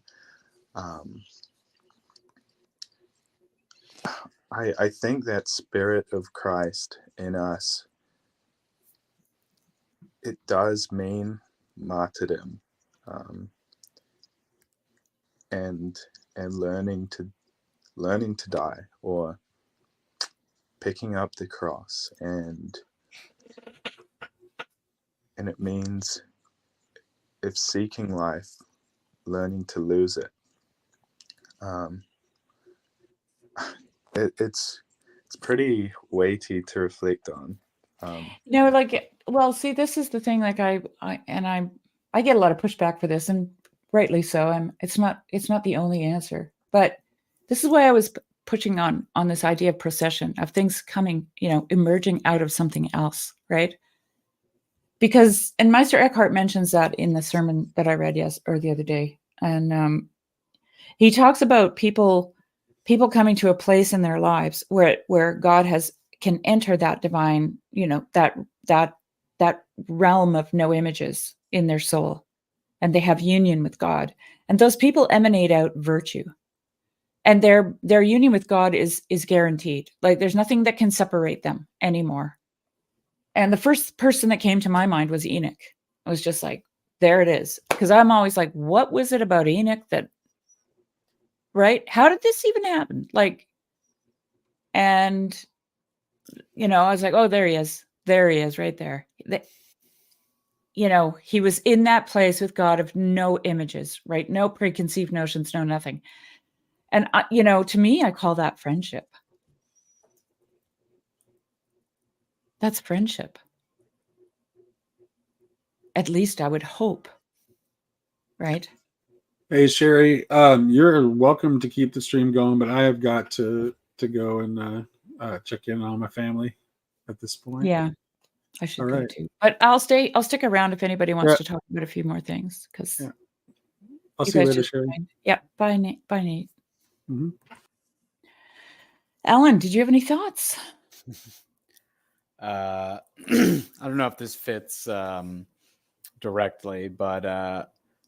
Speaker 7: I think that spirit of Christ in us, it does mean martyrdom, and learning to die, or picking up the cross, and it means, if seeking life, learning to lose it. It's pretty weighty to reflect on.
Speaker 2: Well, see, this is the thing. Like I get a lot of pushback for this, and rightly so. It's not the only answer, but this is why I was pushing on this idea of procession, of things coming, emerging out of something else, right? Because, and Meister Eckhart mentions that in the sermon that I read the other day, and he talks about people coming to a place in their lives where God can enter that divine, that realm of no images in their soul, and they have union with God, and those people emanate out virtue, and their union with God is guaranteed. Like there's nothing that can separate them anymore. And the first person that came to my mind was Enoch. I was just like, there it is. Because I'm always like, what was it about Enoch that, right? How did this even happen? Like, and, I was like, oh, there he is. There he is right there. He was in that place with God of no images, right? No preconceived notions, no nothing. And, to me, I call that friendship. That's friendship. At least I would hope. Right?
Speaker 1: Hey, Sherry, you're welcome to keep the stream going, but I have got to go and check in on my family at this point.
Speaker 2: Yeah, I should go too. But I'll stick around if anybody wants to talk about a few more things, because
Speaker 1: I'll see you later, Sherry.
Speaker 2: Yeah, bye, Nate. Bye, Nate.
Speaker 1: Mm-hmm.
Speaker 2: Alan, did you have any thoughts?
Speaker 8: I don't know if this fits directly, but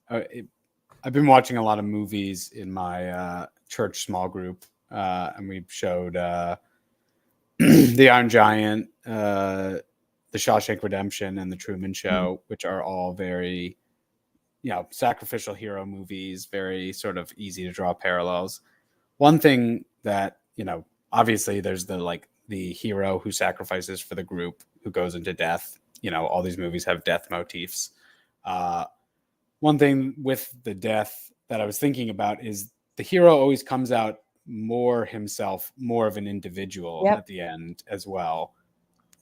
Speaker 8: I've been watching a lot of movies in my church small group, and we showed The Iron Giant, The Shawshank Redemption, and The Truman Show, which are all very, sacrificial hero movies, very sort of easy to draw parallels. One thing that, obviously there's the hero who sacrifices for the group, who goes into death. All these movies have death motifs. One thing with the death that I was thinking about is the hero always comes out more himself, more of an individual at the end as well.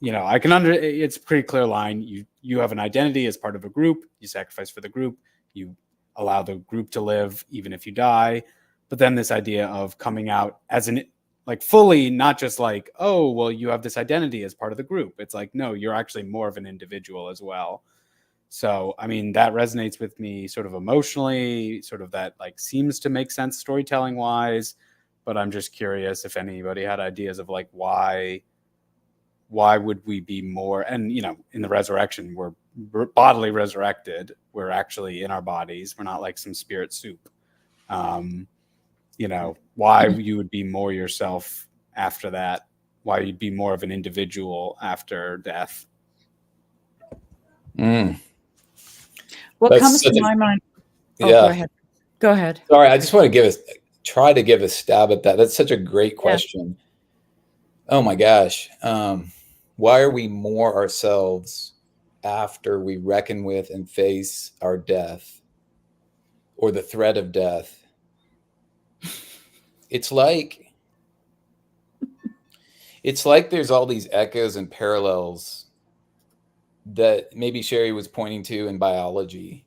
Speaker 8: It's a pretty clear line. You have an identity as part of a group. You sacrifice for the group. You allow the group to live even if you die. But then this idea of coming out as fully, not just like, oh, well, you have this identity as part of the group. It's like, no, you're actually more of an individual as well. So, that resonates with me sort of emotionally, sort of that seems to make sense storytelling wise, but I'm just curious if anybody had ideas of why would we be more, and, in the resurrection, we're bodily resurrected. We're actually in our bodies. We're not like some spirit soup. Why you would be more yourself after that. why you'd be more of an individual after death.
Speaker 2: What
Speaker 6: That's
Speaker 2: comes to
Speaker 6: such a-
Speaker 2: my mind? Oh,
Speaker 6: Yeah.
Speaker 2: go ahead. Go ahead.
Speaker 6: Sorry, I just want to try to give a stab at that. That's such a great question. Oh my gosh. Why are we more ourselves after we reckon with and face our death or the threat of death? It's like there's all these echoes and parallels that maybe Sherry was pointing to in biology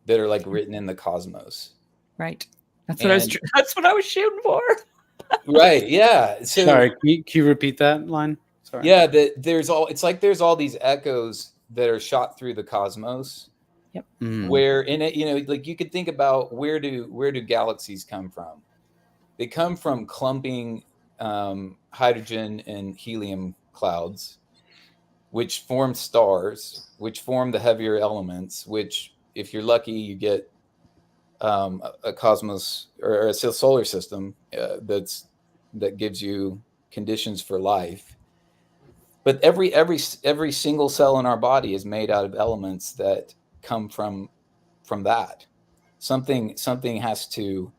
Speaker 6: that are like written in the cosmos.
Speaker 2: Right. That's what I was shooting for.
Speaker 6: Right. Yeah. So
Speaker 8: Sorry, can you repeat that line? Sorry.
Speaker 6: yeah, there's all these echoes that are shot through the cosmos.
Speaker 2: Yep.
Speaker 6: Where in it, like you could think about where do galaxies come from? They come from clumping hydrogen and helium clouds, which form stars, which form the heavier elements, which if you're lucky, you get a cosmos or a solar system that gives you conditions for life. But every single cell in our body is made out of elements that come from that. Something has to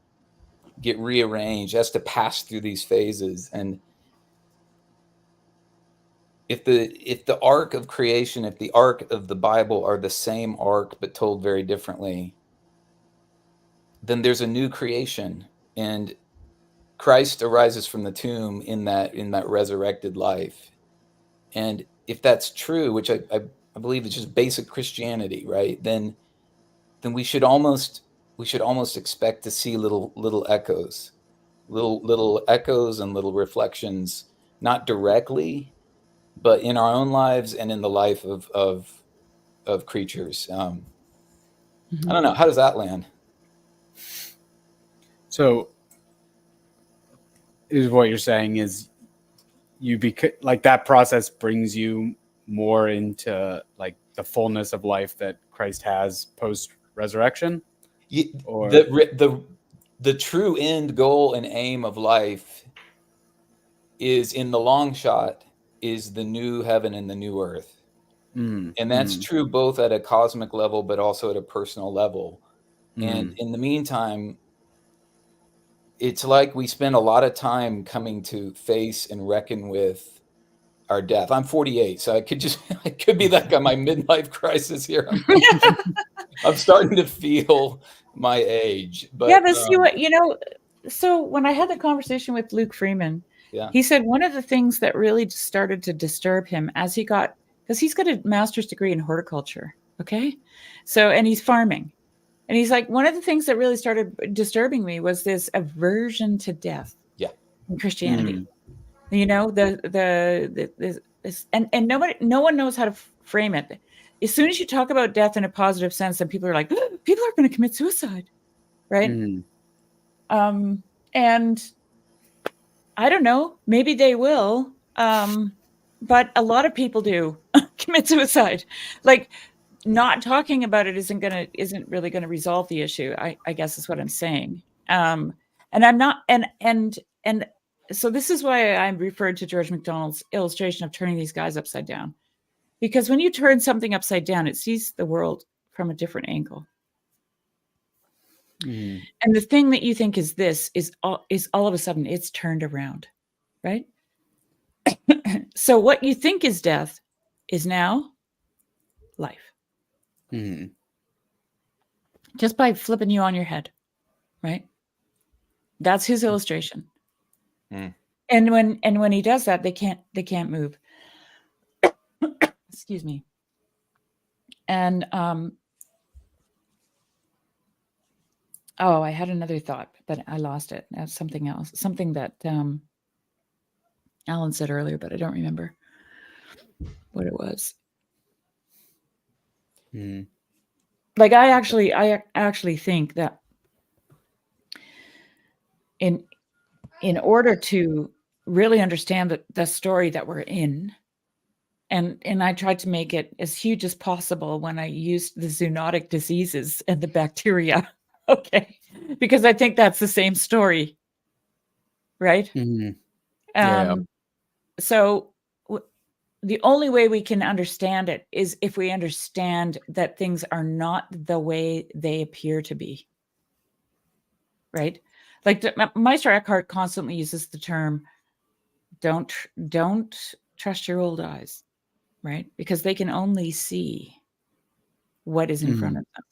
Speaker 6: get rearranged, has to pass through these phases. And if the arc of creation, if the arc of the Bible are the same arc but told very differently, then there's a new creation, and Christ arises from the tomb in that resurrected life. And if that's true, which I believe is just basic Christianity, right? Then we should almost expect to see little echoes, little echoes and little reflections, not directly, but in our own lives and in the life of creatures. I don't know. How does that land?
Speaker 8: So, is what you're saying is like that process brings you more into like the fullness of life that Christ has post resurrection? Or
Speaker 6: the true end goal and aim of life is, in the long shot, is the new heaven and the new earth. And that's true both at a cosmic level, but also at a personal level. And in the meantime, it's like we spend a lot of time coming to face and reckon with our death. I'm 48, so I could be like on my midlife crisis here. I'm starting to feel my age. But
Speaker 2: yeah, but see what so when I had the conversation with Luke Freeman, he said one of the things that really started to disturb him as because he's got a master's degree in horticulture, okay? So, and he's farming. And he's like, one of the things that really started disturbing me was this aversion to death in Christianity. And no one knows how to frame it. As soon as you talk about death in a positive sense, then people are like, people are going to commit suicide, right? And I don't know, maybe they will, but a lot of people do commit suicide. Like, not talking about it isn't really going to resolve the issue. I guess is what I'm saying. And I'm not, and so this is why I referred to George MacDonald's illustration of turning these guys upside down, because when you turn something upside down, it sees the world from a different angle. And the thing that you think is this is all of a sudden it's turned around, right? So what you think is death is now life. Just by flipping you on your head, right? That's his illustration. And when he does that, they can't move. Excuse me. And I had another thought, but I lost it. That's something else. Something that Alan said earlier, but I don't remember what it was. Like I actually think that in order to really understand the story that we're in, and I tried to make it as huge as possible when I used the zoonotic diseases and the bacteria, okay, because I think that's the same story, right? So the only way we can understand it is if we understand that things are not the way they appear to be. Right? Like Meister Eckhart constantly uses the term, don't trust your old eyes, right? Because they can only see what is in front of them.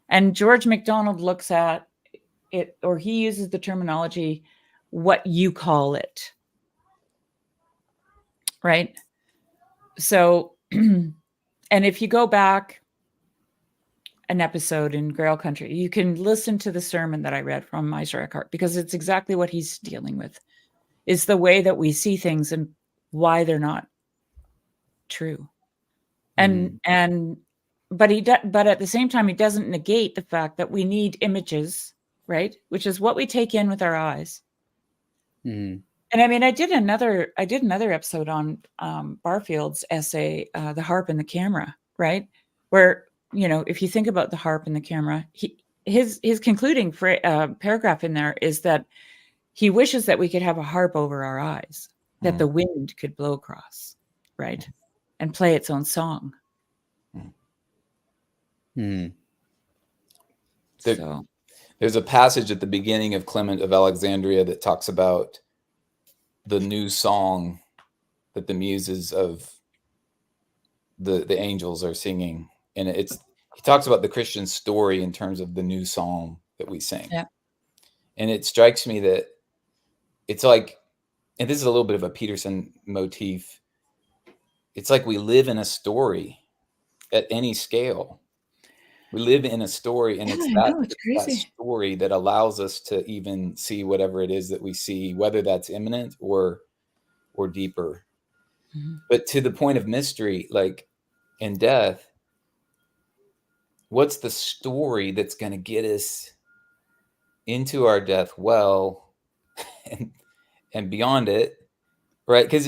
Speaker 2: And George MacDonald looks at it, or he uses the terminology, what you call it. Right? So, and if you go back an episode in Grail Country, you can listen to the sermon that I read from Meister Eckhart, because it's exactly what he's dealing with. It's the way that we see things and why they're not true. And but but at the same time, he doesn't negate the fact that we need images, right? Which is what we take in with our eyes. And I mean, I did another episode on Barfield's essay, The Harp and the Camera, right? Where, you know, if you think about the harp and the camera, his concluding paragraph in there is that he wishes that we could have a harp over our eyes, that the wind could blow across, right? And play its own song.
Speaker 6: There's a passage at the beginning of Clement of Alexandria that talks about the new song that the muses of the angels are singing, and he talks about the Christian story in terms of the new song that we sing.
Speaker 2: Yeah.
Speaker 6: And it strikes me that it's like, and this is a little bit of a Peterson motif, it's like we live in a story at any scale. We live in a story, and it's that story that allows us to even see whatever it is that we see, whether that's imminent or deeper. But to the point of mystery, like in death, what's the story that's going to get us into our death well and beyond it, right? Because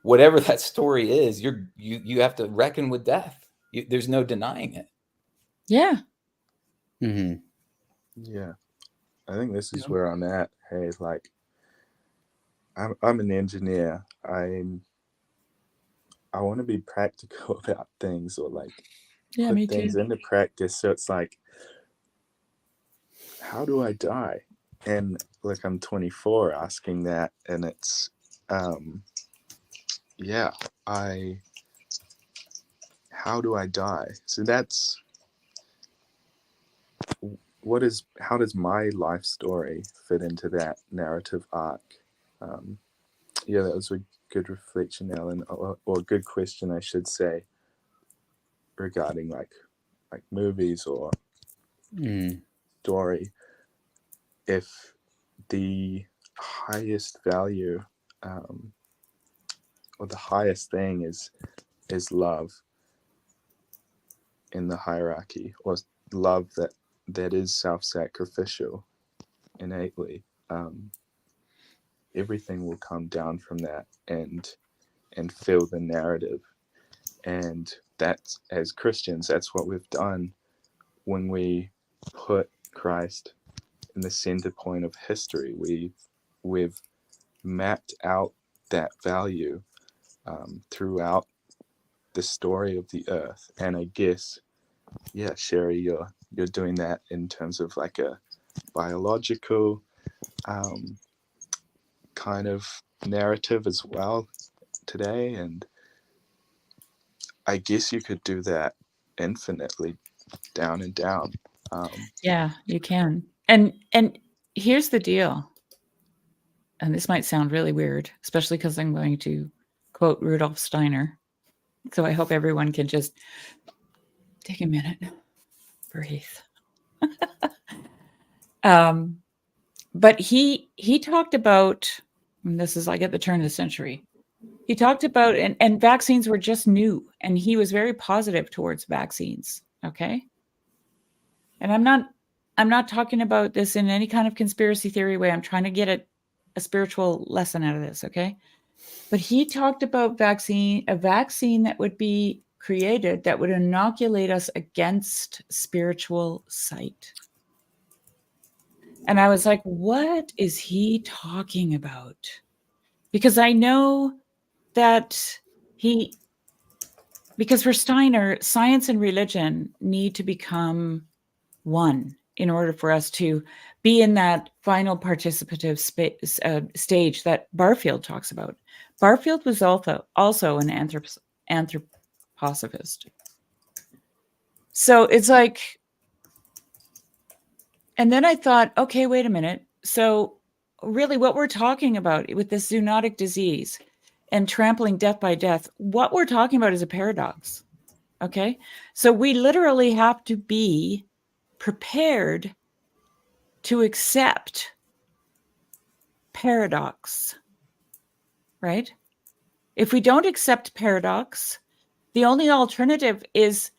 Speaker 6: whatever that story is, you have to reckon with death. There's no denying it.
Speaker 2: Yeah.
Speaker 7: Yeah. I think this is where I'm at. Hey, like, I'm an engineer. I want to be practical about things, or like put things into practice. So it's like, how do I die? And like, I'm 24 asking that, and it's how do I die? So that's how does my life story fit into that narrative arc? That was a good reflection, Ellen, or a good question, I should say, regarding like movies or story. If the highest value or the highest thing is love in the hierarchy, or love that is self-sacrificial innately, everything will come down from that and fill the narrative. And that's, as Christians, that's what we've done when we put Christ in the center point of history. We've mapped out that value throughout the story of the earth. And I guess, Sherry, you're doing that in terms of like a biological kind of narrative as well today. And I guess you could do that infinitely down and down.
Speaker 2: Yeah, you can. And here's the deal. And this might sound really weird, especially because I'm going to quote Rudolf Steiner. So I hope everyone can just take a minute, breathe. But he talked about, and this is like at the turn of the century, he talked about, and vaccines were just new, and he was very positive towards vaccines. Okay. And I'm not talking about this in any kind of conspiracy theory way. I'm trying to get a spiritual lesson out of this. Okay. But he talked about a vaccine that would be created that would inoculate us against spiritual sight. And I was like, what is he talking about? Because I know that because for Steiner, science and religion need to become one in order for us to be in that final participative stage that Barfield talks about. Barfield was also an anthroposophist. So it's like, and then I thought, okay, wait a minute. So really what we're talking about with this zoonotic disease and trampling death by death, what we're talking about is a paradox. Okay. So we literally have to be prepared to accept paradox, right? If we don't accept paradox, the only alternative is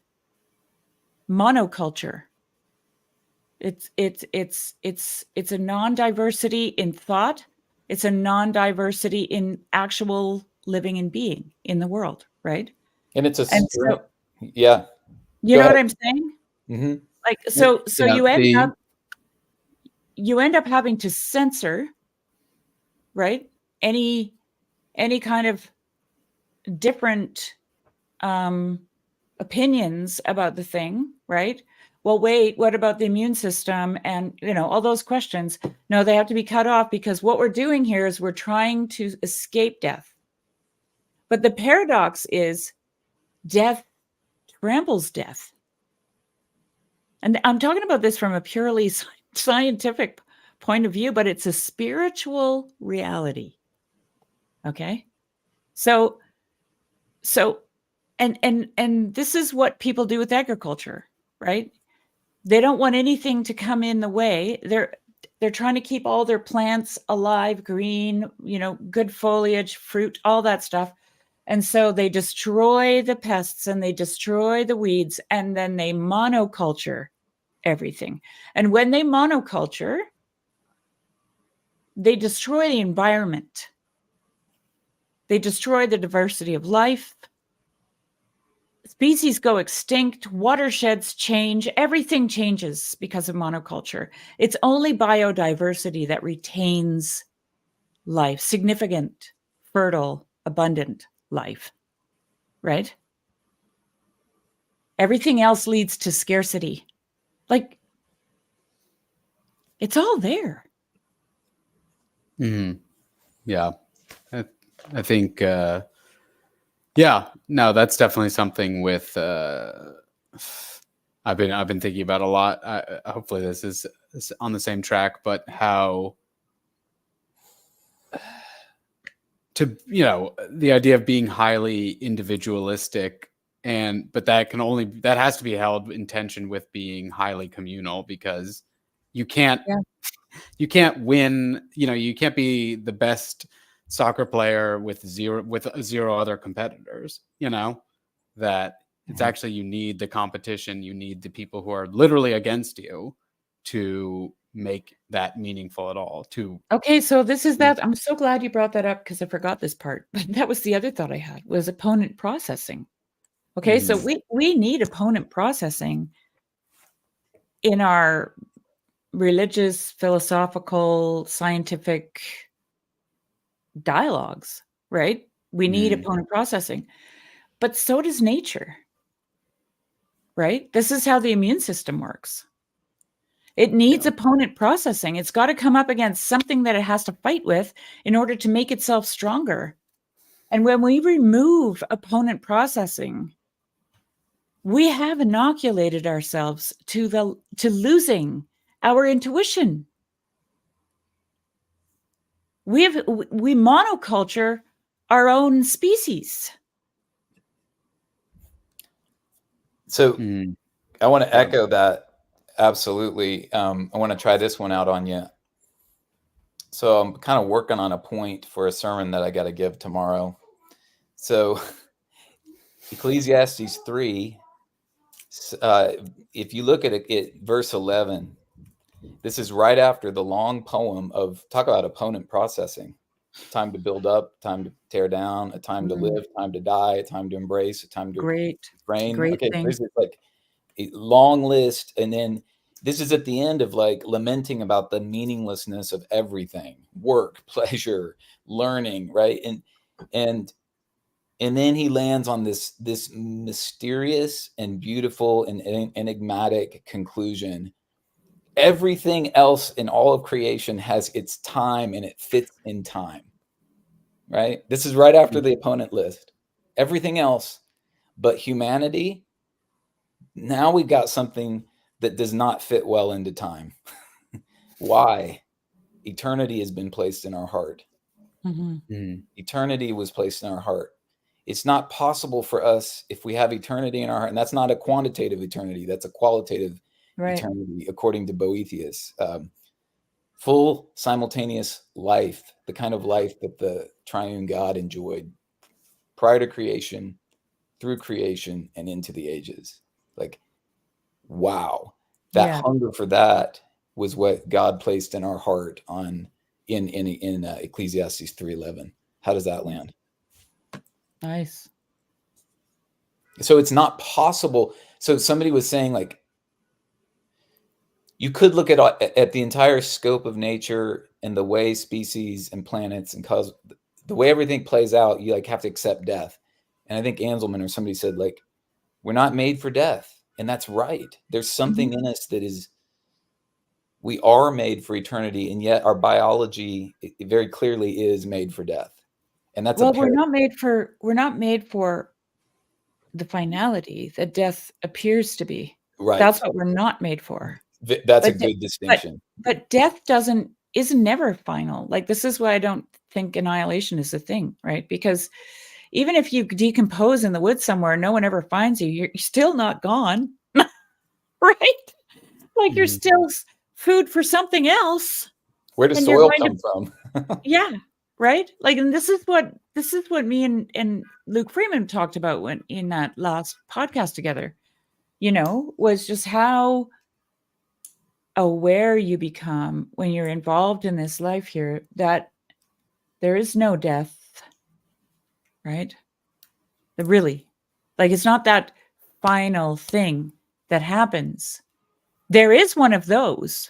Speaker 2: monoculture. It's a non-diversity in thought. It's a non-diversity in actual living and being in the world, right?
Speaker 6: And it's
Speaker 2: so,
Speaker 6: yeah.
Speaker 2: You know what I'm saying?
Speaker 6: Mm-hmm.
Speaker 2: Like, so yeah, you end up having to censor, right? Any kind of different opinions about the thing, right? Well, wait, what about the immune system? And, all those questions. No, they have to be cut off, because what we're doing here is we're trying to escape death. But the paradox is death tramples death. And I'm talking about this from a purely scientific point of view, but it's a spiritual reality. Okay? So and this is what people do with agriculture, right? They don't want anything to come in the way. They're trying to keep all their plants alive, green, good foliage, fruit, all that stuff. And so they destroy the pests and they destroy the weeds, and then they monoculture everything. And when they monoculture, they destroy the environment. They destroy the diversity of life. Species go extinct, watersheds change, everything changes because of monoculture. It's only biodiversity that retains life, significant, fertile, abundant life, right? Everything else leads to scarcity. Like, it's all there.
Speaker 8: Mm-hmm. Yeah. I think, yeah, no, that's definitely something with, I've been thinking about a lot. Hopefully this is on the same track, but how to, the idea of being highly individualistic, but that has to be held in tension with being highly communal, because you can't win, you can't be the best soccer player with zero other competitors, that it's actually, you need the competition, you need the people who are literally against you to make that meaningful at all.
Speaker 2: Okay, so this is that. I'm so glad you brought that up, because I forgot this part. But that was the other thought I had, was opponent processing. Okay, so we need opponent processing in our religious, philosophical, scientific dialogues, right? We need opponent processing, but so does nature, right? This is how the immune system works. It needs opponent processing. It's got to come up against something that it has to fight with in order to make itself stronger. And when we remove opponent processing, we have inoculated ourselves to losing our intuition. We monoculture our own species.
Speaker 6: So I want to echo that. Absolutely. I want to try this one out on you. So I'm kind of working on a point for a sermon that I got to give tomorrow. So Ecclesiastes 3, if you look at it, verse 11, this is right after the long poem of, talk about opponent processing. Time to build up, time to tear down, a time to live, time to die, a time to embrace, a time to
Speaker 2: Great
Speaker 6: reign.
Speaker 2: Great
Speaker 6: Okay,
Speaker 2: thing.
Speaker 6: there's like a long list, and then this is at the end of like lamenting about the meaninglessness of everything, work, pleasure, learning, right? And then he lands on this mysterious and beautiful and enigmatic conclusion. Everything else in all of creation has its time and it fits in time, right? This is right after the opponent list. Everything else but humanity, now we've got something that does not fit well into time. Why? Eternity has been placed in our heart. Eternity was placed in our heart. It's not possible for us, if we have eternity in our heart, and that's not a quantitative eternity, that's a qualitative eternity, according to Boethius. Full simultaneous life, the kind of life that the triune God enjoyed prior to creation, through creation, and into the ages. Like, wow, that hunger for that was what God placed in our heart in Ecclesiastes 3:11. How does that land?
Speaker 2: Nice.
Speaker 6: So it's not possible. So somebody was saying, like, you could look at the entire scope of nature and the way species and planets and the way everything plays out. You like have to accept death. And I think Anselman or somebody said, like, we're not made for death. And that's right. There's something in us that is, we are made for eternity, and yet our biology it very clearly is made for death. And that's
Speaker 2: we're not made for the finality that death appears to be.
Speaker 6: Right.
Speaker 2: That's what we're not made for.
Speaker 6: That's a good distinction.
Speaker 2: But death is never final. Like, this is why I don't think annihilation is a thing, right? Because even if you decompose in the woods somewhere, no one ever finds you, you're still not gone, right? Like, you're still food for something else.
Speaker 6: Where does soil come from?
Speaker 2: Yeah, right. Like, and this is what me and Luke Freeman talked about when in that last podcast together, was just how aware you become when you're involved in this life here, that there is no death, right? Really, like, it's not that final thing that happens. There is one of those.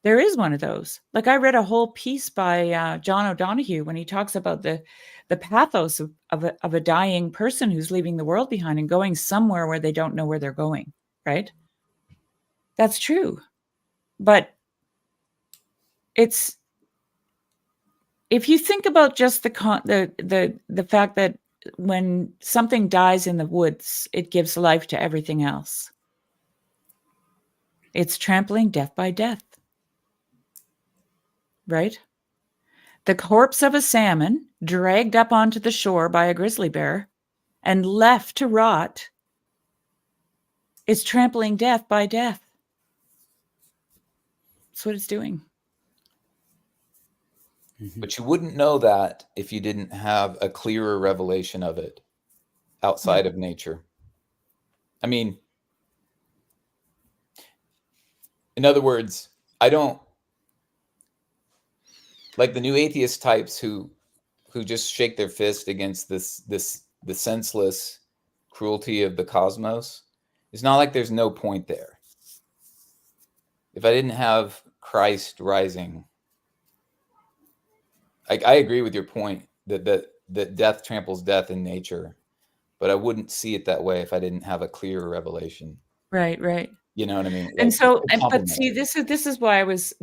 Speaker 2: Like, I read a whole piece by John O'Donohue when he talks about the pathos of a dying person who's leaving the world behind and going somewhere where they don't know where they're going, right? That's true. But it's, if you think about just the fact that when something dies in the woods, it gives life to everything else. It's trampling death by death, right? The corpse of a salmon dragged up onto the shore by a grizzly bear and left to rot is trampling death by death. That's what it's doing.
Speaker 6: But you wouldn't know that if you didn't have a clearer revelation of it outside of nature. I mean, in other words, I don't like the new atheist types who just shake their fist against the senseless cruelty of the cosmos. It's not like there's no point there. If I didn't have Christ rising, I agree with your point that death tramples death in nature, but I wouldn't see it that way if I didn't have a clearer revelation.
Speaker 2: Right.
Speaker 6: You know what I mean?
Speaker 2: And so, but see, this is why I was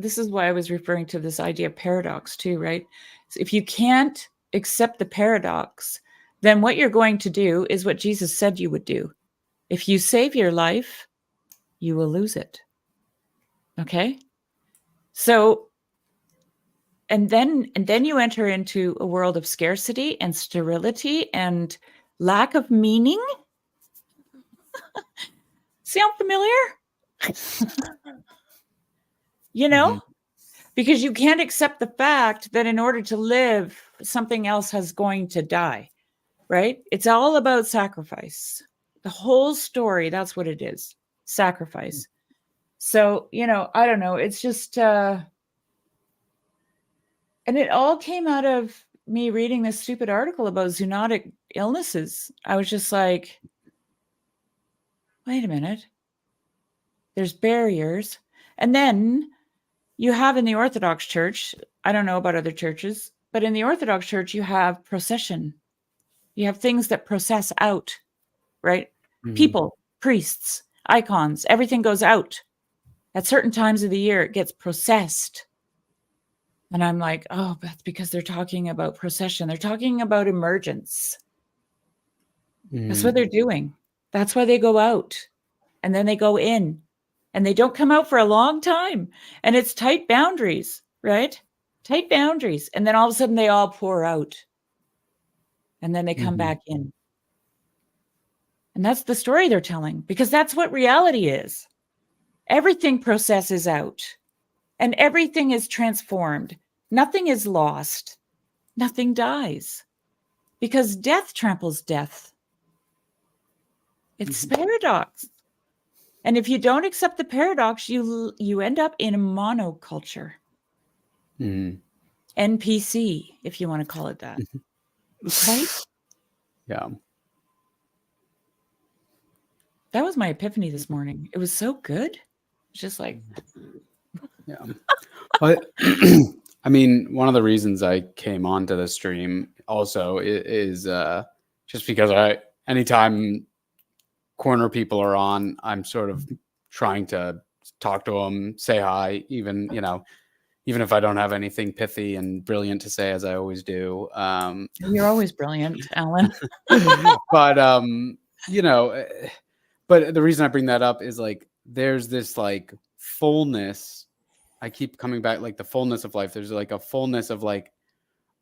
Speaker 2: referring to this idea of paradox too, right? So if you can't accept the paradox, then what you're going to do is what Jesus said you would do. If you save your life, you will lose it. Okay? So, and then you enter into a world of scarcity and sterility and lack of meaning. Sound familiar? Because you can't accept the fact that in order to live, something else is going to die, right? It's all about sacrifice. The whole story, that's what it is. Sacrifice. So, I don't know. It's just, and it all came out of me reading this stupid article about zoonotic illnesses. I was just like, wait a minute. There's barriers. And then you have in the Orthodox Church, I don't know about other churches, but in the Orthodox Church, you have procession. You have things that process out, right?
Speaker 8: Mhm.
Speaker 2: People, priests, icons, everything goes out. At certain times of the year, it gets processed. And I'm like, oh, that's because they're talking about procession. They're talking about emergence. That's what they're doing. That's why they go out. And then they go in. And they don't come out for a long time. And it's tight boundaries, right? Tight boundaries. And then all of a sudden they all pour out. And then they come back in. And that's the story they're telling, because that's what reality is. Everything processes out. And everything is transformed. Nothing is lost. Nothing dies. Because death tramples death. It's paradox. And if you don't accept the paradox, you end up in a monoculture. NPC, if you want to call it that. Right?
Speaker 8: Yeah.
Speaker 2: That was my epiphany this morning. It was so good. It's just like,
Speaker 8: yeah. But I mean, one of the reasons I came onto the stream also is just because anytime corner people are on, I'm sort of trying to talk to them, say hi, even if I don't have anything pithy and brilliant to say, as I always do.
Speaker 2: You're always brilliant, Alan.
Speaker 8: But but the reason I bring that up is like there's this like fullness. I keep coming back, like the fullness of life. There's like a fullness of like,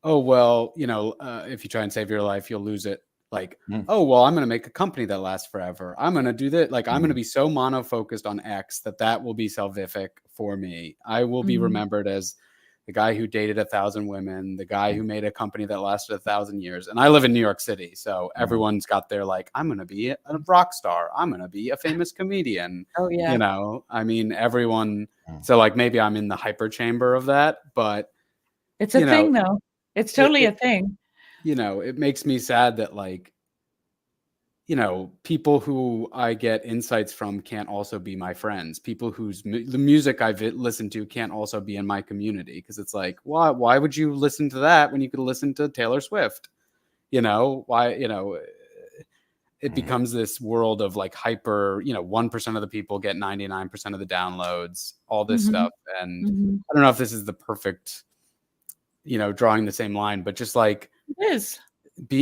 Speaker 8: oh well, if you try and save your life, you'll lose it. Like, oh well, I'm going to make a company that lasts forever. I'm going to do that. Like, I'm going to be so mono-focused on X that will be salvific for me. I will be remembered as the guy who dated 1,000 women, the guy who made a company that lasted 1,000 years. And I live in New York City, so everyone's got their like, I'm going to be a rock star. I'm going to be a famous comedian.
Speaker 2: Oh yeah.
Speaker 8: I mean, everyone. So like maybe I'm in the hyper chamber of that, but
Speaker 2: it's a thing though. It's totally a thing.
Speaker 8: It makes me sad that like, people who I get insights from can't also be my friends. People the music I've listened to can't also be in my community, because it's like, why would you listen to that when you could listen to Taylor Swift? Why, it becomes this world of like hyper, 1% of the people get 99% of the downloads, all this stuff. And I don't know if this is the perfect, drawing the same line, but just like
Speaker 2: it is.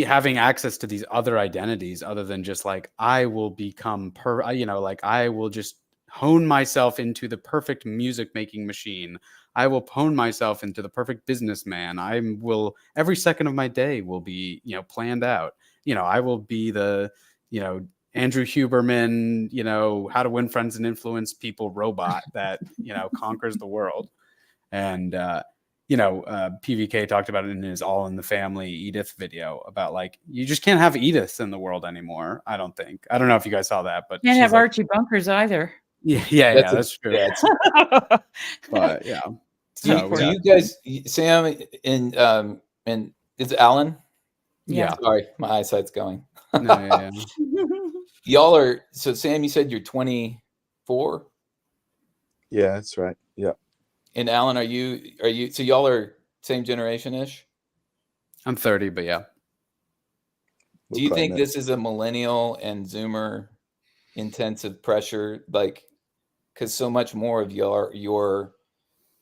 Speaker 8: Having access to these other identities other than just like I will become I will just hone myself into the perfect music making machine. I will hone myself into the perfect businessman. Every second of my day will be planned out. I will be the Andrew Huberman How to Win Friends and Influence People robot that conquers the world. And PVK talked about it in his All in the Family Edith video about like, you just can't have Ediths in the world anymore. I don't know if you guys saw that, but
Speaker 2: can't have Archie Bunkers either.
Speaker 8: Yeah, that's true. But yeah.
Speaker 6: Do you guys, Sam and is it Alan?
Speaker 2: Yeah.
Speaker 6: Sorry, my eyesight's going.
Speaker 8: No, yeah.
Speaker 6: Y'all are, so Sam, you said you're 24?
Speaker 7: Yeah, that's right. Yeah.
Speaker 6: And Alan, are you, so y'all are same generation-ish?
Speaker 8: I'm 30, but yeah.
Speaker 6: Do you think this is a millennial and Zoomer intensive pressure? Like, because so much more of your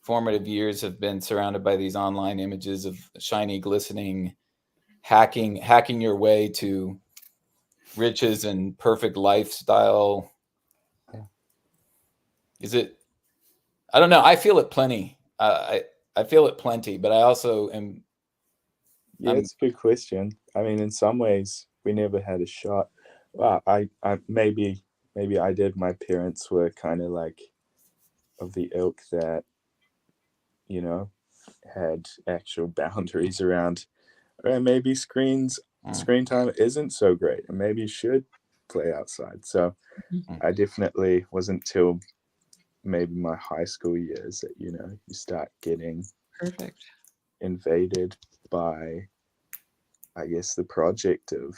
Speaker 6: formative years have been surrounded by these online images of shiny, glistening, hacking your way to riches and perfect lifestyle. Is it? I don't know. I feel it plenty. I feel it plenty, but I also am.
Speaker 7: Yeah, it's a good question. I mean, in some ways, we never had a shot. Well, I maybe I did. My parents were kind of like of the ilk that, had actual boundaries around, maybe screen time isn't so great, and maybe you should play outside. So I definitely wasn't till maybe my high school years that you start getting
Speaker 2: perfect
Speaker 7: invaded by, I guess, the project of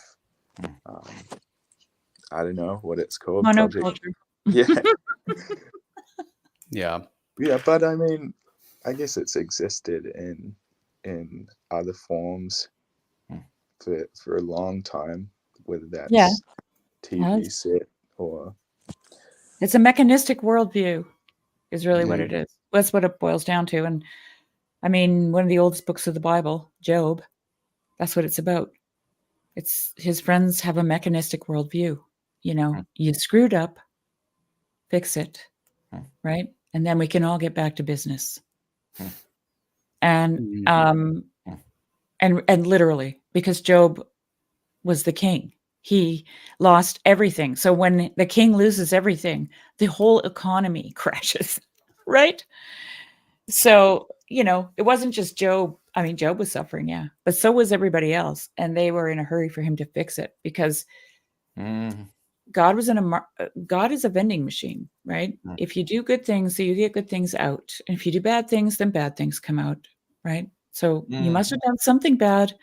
Speaker 7: I don't know what it's called.
Speaker 2: Monoculture.
Speaker 7: Yeah.
Speaker 8: Yeah.
Speaker 7: Yeah, but I mean, I guess it's existed in other forms for a long time, whether that's
Speaker 2: Yeah.
Speaker 7: TV set or
Speaker 2: It's a mechanistic worldview, is really what
Speaker 7: Mm.
Speaker 2: it is. That's what it boils down to. And I mean, one of the oldest books of the Bible, Job, that's what it's about. It's his friends have a mechanistic worldview. You know, you screwed up, fix it, right? And then we can all get back to business. And and literally, because Job was the king, he lost everything. So when the king loses everything, the whole economy crashes, right? So, you know, it wasn't just Job. I mean, Job was suffering, yeah, but so was everybody else. And they were in a hurry for him to fix it because God was God is a vending machine, right? If you do good things, so you get good things out. And if you do bad things, then bad things come out, right? So you must have done something bad.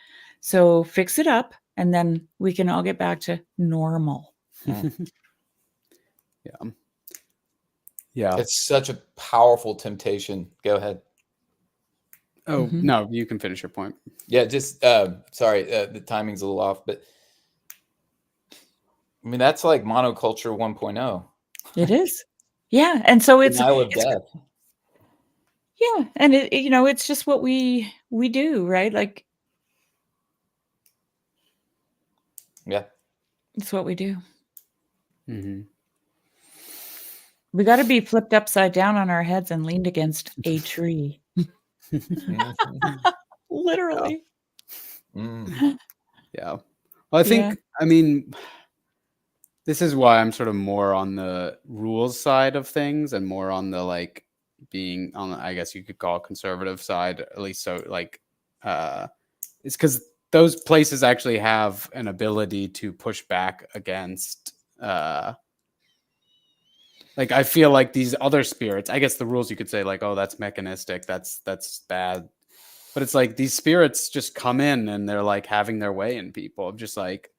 Speaker 2: So fix it up, and then we can all get back to normal.
Speaker 8: Yeah.
Speaker 6: It's such a powerful temptation. Go ahead.
Speaker 8: Oh, no, you can finish your point.
Speaker 6: Yeah, just sorry, the timing's a little off, but I mean that's like monoculture 1.0.
Speaker 2: It is. Yeah, and so it's
Speaker 6: Denial of death.
Speaker 2: Yeah, and it you know, it's just what we do, right? Like
Speaker 6: Yeah.
Speaker 2: it's what we do.
Speaker 8: Mm-hmm.
Speaker 2: We got to be flipped upside down on our heads and leaned against a tree. Literally.
Speaker 8: Yeah. Well, I think, I mean, this is why I'm sort of more on the rules side of things and more on the like being on, I guess you could call it conservative side, at least. So like, it's because those places actually have an ability to push back against, like, I feel like these other spirits, I guess the rules you could say like, oh, that's mechanistic. That's bad. But it's like these spirits just come in and they're like having their way in people. Just like,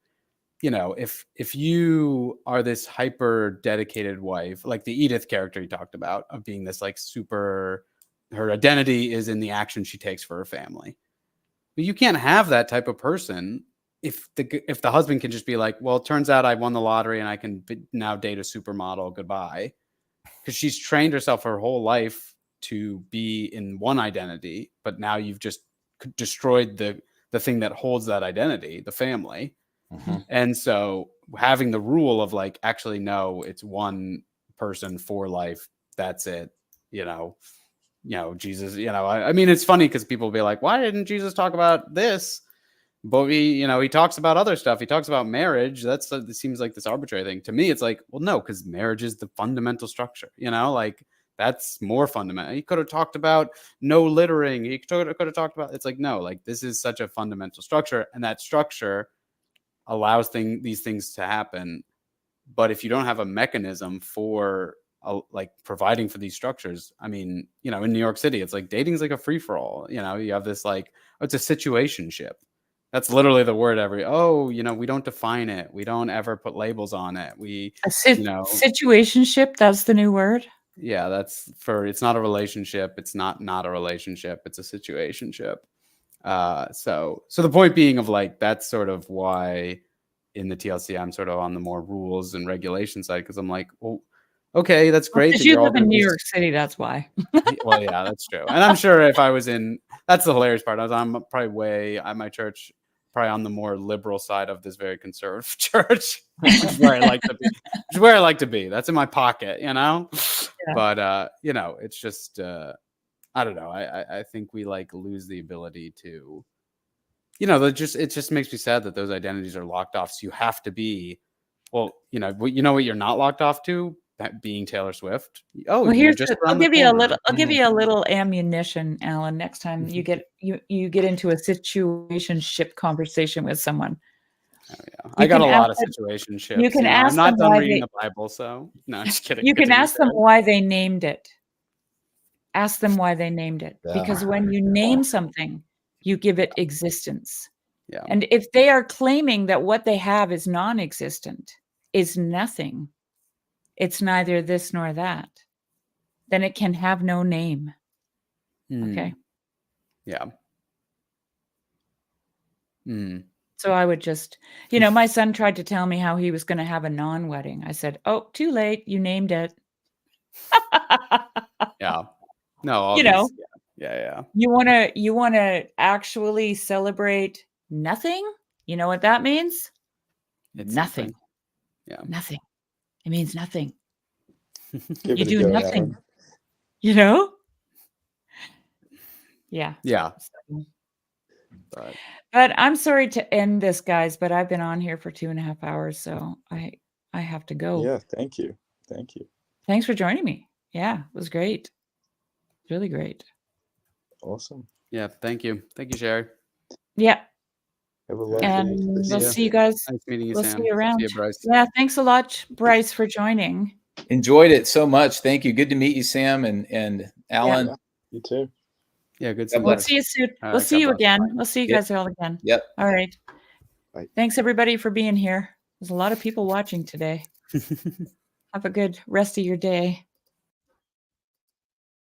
Speaker 8: you know, if you are this hyper dedicated wife, like the Edith character you talked about, of being this like super, her identity is in the action she takes for her family. But you can't have that type of person if the husband can just be like, well, it turns out I won the lottery and I can now date a supermodel. Goodbye. Because she's trained herself her whole life to be in one identity, but now you've just destroyed the thing that holds that identity, the family. And so having the rule of like, actually, no, it's one person for life. That's it. You know, Jesus, I mean, it's funny because people will be like, why didn't Jesus talk about this? But he talks about other stuff. He talks about marriage. It seems like this arbitrary thing. To me, it's like, well, no, because marriage is the fundamental structure, like that's more fundamental. He could have talked about no littering. He could have talked about, it's like, no, like this is such a fundamental structure. And that structure allows these things to happen. But if you don't have a mechanism for like providing for these structures, I mean, in New York City, it's like dating's like a free for all. You have this like, it's a situationship. That's literally the word we don't define it. We don't ever put labels on it.
Speaker 2: Situationship, that's the new word.
Speaker 8: Yeah, it's not a relationship. It's not a relationship. It's a situationship. So the point being of like, that's sort of why in the TLC, I'm sort of on the more rules and regulation side. Cause I'm like, well, okay, that's great.
Speaker 2: Because you live in New York City, that's why.
Speaker 8: Well, yeah, that's true. And I'm sure if I was that's the hilarious part. I'm probably way at my church, probably on the more liberal side of this very conservative church, which is where I like to be. That's in my pocket, Yeah. But, it's just, I don't know. I think we like lose the ability to, it just makes me sad that those identities are locked off. So you have to be, well, what you're not locked off to, that being Taylor Swift. Oh,
Speaker 2: well, I'll give you a little ammunition, Alan. Next time you get into a situationship conversation with someone.
Speaker 8: Oh, yeah. I got a lot of situationships.
Speaker 2: You can ask them. I'm not done reading
Speaker 8: the Bible, so no, I'm just kidding.
Speaker 2: You can ask them why they named it. Ask them why they named it. Yeah. Because when you name something, you give it existence.
Speaker 8: Yeah.
Speaker 2: And if they are claiming that what they have is non-existent, is nothing, it's neither this nor that, then it can have no name. Okay.
Speaker 8: Yeah.
Speaker 2: So I would just, my son tried to tell me how he was going to have a non-wedding. I said, "Oh, too late. You named it."
Speaker 8: Yeah. No, all
Speaker 2: You
Speaker 8: these,
Speaker 2: know.
Speaker 8: Yeah.
Speaker 2: You want to actually celebrate nothing? You know what that means?
Speaker 8: It's
Speaker 2: Nothing.
Speaker 8: something. Yeah.
Speaker 2: Nothing. It means nothing.
Speaker 7: Give
Speaker 2: You
Speaker 7: it a
Speaker 2: do
Speaker 7: go,
Speaker 2: nothing.
Speaker 7: Alan.
Speaker 2: Yeah.
Speaker 8: Yeah.
Speaker 2: But I'm sorry to end this, guys, but I've been on here for 2.5 hours, so I have to go.
Speaker 7: Yeah, thank you.
Speaker 2: Thanks for joining me. Yeah, it was great. Really great.
Speaker 7: Awesome.
Speaker 8: Yeah, thank you. Thank you, Sherry.
Speaker 2: Yeah.
Speaker 7: Have a lovely
Speaker 2: And we'll see you guys.
Speaker 8: Nice meeting you,
Speaker 2: We'll
Speaker 8: Sam.
Speaker 2: see you around.
Speaker 8: See you, Bryce.
Speaker 2: Yeah, thanks a lot, Bryce, for joining.
Speaker 6: Enjoyed it so much. Thank you. Good to meet you, Sam and Alan.
Speaker 7: Yeah, you too.
Speaker 8: Yeah, good.
Speaker 6: God
Speaker 2: We'll
Speaker 6: bless.
Speaker 2: see you soon.
Speaker 8: All
Speaker 2: We'll
Speaker 8: right,
Speaker 2: see
Speaker 8: God
Speaker 2: you
Speaker 8: bless.
Speaker 2: again. We'll see you
Speaker 6: Yep.
Speaker 2: guys all again.
Speaker 6: Yep.
Speaker 2: All right.
Speaker 7: Bye.
Speaker 2: Thanks, everybody, for being here. There's a lot of people watching today. Have a good rest of your day.